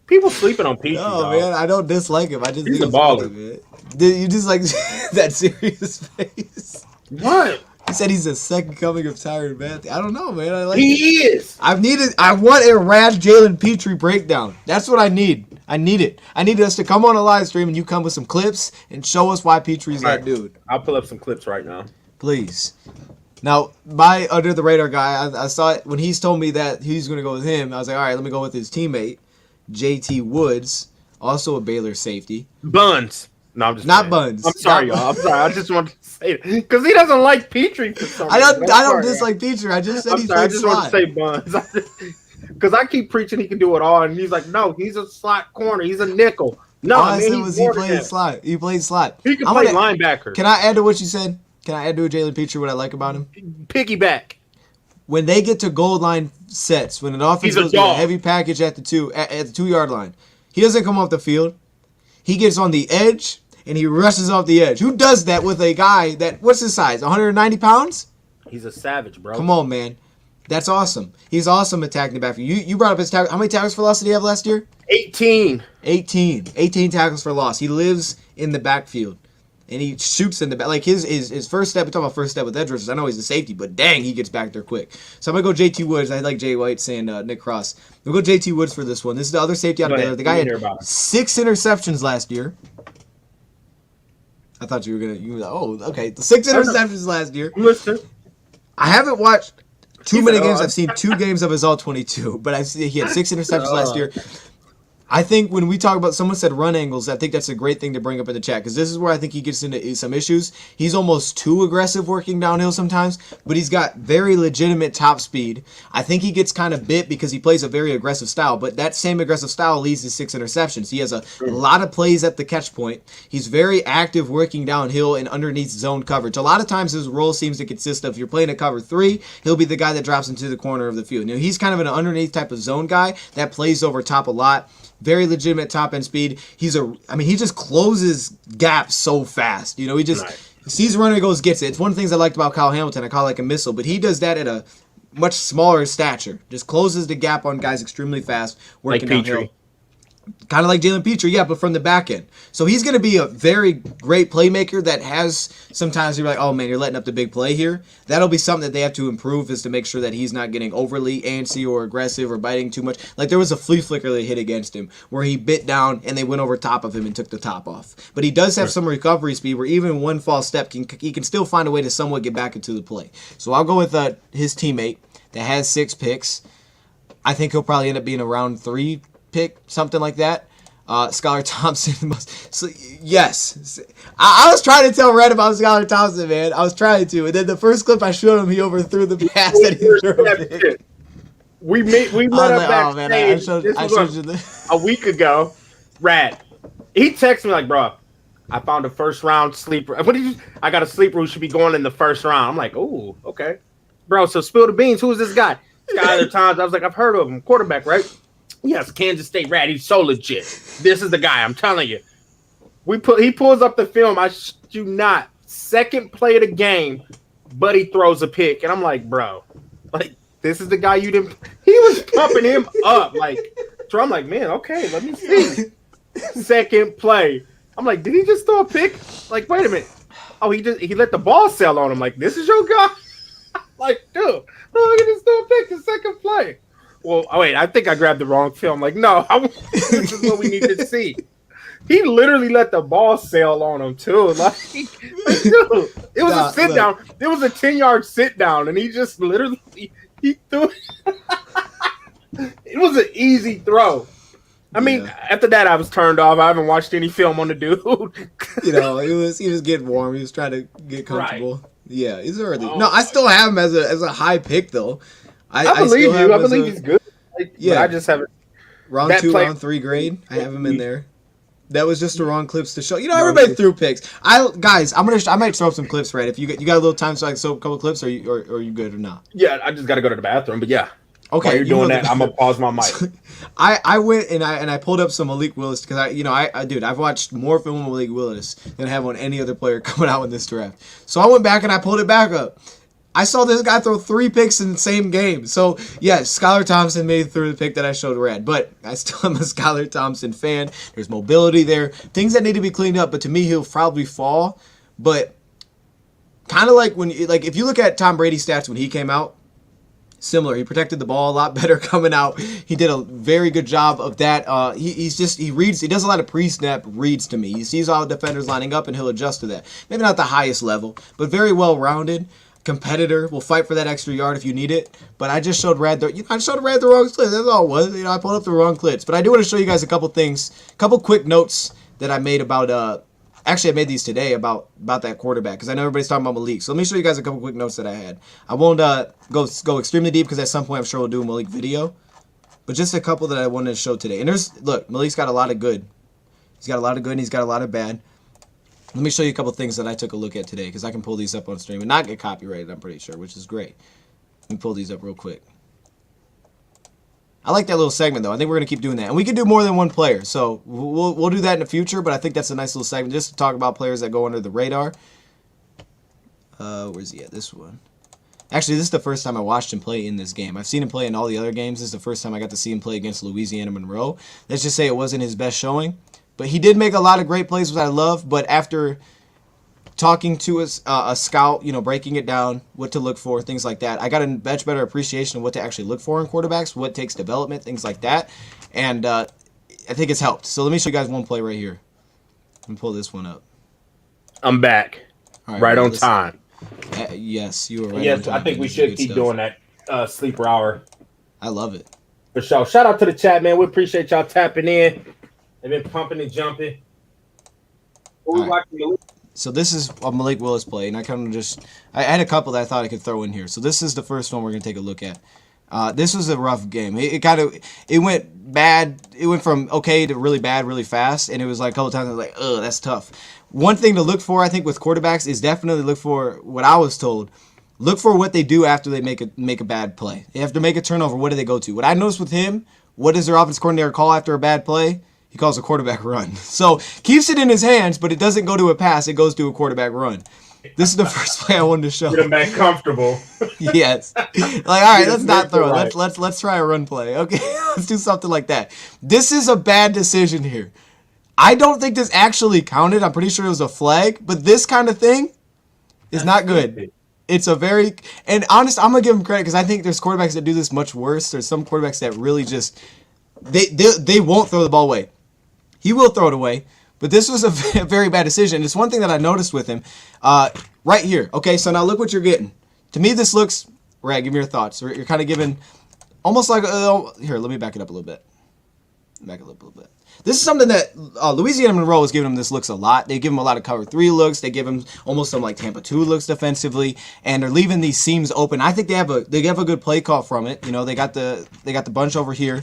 People sleeping on Petrie, no, dog. man, I don't dislike him. I just He's think a it's funny, baller. man. Did you just like that serious face? What? He said he's the second coming of Tyrann Matthew. I don't know, man. I like it. He is. I want a Rad Jalen Petrie breakdown. That's what I need. I need it. I need us to come on a live stream and you come with some clips and show us why Petrie's that dude. I'll pull up some clips right now. Please. Now, my under the radar guy, I saw it when he's told me that he's going to go with him. I was like, all right, let me go with his teammate, JT Woods, also a Baylor safety. Buns. No, I'm just Not playing. Buns. I'm sorry, Not- y'all. I'm sorry. I just wanted to say it because he doesn't like Petrie for some I reason. don't dislike Petrie. I just said I'm he sorry. I played just slot. wanted to say Buns because I keep preaching he can do it all, and he's like, no, he's a slot corner. He's a nickel. No, All I man, said he's was he more than played that. slot. He played slot. He can I'm play gonna- linebacker. Can I add to what you said? Can I add to Jalen Petrie what I like about him? Piggyback. when they get to goal line sets, when an offense goes with a heavy package at the 2-yard line, he doesn't come off the field. He gets on the edge and he rushes off the edge. Who does that with a guy that, what's his size, 190 pounds? He's a savage, bro. Come on, man. That's awesome. He's awesome attacking the backfield. You brought up his tackle. How many tackles for loss did he have last year? 18. 18 tackles for loss. He lives in the backfield. And he shoots in the back. Like his first step, we talk about first step with edge rushers. I know he's a safety, but dang, he gets back there quick. So I'm going to go JT Woods. I like Jay White saying Nick Cross. We'll go JT Woods for this one. This is the other safety out there. The guy had 6 interceptions last year. I thought you were okay. 6 interceptions last year. Listen. I haven't watched too many games. I've seen 2 games of his all 22, but he had 6 interceptions last year. I think when we talk about, someone said run angles, I think that's a great thing to bring up in the chat, because this is where I think he gets into some issues. He's almost too aggressive working downhill sometimes, but he's got very legitimate top speed. I think he gets kind of bit because he plays a very aggressive style, but that same aggressive style leads to 6 interceptions. He has a lot of plays at the catch point. He's very active working downhill and underneath zone coverage. A lot of times his role seems to consist of, if you're playing a cover 3, he'll be the guy that drops into the corner of the field. You know, he's kind of an underneath type of zone guy that plays over top a lot. Very legitimate top end speed. He just closes gaps so fast. You know, he just sees a runner, goes, gets it. It's one of the things I liked about Kyle Hamilton. I call it like a missile, but he does that at a much smaller stature. Just closes the gap on guys extremely fast, working downhill. Kind of like Jalen Petrie, yeah, but from the back end. So he's going to be a very great playmaker that has, sometimes you're like, oh man, you're letting up the big play here. That'll be something that they have to improve, is to make sure that he's not getting overly antsy or aggressive or biting too much. Like there was a flea flicker they hit against him where he bit down and they went over top of him and took the top off. But he does have some recovery speed where even one false step, he can still find a way to somewhat get back into the play. So I'll go with his teammate that has 6 picks. I think he'll probably end up being a round 3 pick, something like that. Skylar Thompson. Yes. I was trying to tell Red about Skylar Thompson, man. I was trying to. And then the first clip I showed him, he overthrew the pass that he threw. We met up backstage. Oh, man, I showed you this a week ago. Rad. He texted me like, bro, I found a first round sleeper. I got a sleeper who should be going in the first round. I'm like, oh, okay. Bro, so spill the beans. Who is this guy? Skylar Thompson. I was like, I've heard of him. Quarterback, right? Yes, Kansas State Rat. He's so legit. This is the guy. I'm telling you. He pulls up the film. I do not. Second play of the game, Buddy throws a pick, and I'm like, bro, like this is the guy you didn't. He was pumping him up, like. So I'm like, man, okay, let me see. Second play, I'm like, did he just throw a pick? Like, wait a minute. Oh, he let the ball sail on him. Like, this is your guy. Like, dude, no, look at this throw a pick. The second play. Well, wait, I think I grabbed the wrong film. Like, no, this is what we need to see. He literally let the ball sail on him, too. Like dude, it was a sit down. It was a 10-yard sit down, and he just literally he threw it. It was an easy throw. I mean, after that, I was turned off. I haven't watched any film on the dude. You know, he was getting warm. He was trying to get comfortable. Right. Yeah, he's early. No, I still have him as a high pick, though. I believe you. I believe he's good. Yeah, I just haven't. Round 2, round 3 grade. I have him in there. That was just the wrong clips to show. You know, everybody threw picks. I might throw up some clips, right? If you got a little time, so I can throw a couple clips, or you good or not? Yeah, I just got to go to the bathroom. But yeah, okay. While you're doing that, I'm gonna pause my mic. I went and I pulled up some Malik Willis because I've watched more film of Malik Willis than I have on any other player coming out in this draft. So I went back and I pulled it back up. I saw this guy throw 3 picks in the same game. So, yeah, Skylar Thompson made it through the pick that I showed Red. But I still am a Skylar Thompson fan. There's mobility there. Things that need to be cleaned up. But to me, he'll probably fall. But kind of like if you look at Tom Brady's stats when he came out, similar. He protected the ball a lot better coming out. He did a very good job of that. He reads. He does a lot of pre-snap reads to me. He sees all the defenders lining up, and he'll adjust to that. Maybe not the highest level, but very well-rounded. Competitor, will fight for that extra yard if you need it. But I just showed Rad the wrong clips. That's all it was. I pulled up the wrong clips. But I do want to show you guys a couple things, couple quick notes that I made about. Actually, I made these today about that quarterback because I know everybody's talking about Malik. So let me show you guys a couple quick notes that I had. I won't go extremely deep because at some point I'm sure we'll do a Malik video. But just a couple that I wanted to show today. And Malik's got a lot of good. He's got a lot of good and he's got a lot of bad. Let me show you a couple things that I took a look at today because I can pull these up on stream and not get copyrighted, I'm pretty sure, which is great. Let me pull these up real quick. I like that little segment, though. I think we're going to keep doing that. And we can do more than one player. So we'll do that in the future, but I think that's a nice little segment just to talk about players that go under the radar. Where's he at? This one. Actually, this is the first time I watched him play in this game. I've seen him play in all the other games. This is the first time I got to see him play against Louisiana Monroe. Let's just say it wasn't his best showing. But he did make a lot of great plays, which I love. But after talking to a scout, breaking it down, what to look for, things like that, I got a much better appreciation of what to actually look for in quarterbacks, what takes development, things like that. And I think it's helped. So let me show you guys one play right here. Let me pull this one up. I'm back. All right on time. Yes, you were right. Yes, I think we should keep doing that sleeper hour. I love it. For sure. Shout out to the chat, man. We appreciate y'all tapping in. They've been pumping and jumping. So this is a Malik Willis play, and I had a couple that I thought I could throw in here. So this is the first one we're gonna take a look at. This was a rough game. It went bad. It went from okay to really bad really fast, and it was like a couple times I was like, ugh, that's tough. One thing to look for, I think, with quarterbacks is definitely look for what I was told. Look for what they do after they make a bad play. They have to make a turnover. What do they go to? What I noticed with him, what does their offense coordinator call after a bad play? He calls a quarterback run. So keeps it in his hands, but it doesn't go to a pass. It goes to a quarterback run. This is the first play I wanted to show. Get him back comfortable. Yes. Like, all right, let's not throw it. Let's try a run play. Okay, let's do something like that. This is a bad decision here. I don't think this actually counted. I'm pretty sure it was a flag, but this kind of thing is not good. It's a very, and honest, I'm gonna give him credit because I think there's quarterbacks that do this much worse. There's some quarterbacks that really just they won't throw the ball away. He will throw it away, but this was a very bad decision. It's one thing that I noticed with him right here. Okay, so now look what you're getting. To me, this looks, Rad, give me your thoughts. You're kind of giving almost like, here, let me back it up a little bit. Back it up a little bit. This is something that Louisiana Monroe is giving him this looks a lot. They give him a lot of cover 3 looks. They give him almost some like Tampa 2 looks defensively, and they're leaving these seams open. I think they have a good play call from it. They got the bunch over here.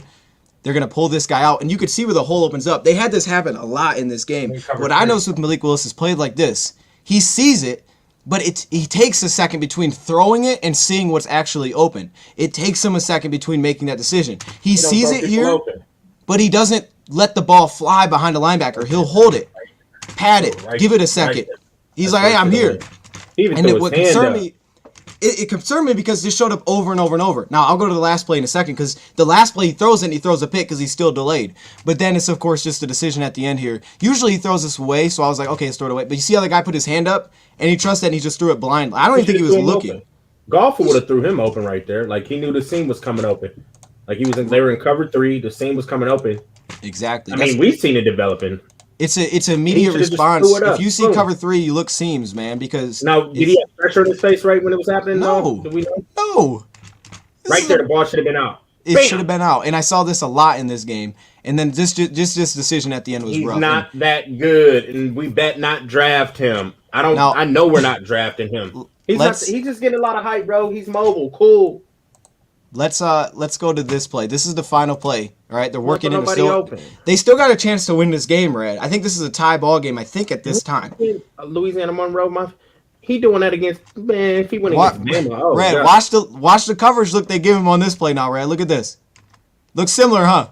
They're going to pull this guy out, and you could see where the hole opens up. They had this happen a lot in this game. What I noticed with Malik Willis is played like this. He sees it, but he takes a second between throwing it and seeing what's actually open. It takes him a second between making that decision. He sees it here, but he doesn't let the ball fly behind the linebacker. He'll hold it, pat it, give it a second. He's like, hey, I'm here. And what concerned me, it concerned me because this showed up over and over and over. Now, I'll go to the last play in a second because the last play he throws it and he throws a pick because he's still delayed. But then it's, of course, just a decision at the end here. Usually he throws this away, so I was like, okay, let's throw it away. But you see how the guy put his hand up and he trusts that and he just threw it blind. I don't even think he was looking. Golfer would have threw him open right there. Like, he knew the seam was coming open. Like, they were in cover 3. The seam was coming open. Exactly. I mean, we've seen it developing. It's an immediate response. If you see cover 3, you look seams, man. Because now, did he have pressure in his face right when it was happening? No. Did we know? No. Right there, the ball should have been out. It should have been out, and I saw this a lot in this game. And then this decision at the end was rough. He's not that good, and we bet not draft him. I know we're not drafting him. He's just getting a lot of hype, bro. He's mobile, cool. Let's go to this play. This is the final play. All right, they're working in. Open. They still got a chance to win this game, Red. I think this is a tie ball game. I think at this time. Louisiana Monroe, he doing that against man. If he went against Bama, Red, God. watch the coverage look they give him on this play now, Red. Look at this. Looks similar, huh?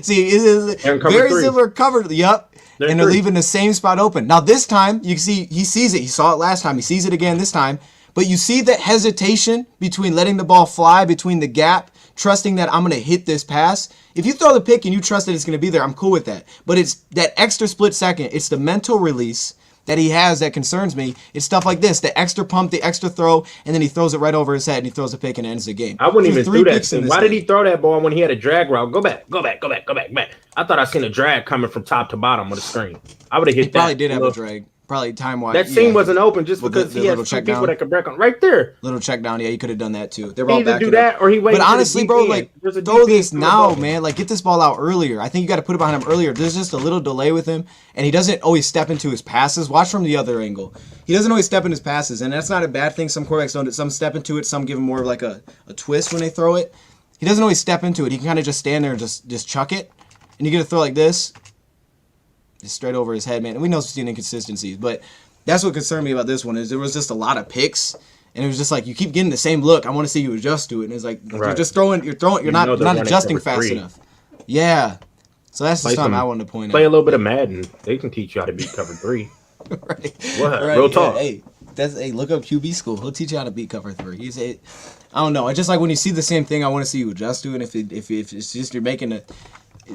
See, it is very similar cover. Yep. And they're leaving the same spot open. Now this time, you can see he sees it. He saw it last time. He sees it again this time. But you see that hesitation between letting the ball fly, between the gap, trusting that I'm going to hit this pass. If you throw the pick and you trust that it's going to be there, I'm cool with that. But it's that extra split second. It's the mental release that he has that concerns me. It's stuff like this, the extra pump, the extra throw, and then he throws it right over his head and he throws a pick and ends the game. I wouldn't even do that. Why did he throw that ball when he had a drag route? Go back. I thought I seen a drag coming from top to bottom of the screen. I would have hit that. He probably did have a drag. Probably time-wise. That seam wasn't open just because he had two people that could break on. Right there. Little check down. Yeah, he could have done that too. They were all back. Either do that or he waited. But honestly, bro, like, throw this now, man. Like, get this ball out earlier. I think you got to put it behind him earlier. There's just a little delay with him, and he doesn't always step into his passes. Watch from the other angle. He doesn't always step in his passes, and that's not a bad thing. Some quarterbacks don't. Some step into it. Some give him more of like a twist when they throw it. He doesn't always step into it. He can kind of just stand there and just chuck it. And you get a throw like this, just straight over his head, man. And we know we've seen inconsistencies, but that's what concerned me about this one is there was just a lot of picks, And it was just like, you keep getting the same look. I want to see you adjust to it. And it's like, you're Right. just throwing, you're not adjusting fast 3. enough. Yeah. So that's Play just something some- I wanted to point Play a out. little bit of Madden. They can teach you how to beat cover 3. Right. What? Right, Real talk. Yeah, hey, look up QB school. He'll teach you how to beat cover 3. I don't know. It's just like when you see the same thing, I want to see you adjust to it. And if it's just you're making it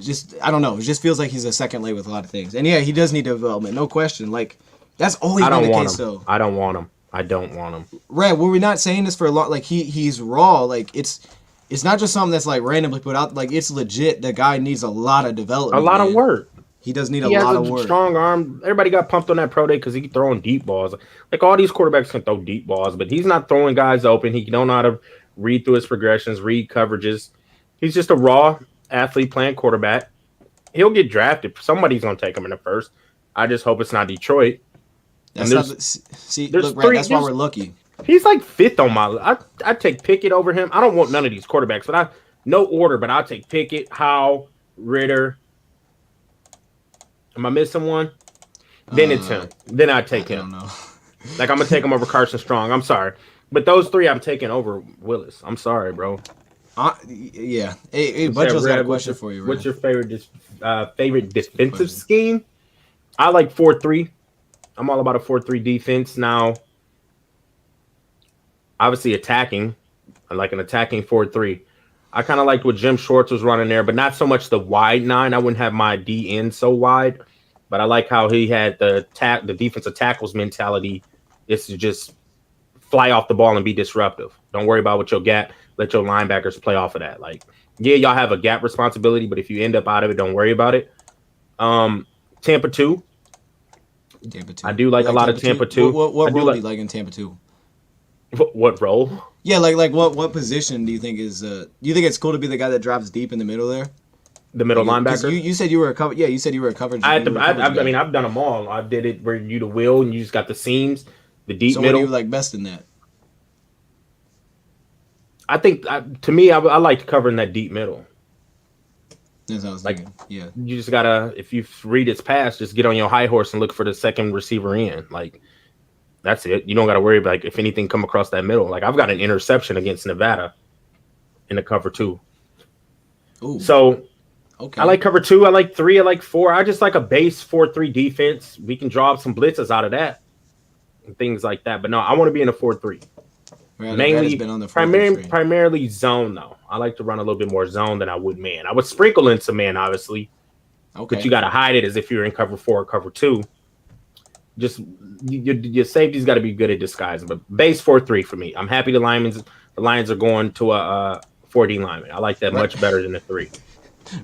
just, I don't know. It just feels like he's a second late with a lot of things. And yeah, he does need development, no question. Like, that's always been the case, though. I don't want him. I don't want him. Right, were we not saying this for a lot? Like, he's raw. Like, it's not just something that's like randomly put out. Like, it's legit. The guy needs a lot of development. A lot of man. work. He does need He a has lot a of work. strong arm. Everybody got pumped on that pro day because he's throwing deep balls. Like, all these quarterbacks can throw deep balls, but he's not throwing guys open. He don't know how to read through his progressions, read coverages. He's just a raw athlete playing quarterback. He'll get drafted. Somebody's going to take him in the first. I just hope it's not Detroit. That's And not, look, Brad, that's why we're lucky. He's like 5th on my. I take Pickett over him. I don't want none of these quarterbacks, but no order. But I'll take Pickett, Howe, Ritter. Am I missing one? Then it's him. Then I take I him. don't know. Like, I'm gonna take him over Carson Strong. I'm sorry, but those 3 I'm taking over Willis. I'm sorry, bro. Yeah. Hey, Butcher's got a question for you. What's your favorite defensive scheme? I like 4-3. I'm all about a 4-3 defense now. Obviously, attacking. I like an attacking 4-3. I kind of liked what Jim Schwartz was running there, but not so much the wide 9. I wouldn't have my D end so wide, but I like how he had the defensive tackles mentality. It's to just fly off the ball and be disruptive. Don't worry about what you'll get. Let your linebackers play off of that. Like, yeah, y'all have a gap responsibility, but if you end up out of it, don't worry about it. Tampa 2. I do like a lot of Tampa 2. What role do you like in Tampa 2? What role? Yeah, like what position do you think is? Do you think it's cool to be the guy that drops deep in the middle there? The middle linebacker. You said you were a cover. Yeah, you said you were a coverage. I mean, I've done them all. I did it where you the wheel and you just got the seams, the deep so middle. What do you like best in that? I think to me, I like covering that deep middle. That's what I was Like, thinking. Yeah. You just gotta, if you read its pass, just get on your high horse and look for the second receiver in. Like, that's it. You don't got to worry about, like, if anything come across that middle. Like, I've got an interception against Nevada in the cover 2. Ooh. So Okay. I like cover 2. I like 3. I like 4. I just like a base 4-3 defense. We can draw up some blitzes out of that and things like that. But no, I want to be in a 4-3. Mainly, been on the primarily zone, though. I like to run a little bit more zone than I would man. I would sprinkle in some man, obviously. Okay. But you got to hide it as if you're in cover 4 or cover 2. Just your safety's got to be good at disguising. But base 4-3 for me. I'm happy the Lions are going to a 4D lineman. I like that much better than a 3.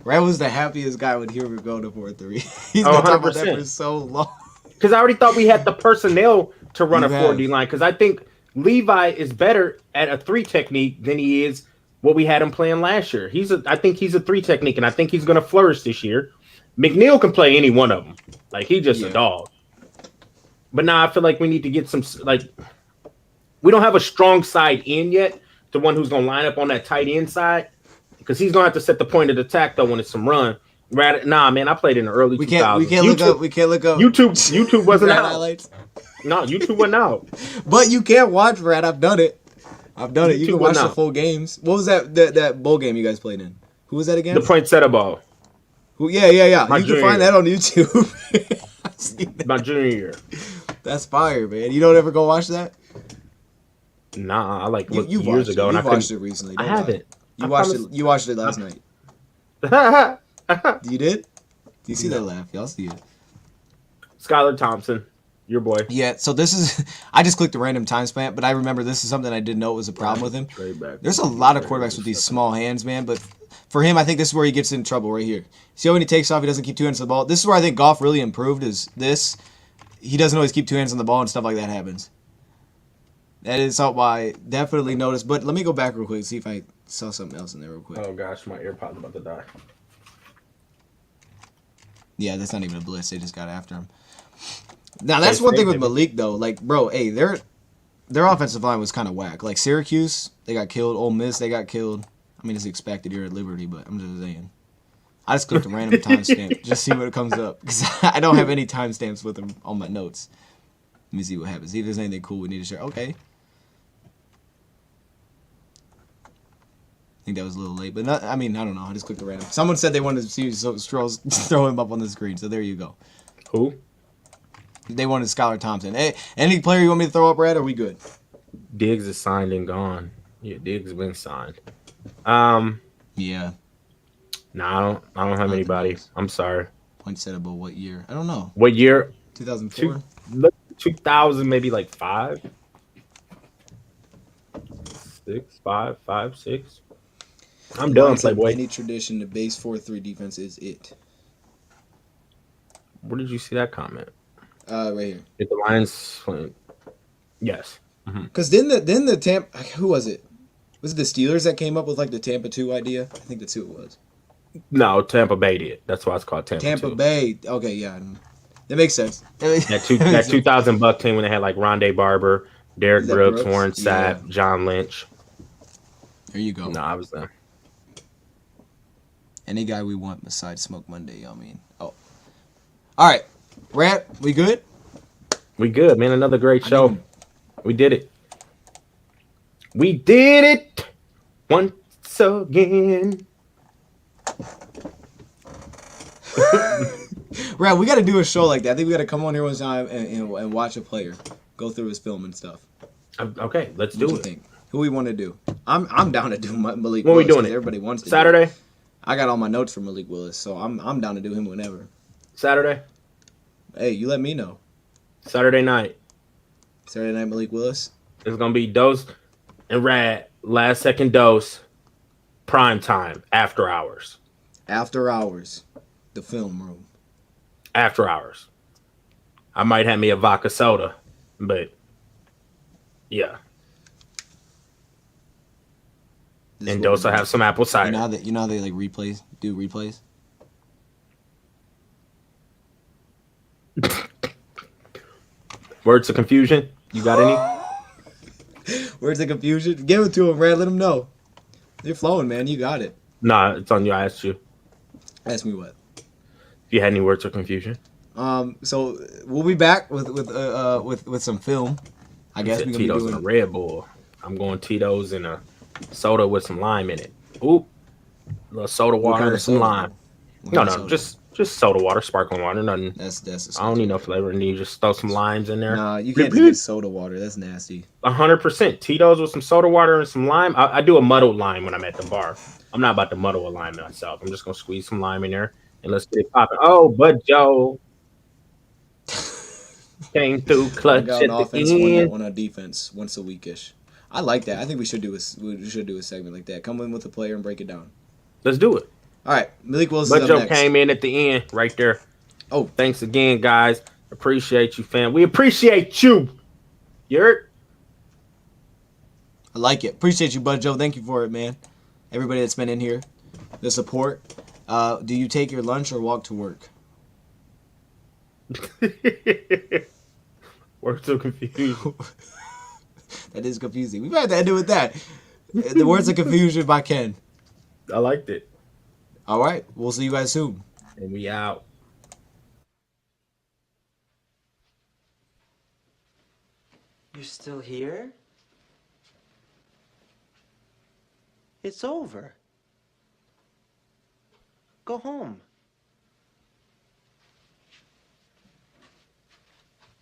Red was the happiest guy when he would go to 4-3. He's been talking about that for so long. Because I already thought we had the personnel to run a 4D line. Because I think Levi is better at a 3 technique than he is what we had him playing last year. I think he's a 3 technique, and I think he's going to flourish this year. McNeil can play any one of them. Like, he's just a dog. But now I feel like we need to get some, like, we don't have a strong side in yet, the one who's going to line up on that tight end side, because he's going to have to set the point of attack, though, when it's some run. Nah, man, I played in the early 2000s. We can't look up. YouTube wasn't out. Highlights. No, YouTube wasn't out. But you can't watch Rat. I've done it. You can watch the full games. What was that bowl game you guys played in? Who was that again? The poinsettia ball. Yeah. You can find that on YouTube. I've seen that. My junior year. That's fire, man. You don't ever go watch that? Nah, I like you years ago. You watched it recently. I haven't. You watched it last night. You did? Do you see that laugh? Y'all see it. Skylar Thompson, your boy. Yeah, so this is... I just clicked a random time span, but I remember this is something I didn't know was a problem with him. There's a lot of quarterbacks with these small hands, man, but for him, I think this is where he gets in trouble right here. See how when he takes off, he doesn't keep 2 hands on the ball? This is where I think Goff really improved is this. He doesn't always keep 2 hands on the ball and stuff like that happens. That is something I definitely noticed. But let me go back real quick and see if I saw something else in there real quick. Oh, gosh, my AirPod's about to die. Yeah, that's not even a blitz. They just got after him. Now, that's one thing with Malik, though. Like, bro, hey, their offensive line was kind of whack. Like, Syracuse, they got killed. Ole Miss, they got killed. I mean, it's expected. You're at Liberty, but I'm just saying. I just clicked a random timestamp. Just see what comes up. Because I don't have any timestamps with them on my notes. Let me see what happens. See if there's anything cool we need to share. Okay. think that was a little late, but not, I mean, I don't know. I just clicked the random. Someone said they wanted to see Strohs throw him up on the screen, so there you go. Who? They wanted Skylar Thompson. Hey, any player you want me to throw up, Brad? Or are we good? Diggs is signed and gone. Yeah, Diggs has been signed. Yeah. No, I don't have anybody. I'm sorry. Poinsettiable, what year? I don't know. What year? 2004? 2000, maybe like 5? 6, 5, 5, 6. I'm done, Playboy. Any tradition, the base 4-3 defense is it. Where did you see that comment? Right here. If the Lions, yes. Because then the Tampa, who was it? Was it the Steelers that came up with like the Tampa 2 idea? I think that's who it was. No, Tampa Bay did. That's why it's called Tampa 2. Bay. Okay, yeah, that makes sense. That 2000 Buck team when they had like Rondé Barber, Derek Brooks, Warren Sapp, Yeah. John Lynch. There you go. No, I was there. Any guy we want besides Smoke Monday, I mean. Oh. All right. Rat, we good? We good, man. Another great show. We did it. We did it once again. Rat, we got to do a show like that. I think we got to come on here one time and watch a player go through his film and stuff. Okay, let's What do you it. think? Who we want to do? I'm down to do Malik When we Willis. doing it? Everybody wants to. Saturday? Do it. I got all my notes for Malik Willis, so I'm down to do him whenever. Saturday? Hey, you let me know. Saturday night. Saturday night, Malik Willis. It's going to be Dose and Rad. Last second dose. Prime time. After hours. After hours, the film room. After hours. I might have me a vodka soda, but yeah. And Dose will have some apple cider. You know how they like do replays. Words of confusion? You got any? Where's the confusion? Give it to him, Red. Let him know. You're flowing, man. You got it. Nah, it's on you. I asked you. Ask me what. If you had any words of confusion. So we'll be back with some film. I guess we're gonna Tito's be and a doing. Red Bull. I'm going Tito's and a soda with some lime in it. Oop. A little soda water kind and of some soda? lime. What No, kind of no, soda? just soda water, sparkling water, nothing. That's. I don't need no flavor. And you just throw some limes in there. Nah, you can't get soda water. That's nasty. 100%. Tito's with some soda water and some lime. I do a muddled lime when I'm at the bar. I'm not about to muddle a lime myself. I'm just gonna squeeze some lime in there and let's get it popping. Oh, but Joe came through clutch One guy at on the offense, end. one on defense, once a weekish. I like that. I think we should do a segment like that. Come in with a player and break it down. Let's do it. All right, Malik Willis But is Joe up next. came in at the end right there. Oh. Thanks again, guys. Appreciate you, fam. We appreciate you. You heard? I like it. Appreciate you, Bud Joe. Thank you for it, man. Everybody that's been in here, the support. Do you take your lunch or walk to work? We're so confused. That is confusing. We might have to end it with that. The words of confusion by Ken. I liked it. All right. We'll see you guys soon. And we out. You're still here? It's over. Go home.